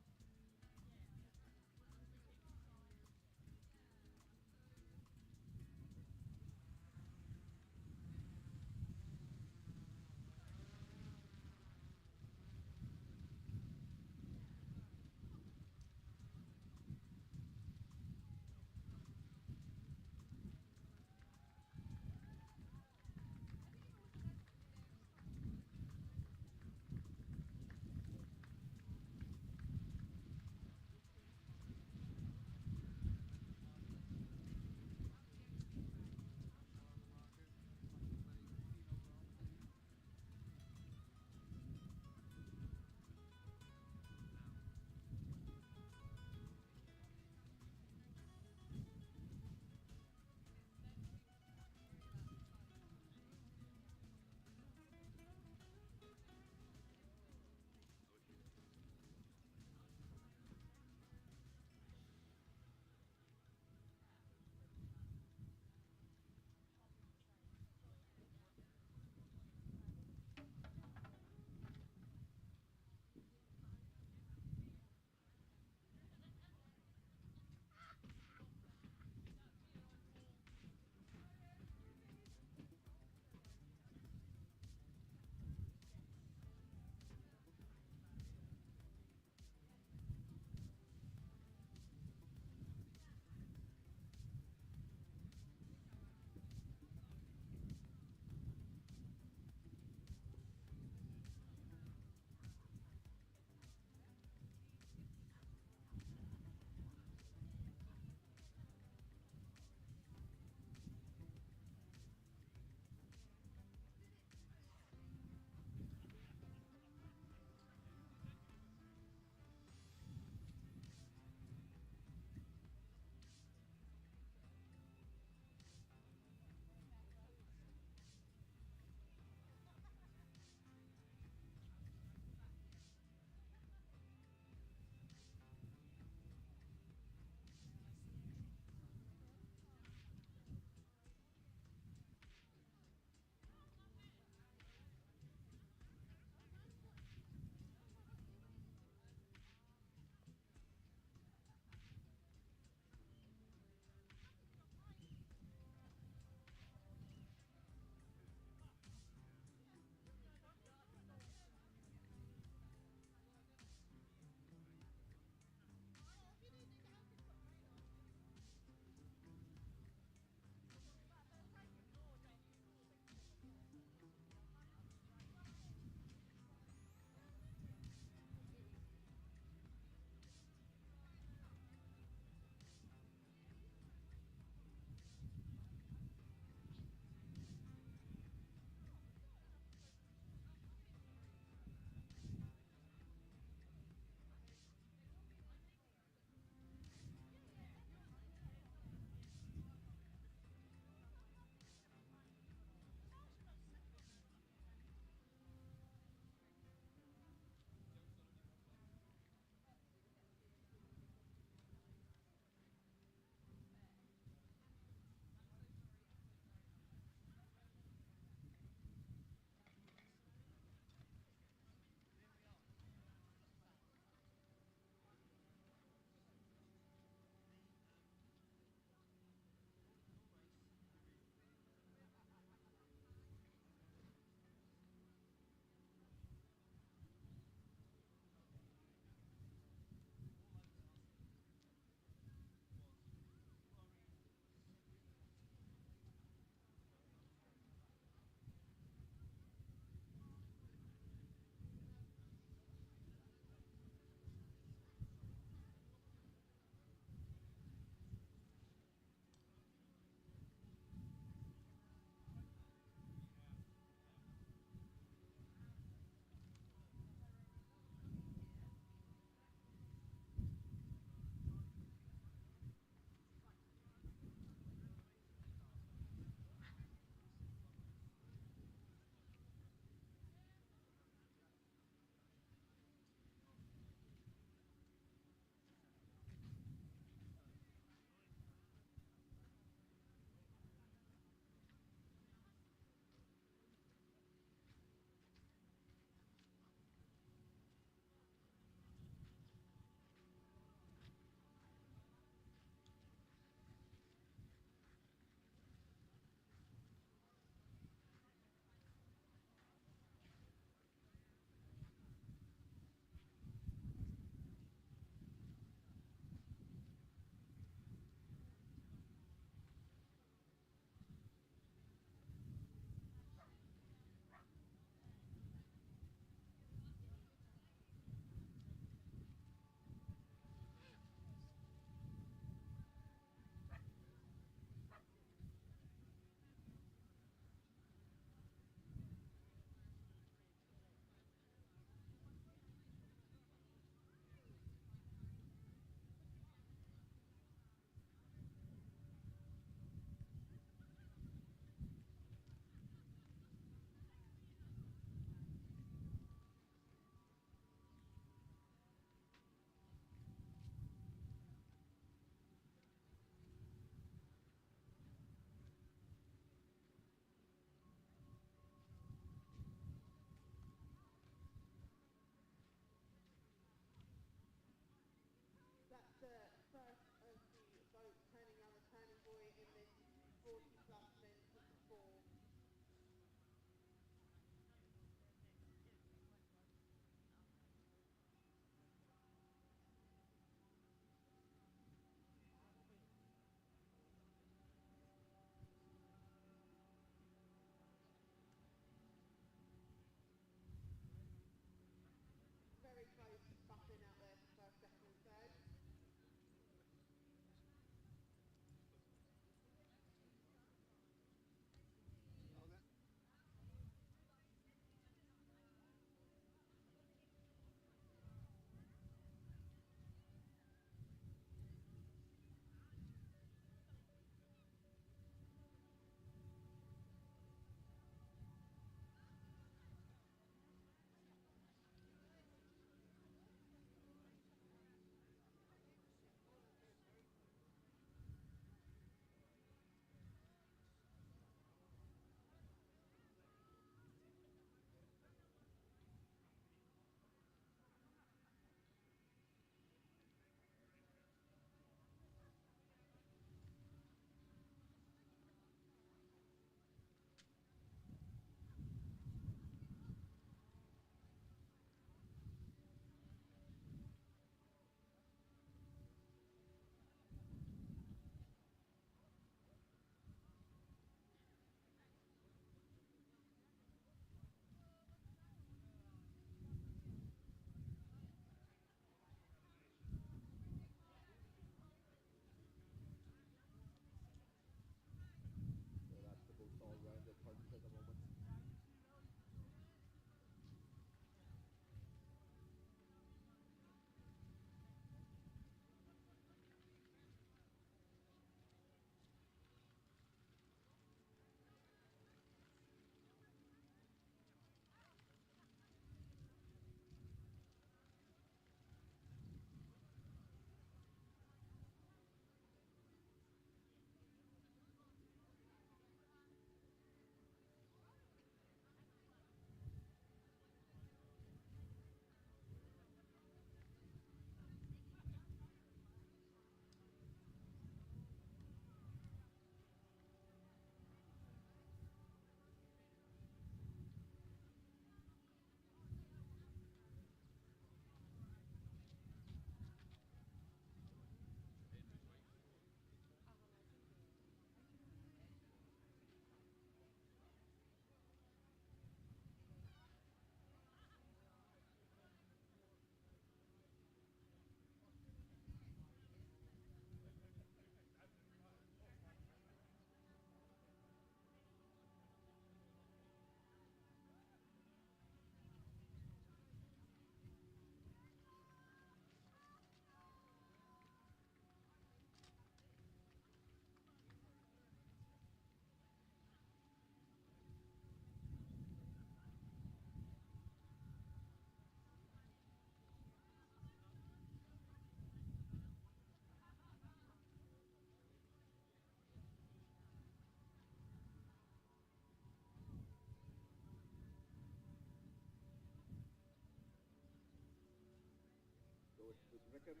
Rickham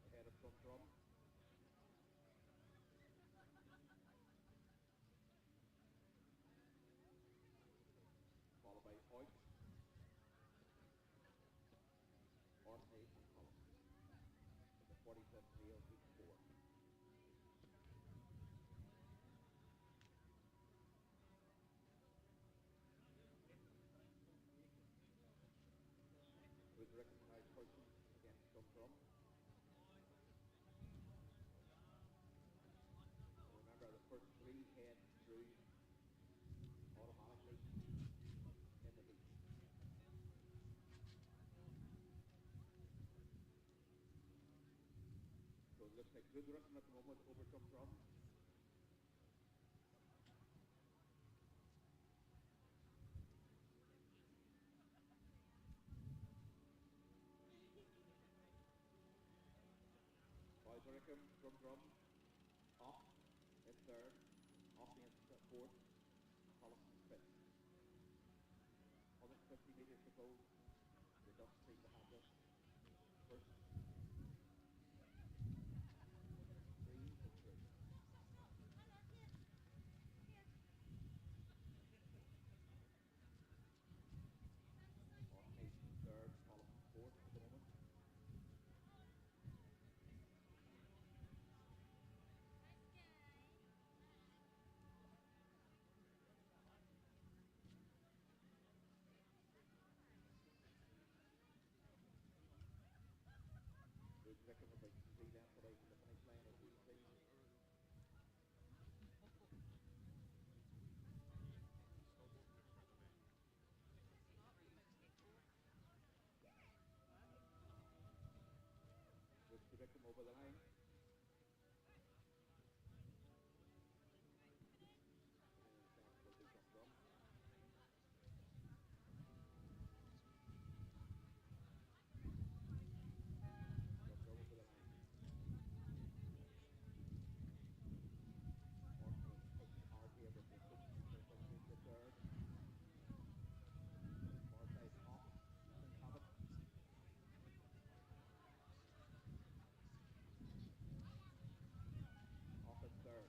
ahead of Dundrum. Followed by Hoyt, Orkney and Collins. In the 45th male heat 4. With recognised person against Dundrum. Remember, the first 3 head through automatically in the heat. So it looks like good rhythm at the moment over Dundrum. Rickham, Dundrum, off in 3rd, off in 4th, Collins in 5th. 150 metres to go. The Dutch team behind us. First 3 to 3. Orkney 3rd, Collins 4th at the moment. Rickham about 3 lengths away from the finish line as we see. With Rickham over the line. Off in 3rd.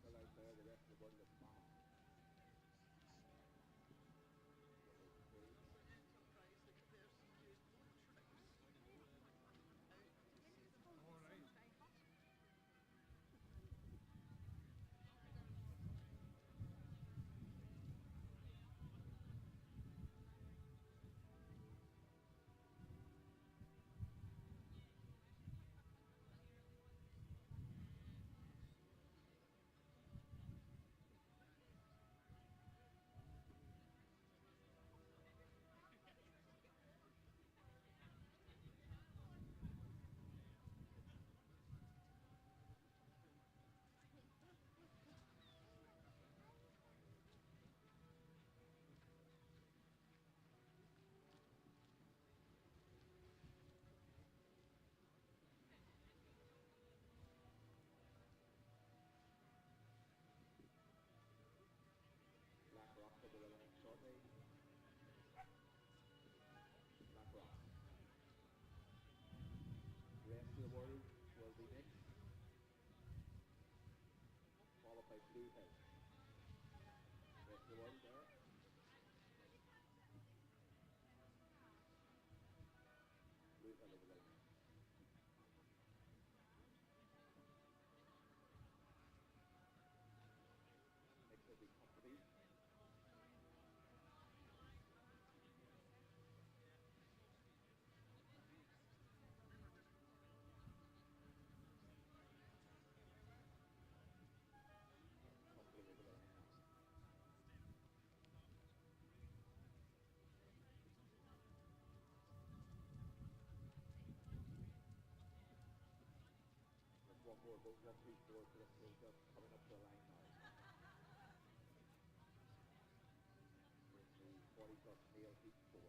Still out there, the rest of the world is fast. Rock over the line shortly. Black Rock. Rest of the world will be next. Followed by Blue Hill. Rest of the world there. one more boat, 124 Bristol, just coming up to the line now. With the 40 plus male heat 4.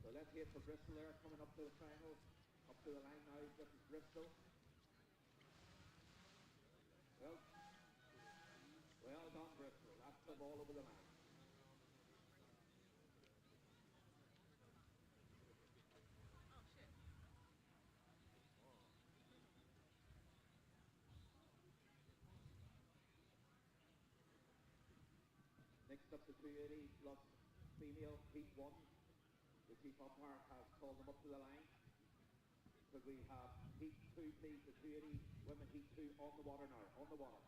So let's hear for Bristol there, coming up to the final, up to the line now, this is Bristol. Well done Bristol, that's the ball over the line. Next up to 280 plus female heat 1. The chief umpire has called them up to the line. Because we have heat 2 please, the 280 women heat 2 on the water now, on the water.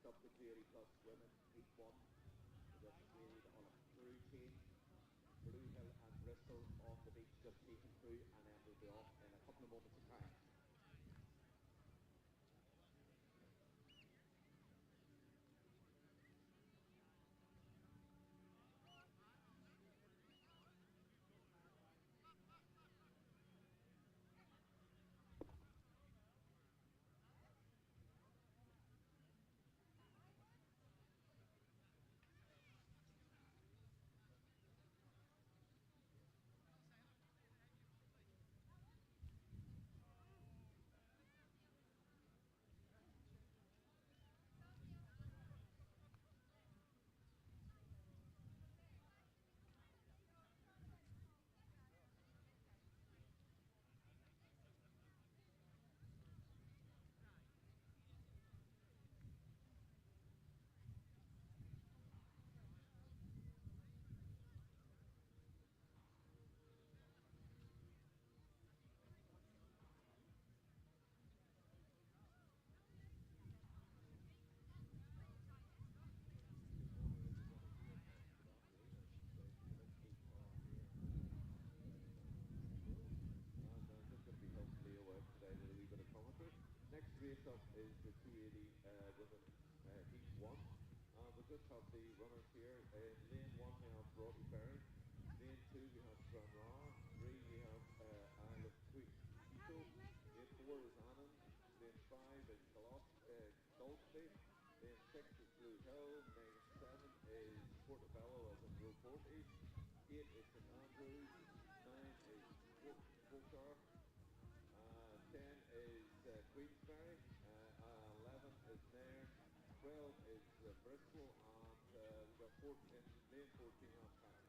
Next up, the 280 plus women, heat 1. This is made on a through chain. Blue Hill and Bristol on the beach, just taking through, and then we'll be off in a couple of moments of time. Next race up is the 280 women heat 1. We'll just have the runners here. In lane 1 we have Broughty Ferry. Lane 2 we have Stranraer. 3 we have Isle of Quito. Lane 4 is Annan. Lane 5 is Gulfsby. Lane 6 is Blue Hill. Lane 7 is Portobello as in Row 40. 8 is St Andrews. 9 is Wolgar. 10 is Queensferry, 11 is Nairn, 12 is Bristol, and we've got 14, lane 14 on Paris.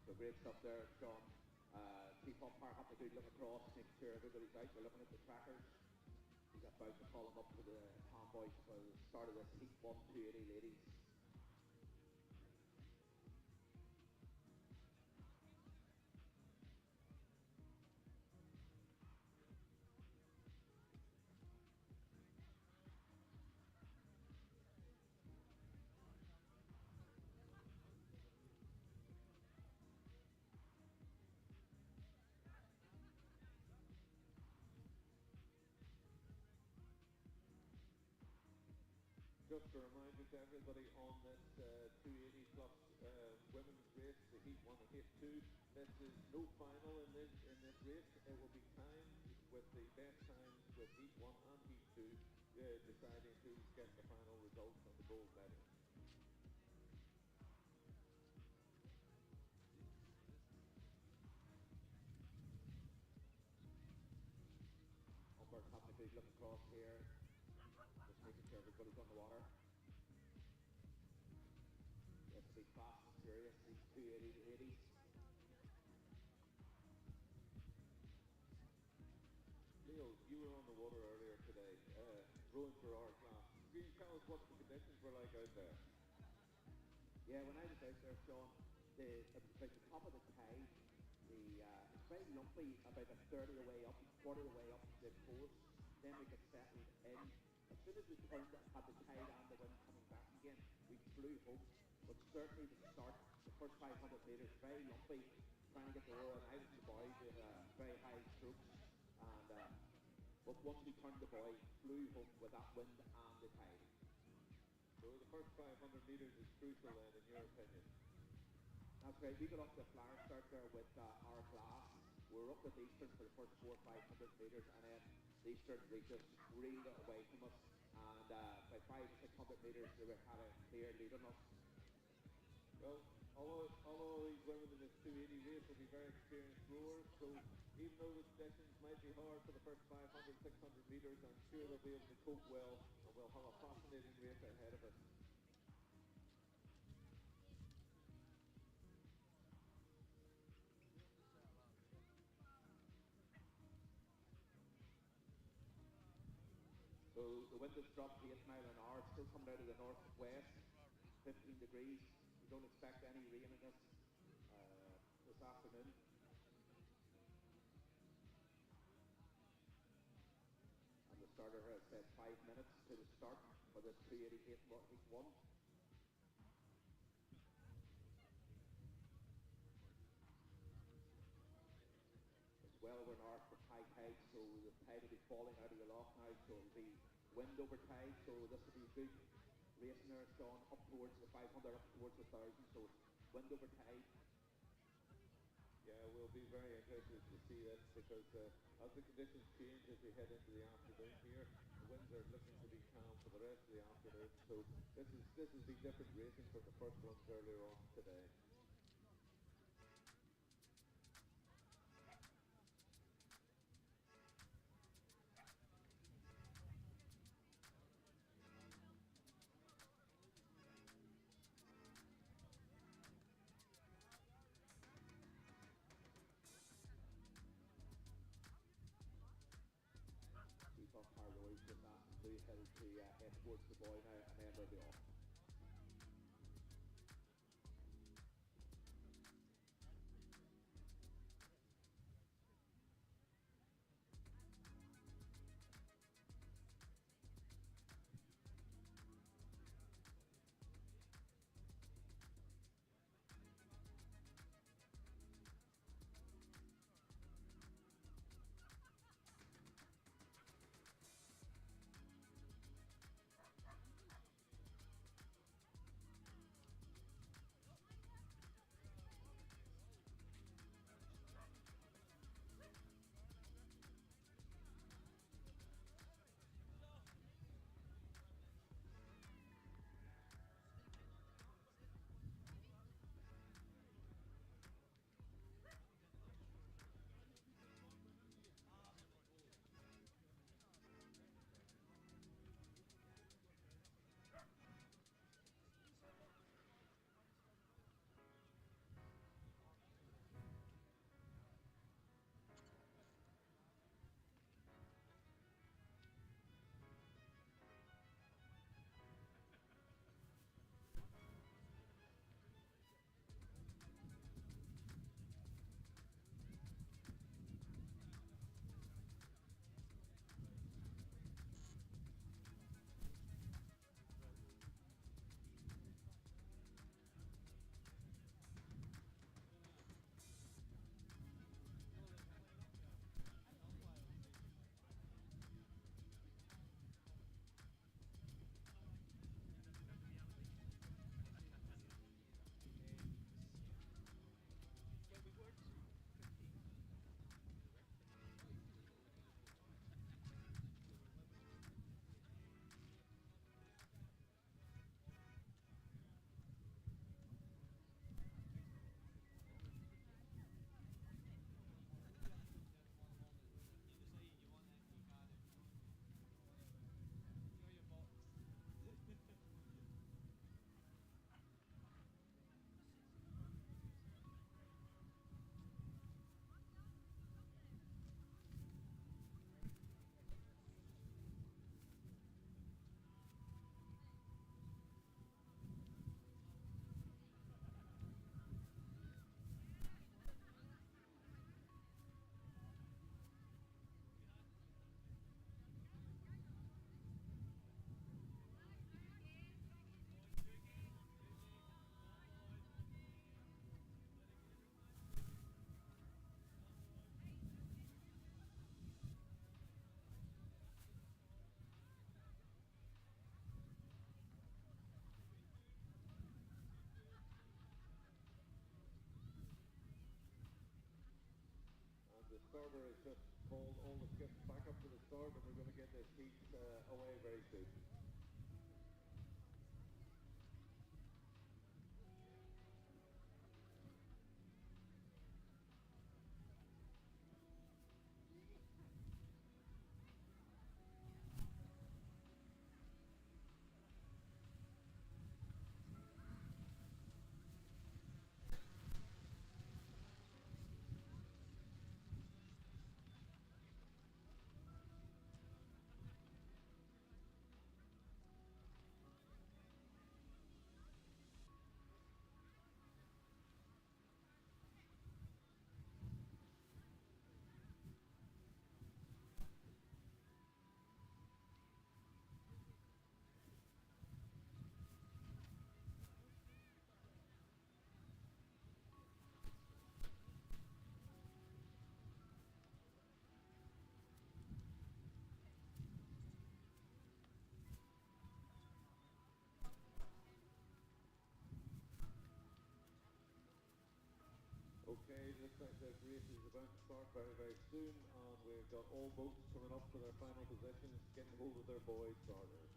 So great stuff there, John. Chief umpire have a good look across, making sure everybody's out. We're looking at the trackers. He's about to call them up for the convoy for the start of this heat 1 280 ladies. Just a reminder to everybody on this 280 plus women's race, the heat 1 and heat 2. This is no final in this race. It will be timed with the best times with heat 1 and heat 2, deciding who's getting the final results on the gold medal. Umpire's having a big look across here. Just making sure everybody's on the water. Let's be fast and serious, these 280 ladies. Leo, you were on the water earlier today, rowing for our class. Can you tell us what the conditions were like out there? Yeah, when I was out there, Sean, it was about the top of the tide. It's very lumpy, about a third of the way up, quarter of the way up the course. Then we got settled in. As soon as we turned, had the tide and the wind coming back again, we flew home. But certainly the start, the first 500 metres, very lumpy, trying to get the roll, and I was the boy with very high strokes. And but once we turned the buoy, flew home with that wind and the tide. So the first 500 metres is crucial then, in your opinion? That's right. We got up the flyer start there with our class. We were up with Eastern for the first 400 or 500 metres, and then Eastern, they just reeled it away from us. And by 500 or 600 metres, they had a clear lead on us. Well, all these women in this 280 race will be very experienced rowers, so even though the conditions might be hard for the first 500, 600 metres, I'm sure they'll be able to cope well, and we'll have a fascinating race ahead of us. So the wind has dropped to 8 miles an hour, still coming out of the northwest, 15 degrees. We don't expect any rain in this afternoon. said 5 minutes to the start for this 288 heat 1. It's well over north of high tide, so the tide will be falling out of the loch now, so it'll be wind over tide, so this will be good racing there. It's gone up towards the 500, up towards the 1,000, so wind over tide. Yeah, we'll be very interested to see this because as the conditions change as we head into the afternoon here, the winds are looking to be calm for the rest of the afternoon. So this has been different racing from the first ones earlier on today. We thought Harrow's just asking Blue Hill to head towards the boy now, and then they'll be off. The starter has just called all the skips back up to the start, and we're going to get this heat away very soon. Okay, looks like the race is about to start very, very soon, and we've got all boats coming up for their final positions, getting hold of their buoy starters.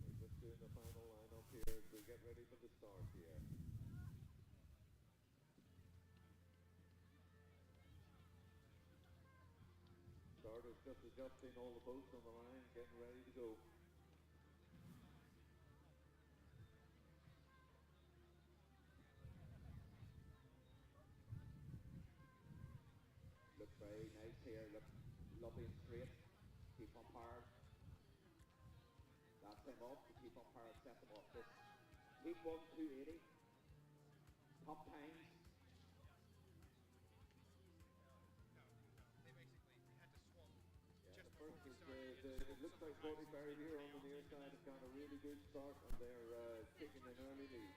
We're just doing the final line-up here as we get ready for the start here. Starters just adjusting all the boats on the line, getting ready to go. Looks very nice here, look lovely and straight. Keep on power. That's him up, the keep on power, set them up. This heat 1, 280. Top times. Yeah, the first is it looks like Bobby Barry here on the near side have got a really good start, and they're taking an early lead.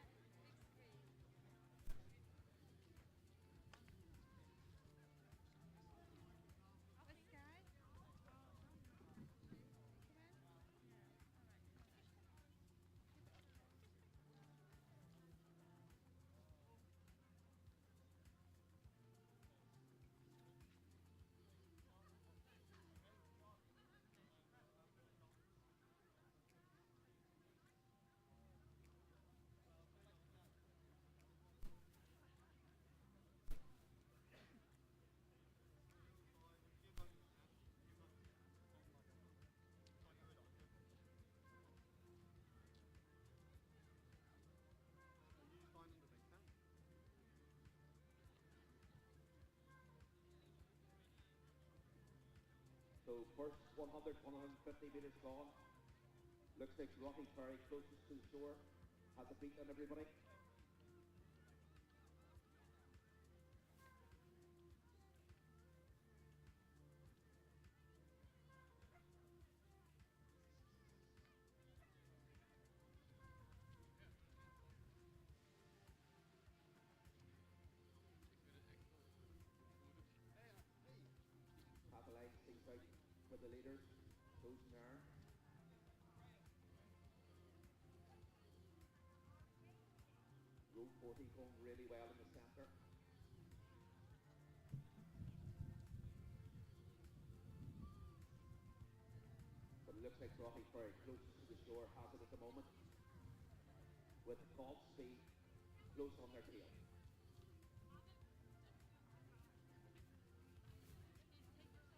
So first 100, 150 metres gone. Looks like Rocky Ferry closest to the shore. Has a beat on everybody. Half a line sticks out with the leaders. Goes in there. Road 40 going really well in the centre. But it looks like Rocky Ferry closest to the shore has it at the moment. With golf speed close on their tail.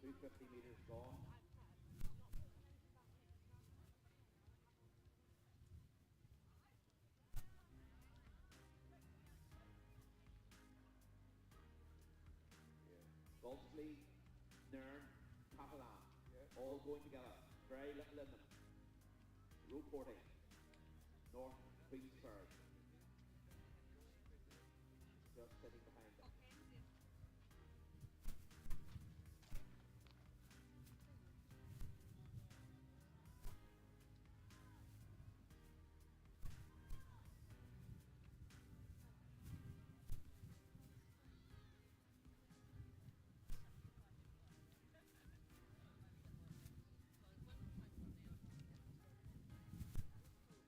.250 metres gone. Goldsleeve, Nairn, Catalan, all going together. Very little in them. Road 40, North Queensbury. Just sitting behind them.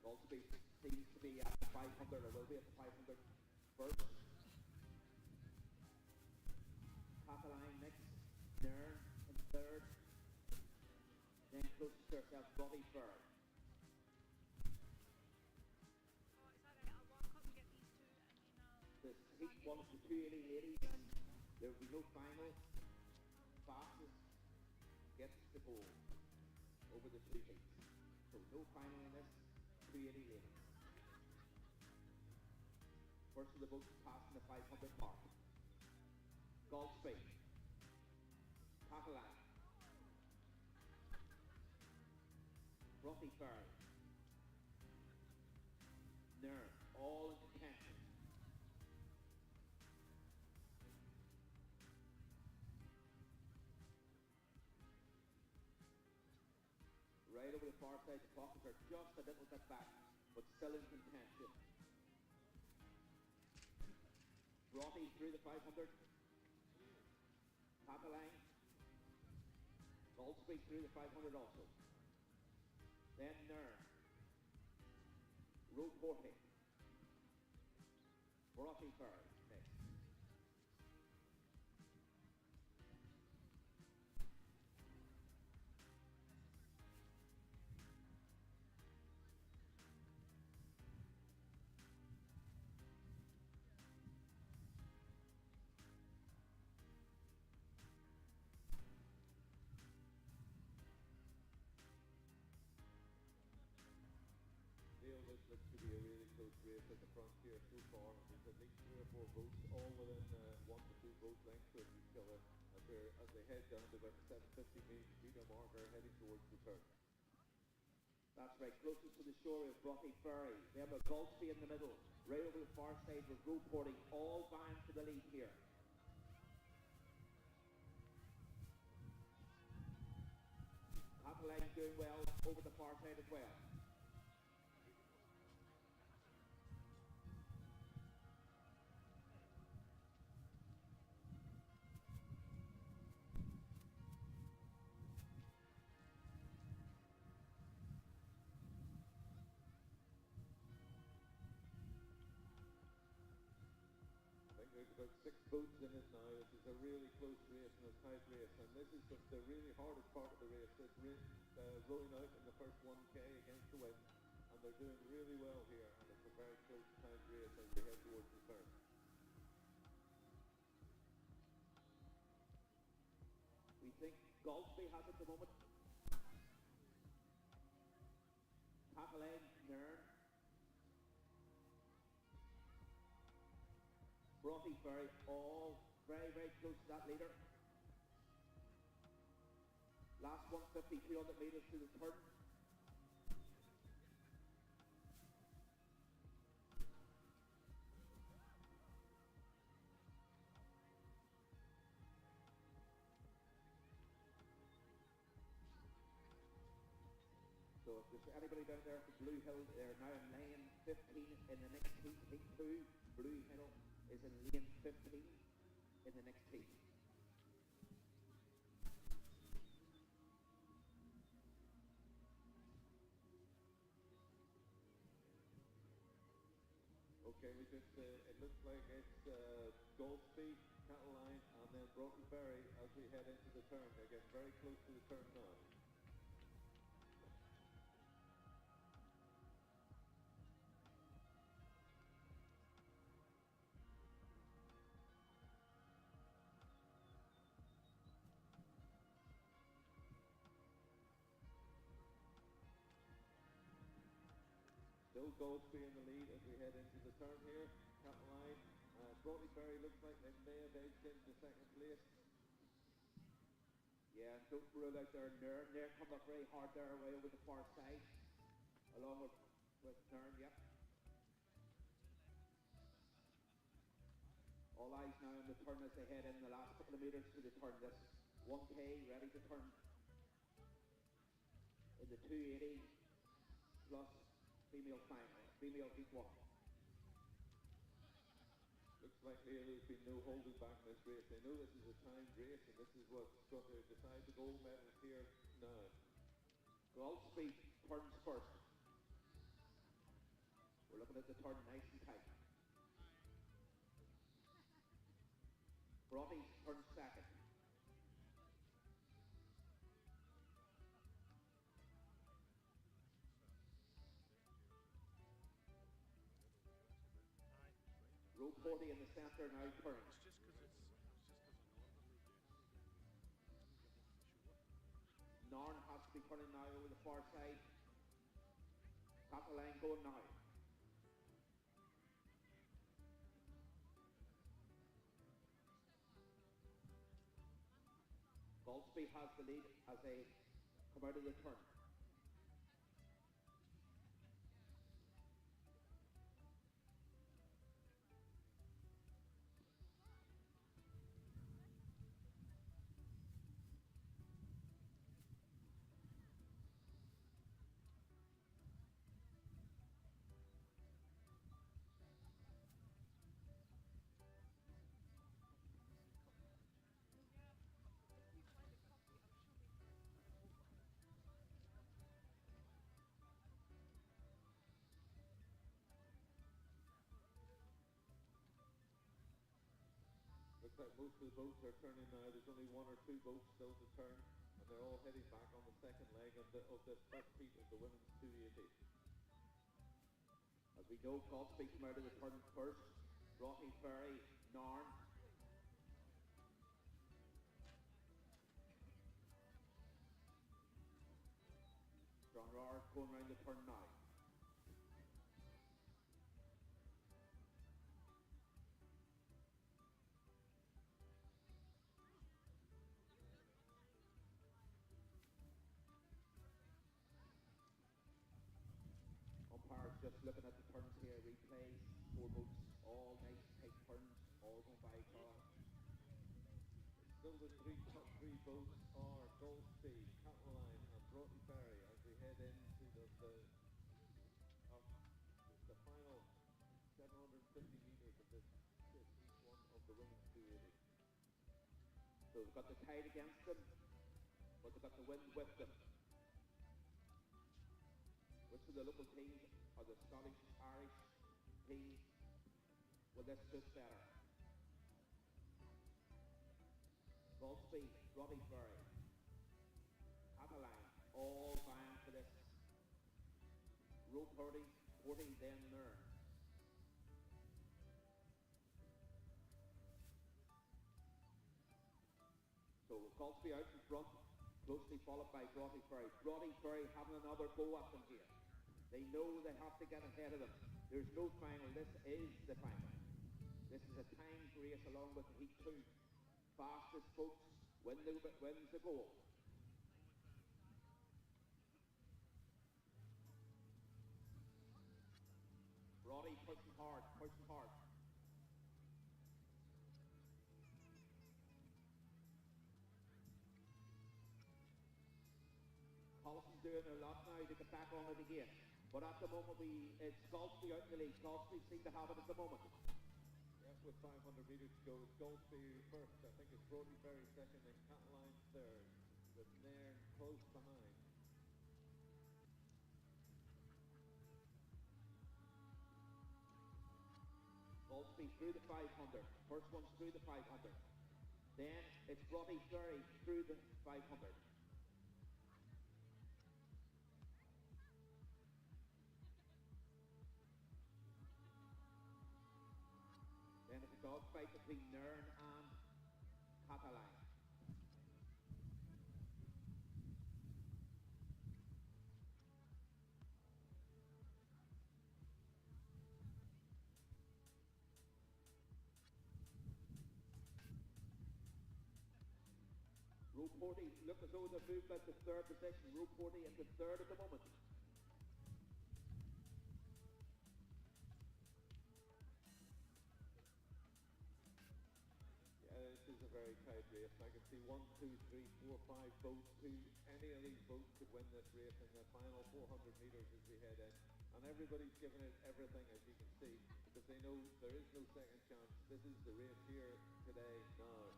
Goldsby seems to be at 500, or will be at the 500 first. Catalan next, Nairn in third. Then closest to herself, Robbie Ferry. This heat 1 to 280 ladies. There will be no final. Fastest gets the goal over the two heats. So no final in this. 280 ladies. First of the boats passing the 500 mark. Goldsby, Catalan, Rocky Ferry, Nairn, all in contention. Right over the far side, the pockets are just a little bit back, but still in contention. Brothy through the 500. Cataline. Goldsby through the 500 also. Then Nairn. Road Porty. Brothy Ferry next. Neil, this looks to be a really close race at the front here so far. There's at least 3 or 4 boats, all within 1 to 2 boat lengths of each other as they head down to about the 750 metre marker heading towards the turn. That's right, closest to the shore is Brothy Ferry. They have a Goldsby in the middle. Right over the far side with Road Porty, all vying for the lead here. Cataline doing well over the far side as well. There's about 6 boats in it now. This is a really close race and a tight race, and this is the really hardest part of the race. It's rowing out in the first 1k against the wind, and they're doing really well here, and it's a very close tight race as we head towards the turn. We think Goldsby has it at the moment. Cataline, Nairn. Brothy Ferry, all very, very close to that leader. Last 150, 200 metres to the turn. So if there's anybody down there for Blue Hill, they're now in lane 15 in the next heat, heat 2. Blue Hill is in lane 15 in the next heat. Okay, it looks like it's Goldsby, Cataline, and then Brothy Ferry as we head into the turn. They're getting very close to the turn now. Still Goldsby in the lead as we head into the turn here. Cataline, Brothy Ferry looks like they may have edged into second place. Yeah, and don't rule out their Nairn. They're coming up very hard there way over the far side. Along with Nairn, yep. All eyes now on the turn as they head in the last couple of metres to the turn. This 1k ready to turn in the 280 plus female heat 1. Looks like there's been no holding back in this race. They know this is a timed race, and this is what's going to decide the gold medal here now. Goldsby turns first. We're looking at the turn nice and tight. Brothy turns second. Road Porty in the centre now turns. It's just because it's just because I normally do. Nairn has to be turning now over the far side. Cataline going now. Goldsby has the lead as they come out of the turn. Looks like most of the boats are turning now. There's only one or two boats still to turn, and they're all heading back on the second leg of the first heat of the women's 280. As we know, Goldsby come out of the turn first. Rocky Ferry, Narn. John Roar going round the turn now. Umpires just looking at the turns here, replays, 4 boats, all nice tight turns, all going by car. Still the top three boats are Goldsby, Cataline and Broughty Ferry as we head into the final 750 metres of this each one of the women's 280. So they've got the tide against them, but they've got the wind with them. Which of the local teams are the Scottish, Irish teams? Will this suit better? Goldsby, Robbie Ferry, Cataline, all vying for this. Rope 40, then there. So Goldsby out in front, closely followed by Broughty Ferry. Broughty Ferry having another go at them here. They know they have to get ahead of them. There's no final, this is the final. This is a timed race along with the Heat 2. Fastest boats wins the goal. Broughty pushing hard, pushing hard. Collison's doing a lot now to get back on it again. But at the moment, it's Goldsby out in the lead. Goldsby seem to have it at the moment. Yes, with 500 metres to go, it's Goldsby first. I think it's Broughty Ferry second and Cataline third. With Nairn close behind. Goldsby through the 500. First one's through the 500. Then it's Broughty Ferry through the 500. Then it's a dogfight between Nairn and Cataline. Rope 40 look as though they've moved out to third position. Rope 40 into third at the moment. This is a very tight race. I can see 1, 2, 3, 4, 5 boats. Any of these boats could win this race in the final 400 metres as we head in. And everybody's giving it everything, as you can see, because they know there is no second chance. This is the race here, today, now.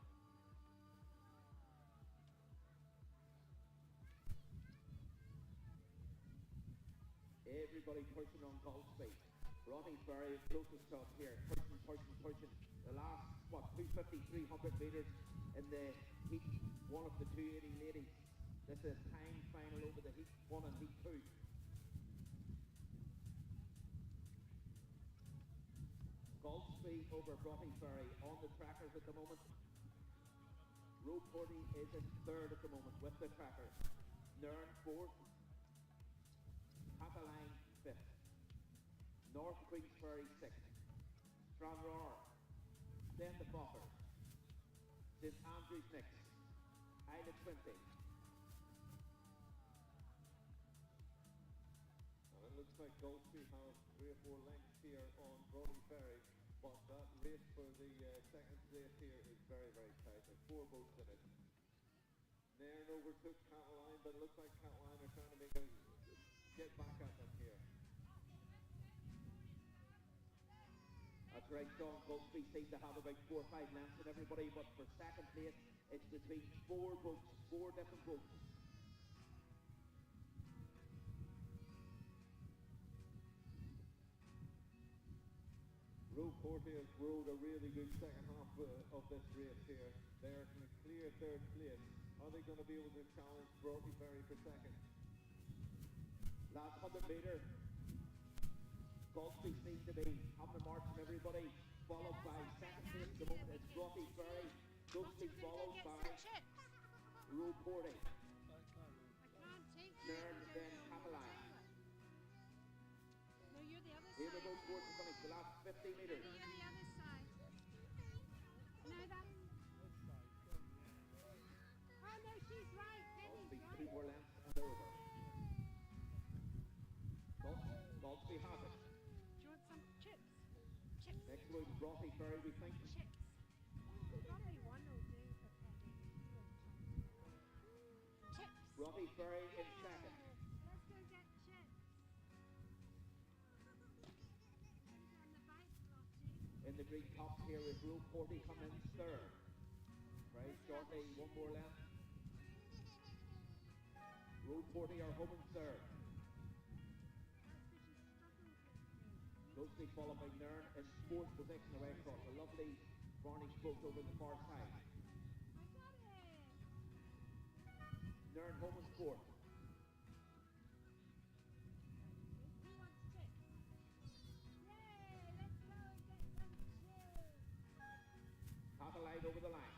Everybody pushing on Goldsby. Broughty Ferry is closest up here. Pushing. The last, 250, 300 metres in the Heat 1 of the 280 ladies. This is time final over the Heat 1 and Heat 2. Goldsby over Broughty Ferry on the trackers at the moment. Rope 40 is in third at the moment with the trackers. Nairn fourth. Cataline fifth. North Queensferry sixth. Stranraer. Then the Fokker. St Andrews next. Isla 20. And it looks like Goldsby have 3 or 4 lengths here on Broughty Ferry, but that race for the second place here is very, very tight. There's 4 boats in it. Nairn overtook Cataline, but it looks like Cataline are trying to get back at them here. That's right, John. Goldsby seems to have about 4 or 5 lengths in everybody, but for second place, it's between 4 boats, 4 different boats. Row Porty has rode a really good second half of this race here. They're in a clear third place. Are they going to be able to challenge Broughty Ferry for second? Last 100 metre. Goldsby seems to be having a march from everybody, followed by second place at the moment. It's Broughty Ferry. Goldsby followed by Roe Porty. Nern, then Cameline. No, you're the other side. Here we go towards the finish, the last 50 metres. You're the other side. No, that... Oh, no, she's right. Goldsby Penny's 2 right. more lengths and they're over. Goldsby has it. Do you want some chips? Chips. Next one, Broughty Ferry, we think. Chips. Probably one will do for Penny. Chips. Broughty Ferry in second. Let's go get chips. On the bike, Lottie. In the green tops here is Roe Porty coming in third. Very shortly, one more length. Roe Porty are home in third. Closely followed by Nern in fourth position away across a lovely varnish boat over the far side. Nern home in fourth. Who wants chips? Yay, let's go and get some chips. Catalite over the line.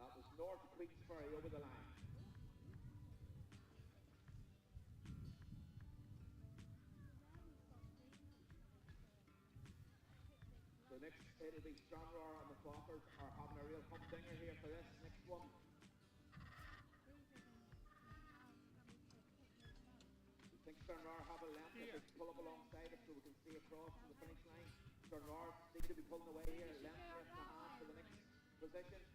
That was North Queensferry over the line. So next it'll be Stranraer and the Flockers are having a real humdinger here for this next one. We think Stranraer have a length if we pull up alongside it so we can see across to the finish line. Stranraer seem to be pulling away here, length and a half for the next position.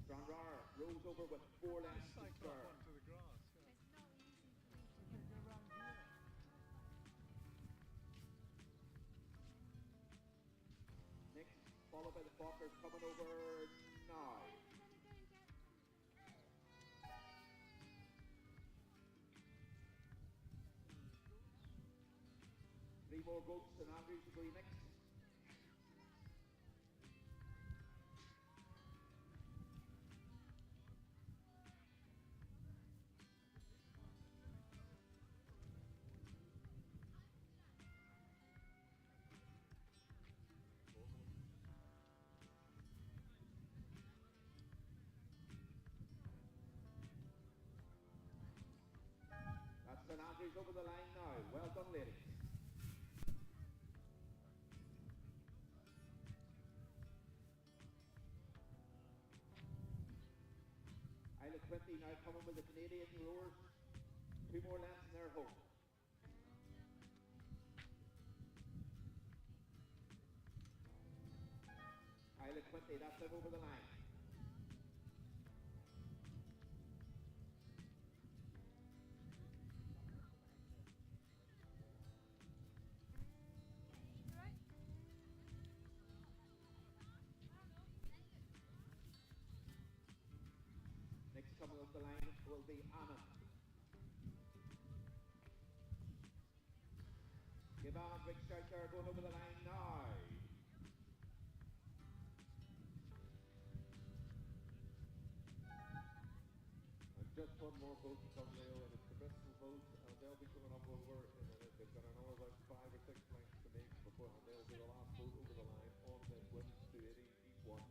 Stranraer rolls over with 4 lengths to spur. Next, followed by the Fockers coming over now. Three more goats and Andrews will be next. That's St Andrews over the line now. Well done, ladies. Isle of Quinty now coming with the Canadian rowers. 2 more lengths and they're home. Isle of Quinty, that's them over the line. Next coming up the line will be Anna. Give on, big shout there, going over the line now. And just one more boat to come, Leo, and it's the Bristol boat, and they'll be coming up over in a minute. They've got another about 5 or 6 lengths to make before, and they'll be the last boat over the line on this women's 280 each one.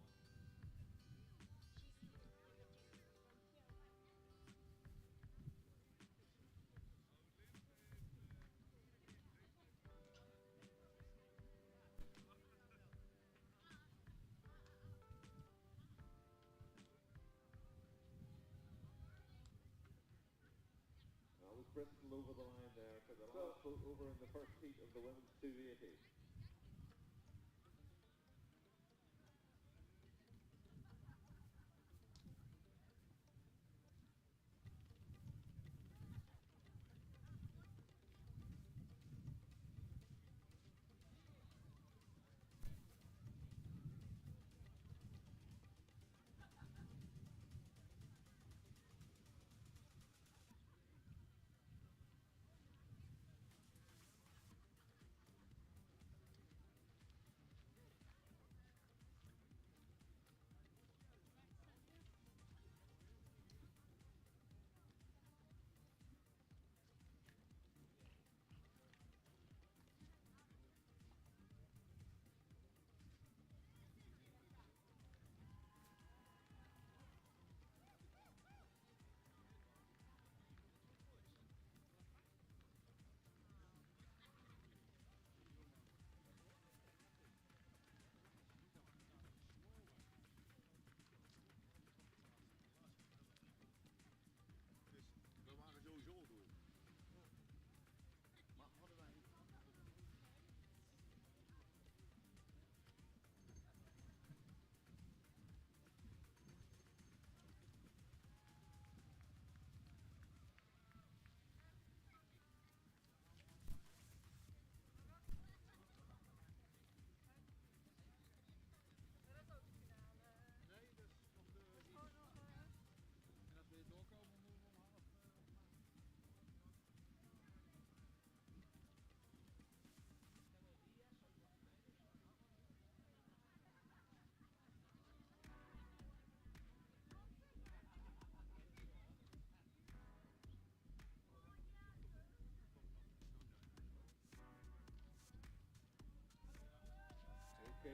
That was Bristol over the line there for the last boat over in the first heat of the women's 280.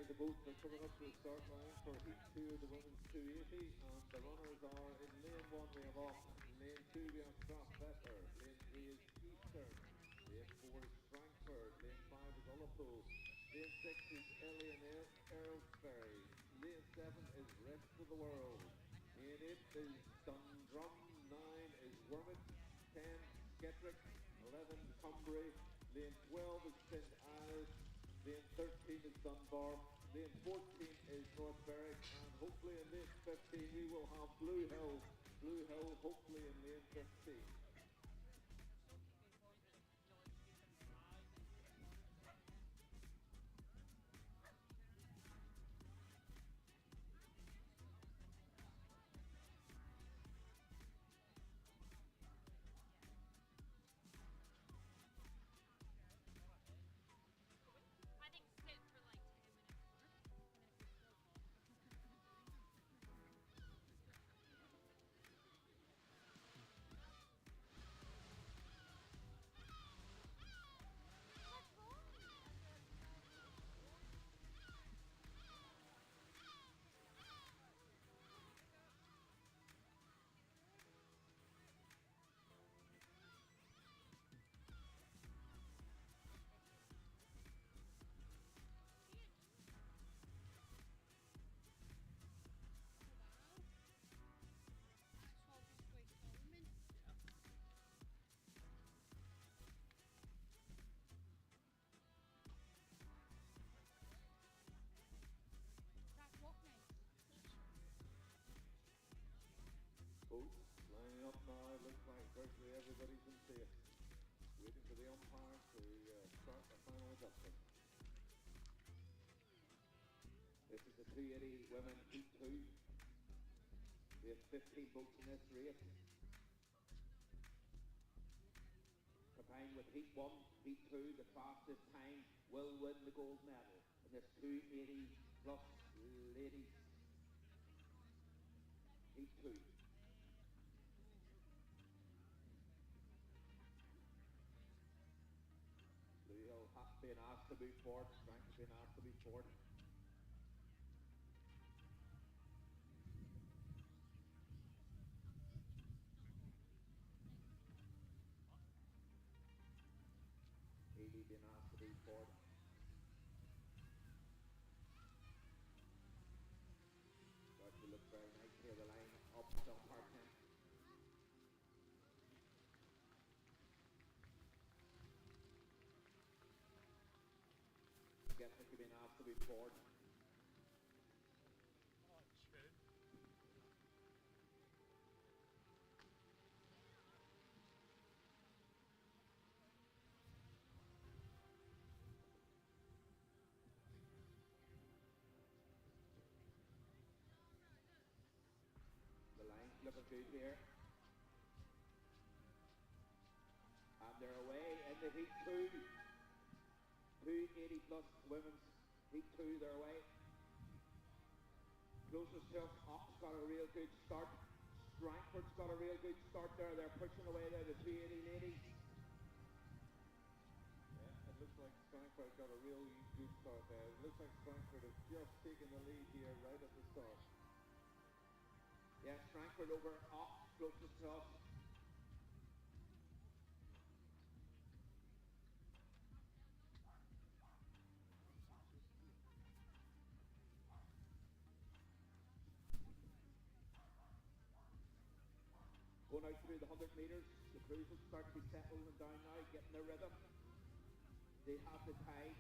the boats are coming up to the start line for heat 2 of the women's 280, and the runners are in lane 1 we have Austin, lane 2 we have Strathbetter, lane 3 is Eastern, lane 4 is Frankfurt, lane 5 is Ullapool, lane 6 is Ellie and Earlsbury, lane 7 is Rest of the World, lane 8 is Dundrum, 9 is Wormit, 10 Skettrick, 11 Cumbria, lane 12 is St Ives, lane 13 is Dunbar, lane 14 is North Berwick, and hopefully in lane 15 we will have Blue Hill hopefully in lane 15. Boats lining up now, looks like virtually everybody's in safe. Waiting for the umpires to start the final adjustment. This is the 280 women heat 2. We have 15 boats in this race. Combined with heat 1, heat 2, the fastest time will win the gold medal in this 280 plus ladies heat 2. Blue Hill has been asked to move forward, Frank has been asked to move forward. Haley been asked to move forward. Starts to look very nice here, the line up to Parkman. Skiffy been asked to move forward. Oh, shit. The line's looking good here. And they're away in the heat 2. 280 plus women's heat 2, they're away. Closest to us, Ox got a real good start. Frankfurt's got a real good start there. They're pushing away there, the 280 ladies. Yeah, it looks like Frankfurt got a really good start there. It looks like Frankfurt have just taken the lead here right at the start. Yes, Frankfurt over Ox, closest to us. Going out through the 100 metres, the crews will start to be settling down now, getting their rhythm. They have the tide.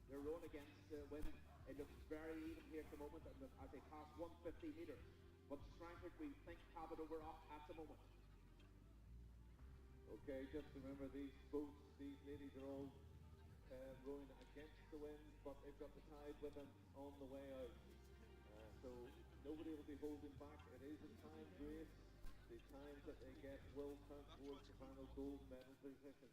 They're rowing against the wind. It looks very even here at the moment as they pass 150 metres. But Frankfurt, we think, have it over Ox at the moment. Okay, just remember these boats, these ladies are all rowing against the wind, but they've got the tide with them on the way out. So nobody will be holding back. It is a timed race. The times that they get will count towards the final gold medal position.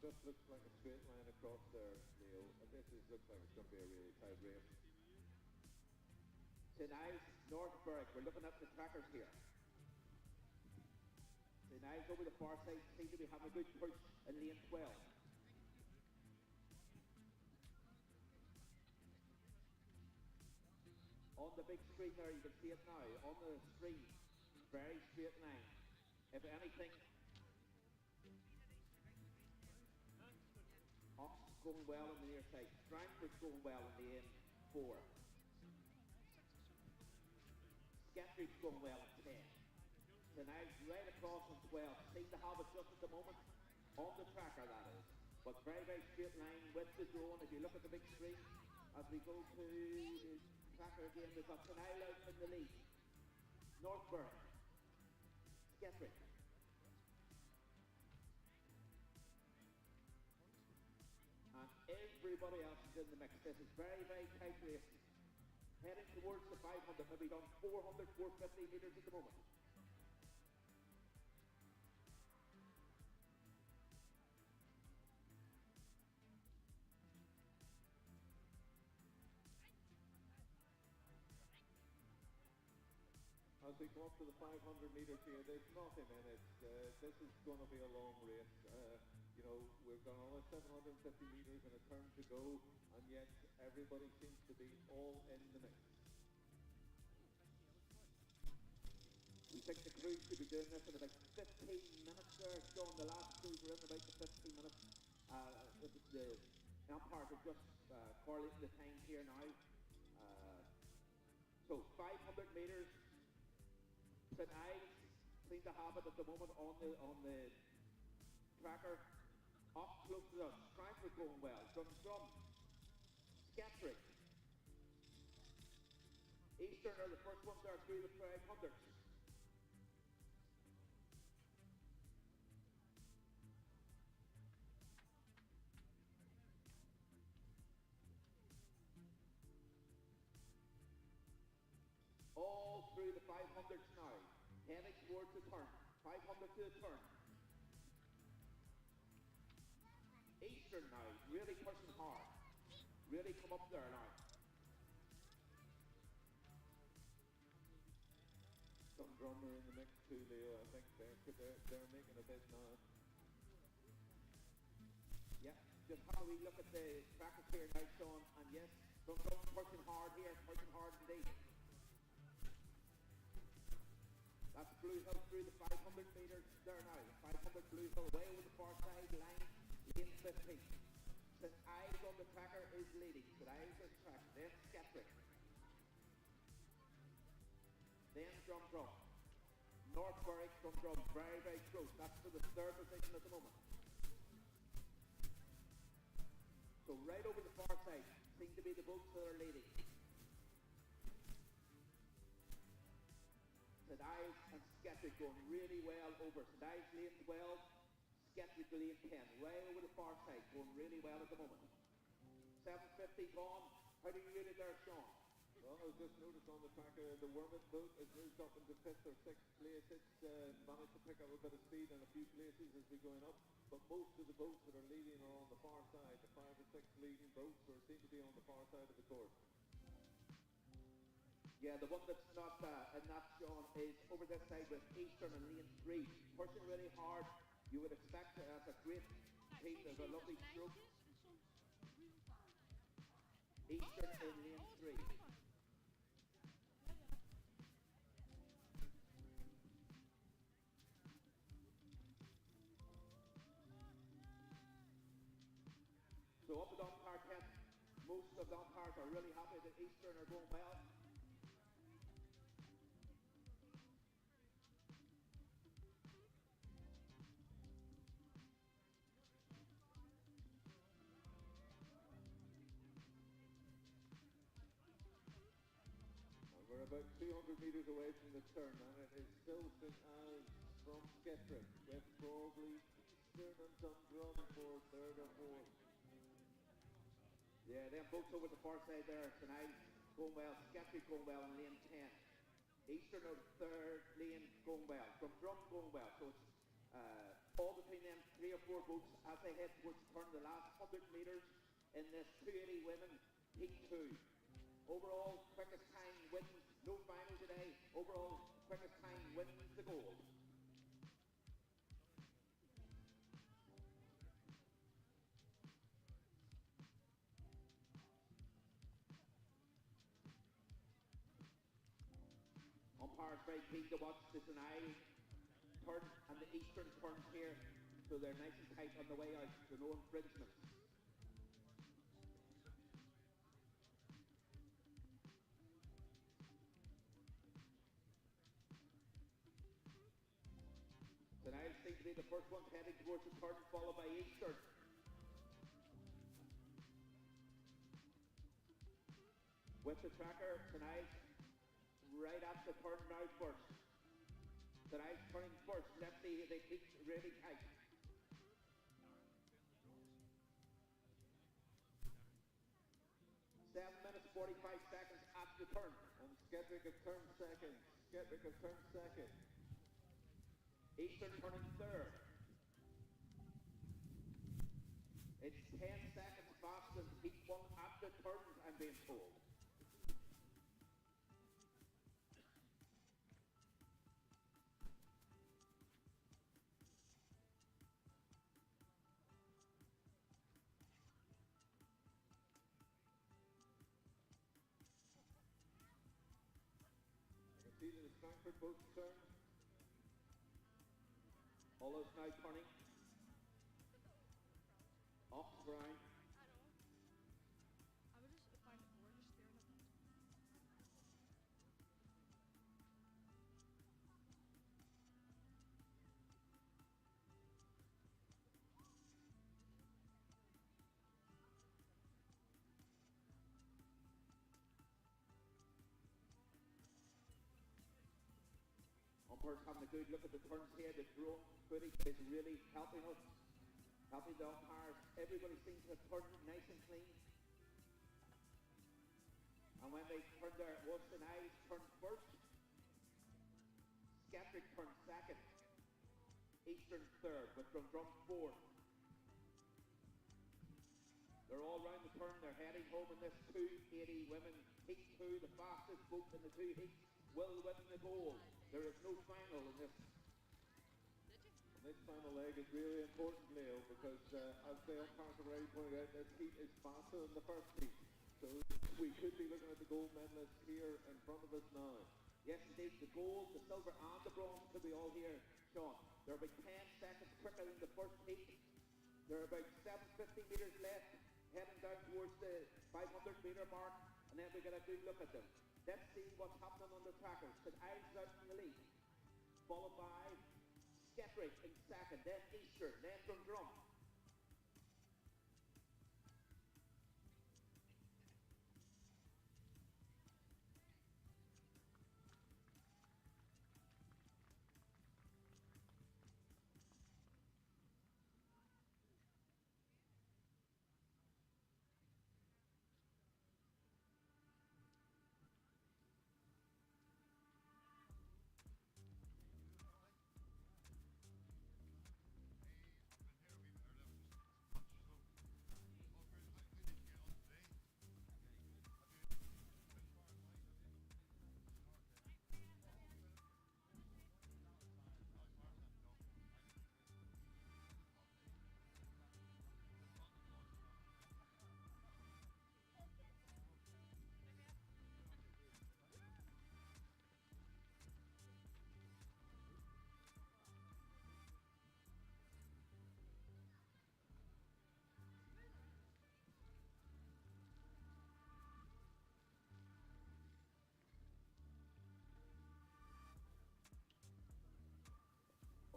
just looks like a straight line across there, Leo. Looks like it's going to be a really tight race. St. Ives, Northburg, we're looking at the trackers here. St. Ives over the far side seem to be having a good push in lane 12. On the big screen there, you can see it now, on the screen, very straight line. If anything, Ox going well on the near side, Strangford's going well in the N4. Skiffy's going well in 10. St. Ives right across on 12, seem to have it just at the moment, on the tracker that is. But very, very straight line with the drone. If you look at the big screen, as we go to the tracker again, we've got St. Ives out in the lead. Northburg, Skiffy. And everybody else is in the mix. This is very, very tight race. Heading towards the 500, maybe done 400, 450 metres at the moment. As we come up to the 500 metres here, there's nothing in it. This is going to be a long race. You know, we've got another 750 metres and a turn to go, and yet everybody seems to be all in the mix. We think the crew should be doing this in about 15 minutes there. Sean, the last crews are in about the 15 minutes. The umpires are just correlating the time here now. So 500 metres. St. Ives seem to have it at the moment on the tracker. Up close to us. Strangford going well. Drum. Skiffy. Eastern are the first ones there through the 500s. All through the 500s now, heading towards the turn, 500 to the turn. Eastern now, really pushing hard, really come up there now. Some drummer in the mix too, Leo. I think they're making a bit now. Yeah, just how we look at the trackers here now, Sean, and yes, some drummer pushing hard here, pushing hard indeed. That's Blue Hill through the 500 metres there now. The 500 Blue Hill way over the far side line, lane 15. St. Ives on the tracker is leading. St. Ives is track. Then Skiffy. Then Drum. Northbury Drum. Very, very close. That's for the third position at the moment. So right over the far side seem to be the boats that are leading. St. Ives and Skiffy going really well over. St. Ives lane 12, Skiffy to lane 10, right over the far side, going really well at the moment. 750 gone. How do you rate it there, Sean? Well, I just noticed on the tracker the Wormit boat has moved up into 5th or 6th place. It's managed to pick up a bit of speed in a few places as we're going up, but most of the boats that are leading are on the far side. The 5 or 6 leading boats seem to be on the far side of the course. Yeah, the one that's not in that, Sean, is over this side with Eastern and lane 3. Pushing really hard. You would expect that's a great team. There's a lovely stroke. Eastern in lane 3. So up at umpire 10, most of the umpires are really happy that Eastern are going well. We're about 200 metres away from the turn, and it is still St. Ives from Skiffy, with probably Eastern and Dundrum for third or fourth. Yeah, them boats over the far side there. St. Ives going well, Skiffy going well in lane 10. Eastern of third lane going well, from Drum going well. So it's all between them 3 or 4 4 boats as they head towards the turn, the last 100 metres in this 280 women heat 2. Overall, quickest time wins, no final today. Overall, quickest time wins the gold. Umpires very keen to watch the Sinai turn and the eastern turns here, so they're nice and tight on the way out, so no infringements. Sinai seems to be the first one heading towards the turn, followed by eastern. With the tracker, Sinai right at the turn now first. Sinai turning first. Let's see if they keep really tight. Seven minutes 45 seconds at the turn. And Skettrick has turned second. Skettrick has turned second. Eastern turning third. It's 10 seconds faster than each one at the turn, I'm being told. I can see that the Frankfurt boats turn. Olive's now turning. Off the ground. I know. I would just find it bored just staring at them. Umpires having a good look at the turns here. The drone footage is really helping us, helping the umpires. Everybody seems to have turned nice and clean. And when they turned their Western eyes turned first, Skeptic turned second, Eastern third, with Drum fourth. They're all round the turn. They're heading home in this 280 women heat 2, the fastest boat in the 2 heats. Will win the gold. There is no final in this. And this final leg is really important, Leo, because as the umpires have already pointed out, this heat is faster than the first heat. So we could be looking at the gold medalists here in front of us now. Yes, indeed. The gold, the silver, and the bronze could be all here, Sean. They're about 10 seconds quicker than the first heat. They're about 750 metres left, heading down towards the 500 metre mark, and then we get a good look at them. Let's see what's happening on the trackers. St. Ives out in the lead, followed by Skeptic in second, then Eastern, then Drum.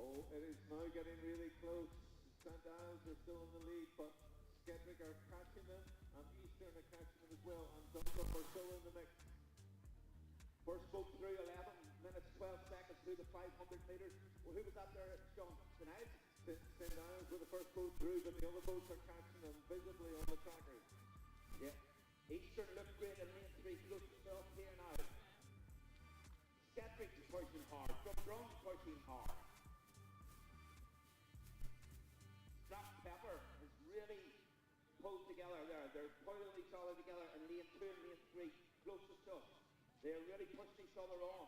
Oh, it is now getting really close. St. Ives are still in the lead, but Skeptic are catching them, and Eastern are catching them as well, and Dundrum are still in the mix. First boat through 11 minutes 12 seconds through the 500 metres. Well, who was that there, Sean? St. Ives? St. Ives were the first boat through, but the other boats are catching them visibly on the trackers. Yeah. Eastern looks great in lane 3. He looks himself here now. Skeptic's pushing hard. Drum's pushing hard. pulled together there. They're pulling each other together in lane 2 and lane 3, closest to us. They're really pushing each other on.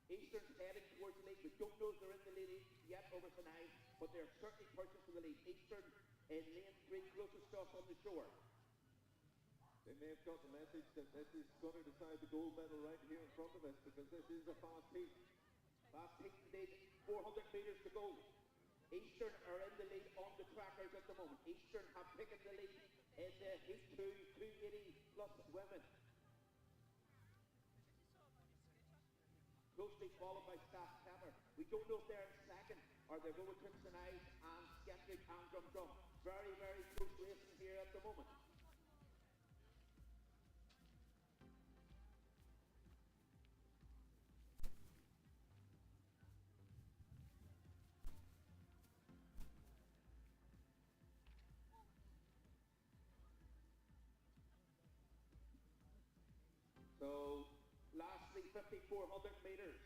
Eastern's heading towards the lead. We don't know if they're in the lead yet over tonight, but they're certainly pushing for the lead. Eastern in lane 3, closest to us on the shore. They may have got the message that this is going to decide the gold medal right here in front of us, because this is a fast heat. Fast heat indeed, 400 metres to go. Eastern are in the lead on the trackers at the moment. Eastern have taken the lead in the heat 2, 280 plus women. Closely followed by Staff Pepper. We don't know if they're in second or they're going to Tonight and Skiffy and Drum. Very, very close racing here at the moment. So, lastly, 5,400 metres.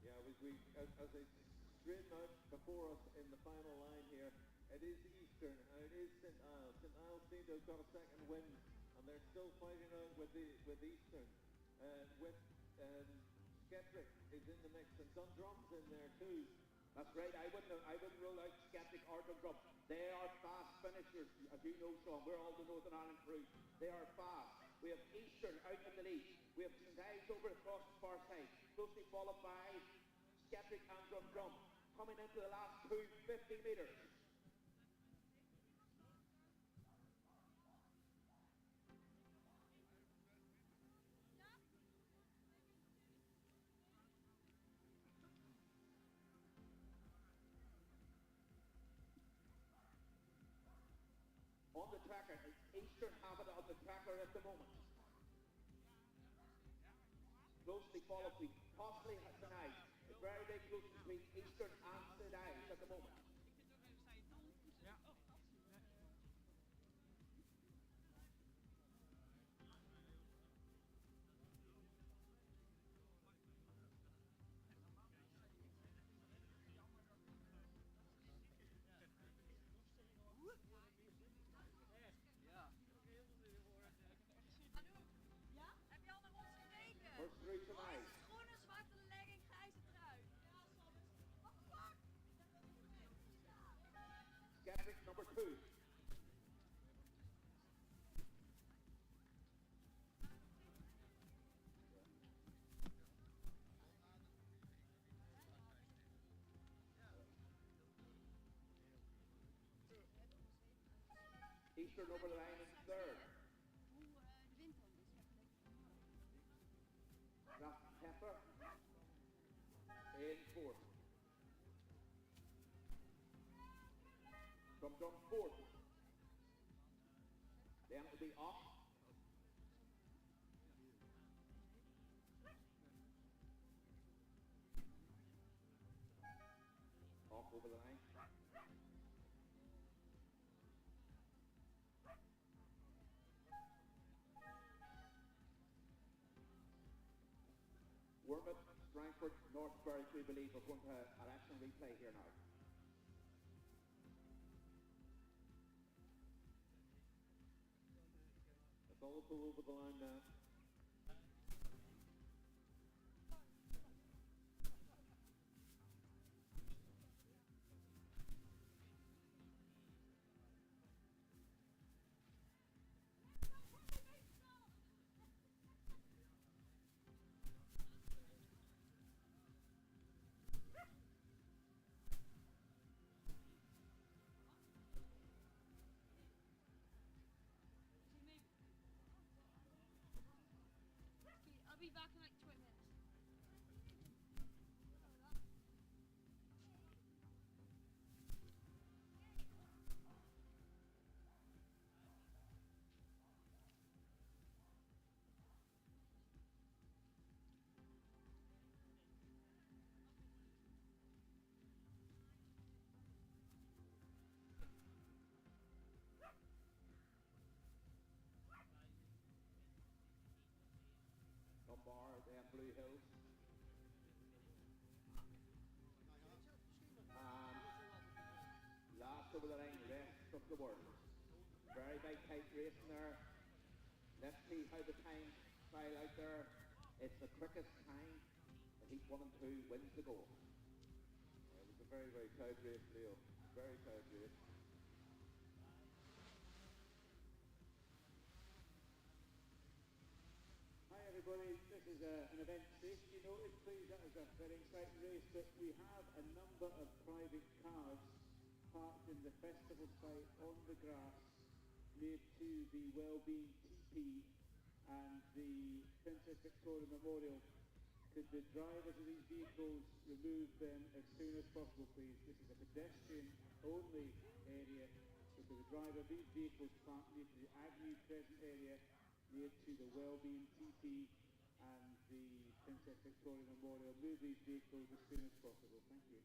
Yeah, as they straighten out before us in the final line here, it is Eastern and it is St. Iles. St. Iles seem to have got a second wind, and they're still fighting out with Eastern. Skeptic is in the mix, and Dundrum's in there too. That's right, I wouldn't rule out Skeptic or Dundrum. They are fast finishers, as you know, Sean. We're all the Northern Ireland crew. They are fast. We have Eastern out in the lead. We have St. Ives over across the far side, closely followed by Skeptic and Dundrum. Coming into the last 250 metres. On the tracker, Eastern have it on the tracker at the moment. Closely followed by possibly tonight. It's very, very close between Eastern and St. Ives at the moment. First three tonight. Groene, zwarte legging, grijze trui. What the fuck? Skeptic number 2. Eastern over the line in third. Staff Pepper in fourth. Drum fourth. Then it'll be off. Off over the line. Wormwood, Frankfurt, Northbury, we believe, are going to an action replay here now. It's all pull over the line now. I'll be back in like 20 minutes. Bar, they the world. Very big tight racing there. Let's see how the times file out there. It's the quickest time. The heat 1 and 2 wins the goal. It was a very, very tight race, Leo. Very tight race. Hi everybody, this is an event safety notice, please. That was a very exciting race, but we have a number of private cars parked in the festival site on the grass near to the Wellbeing TP and the Princess Victoria Memorial. Could the drivers of these vehicles remove them as soon as possible, please? This is a pedestrian-only area, so could the driver of these vehicles parked near to the Agnew Crescent area, near to the Wellbeing TP and the Princess Victoria Memorial, move these vehicles as soon as possible. Thank you.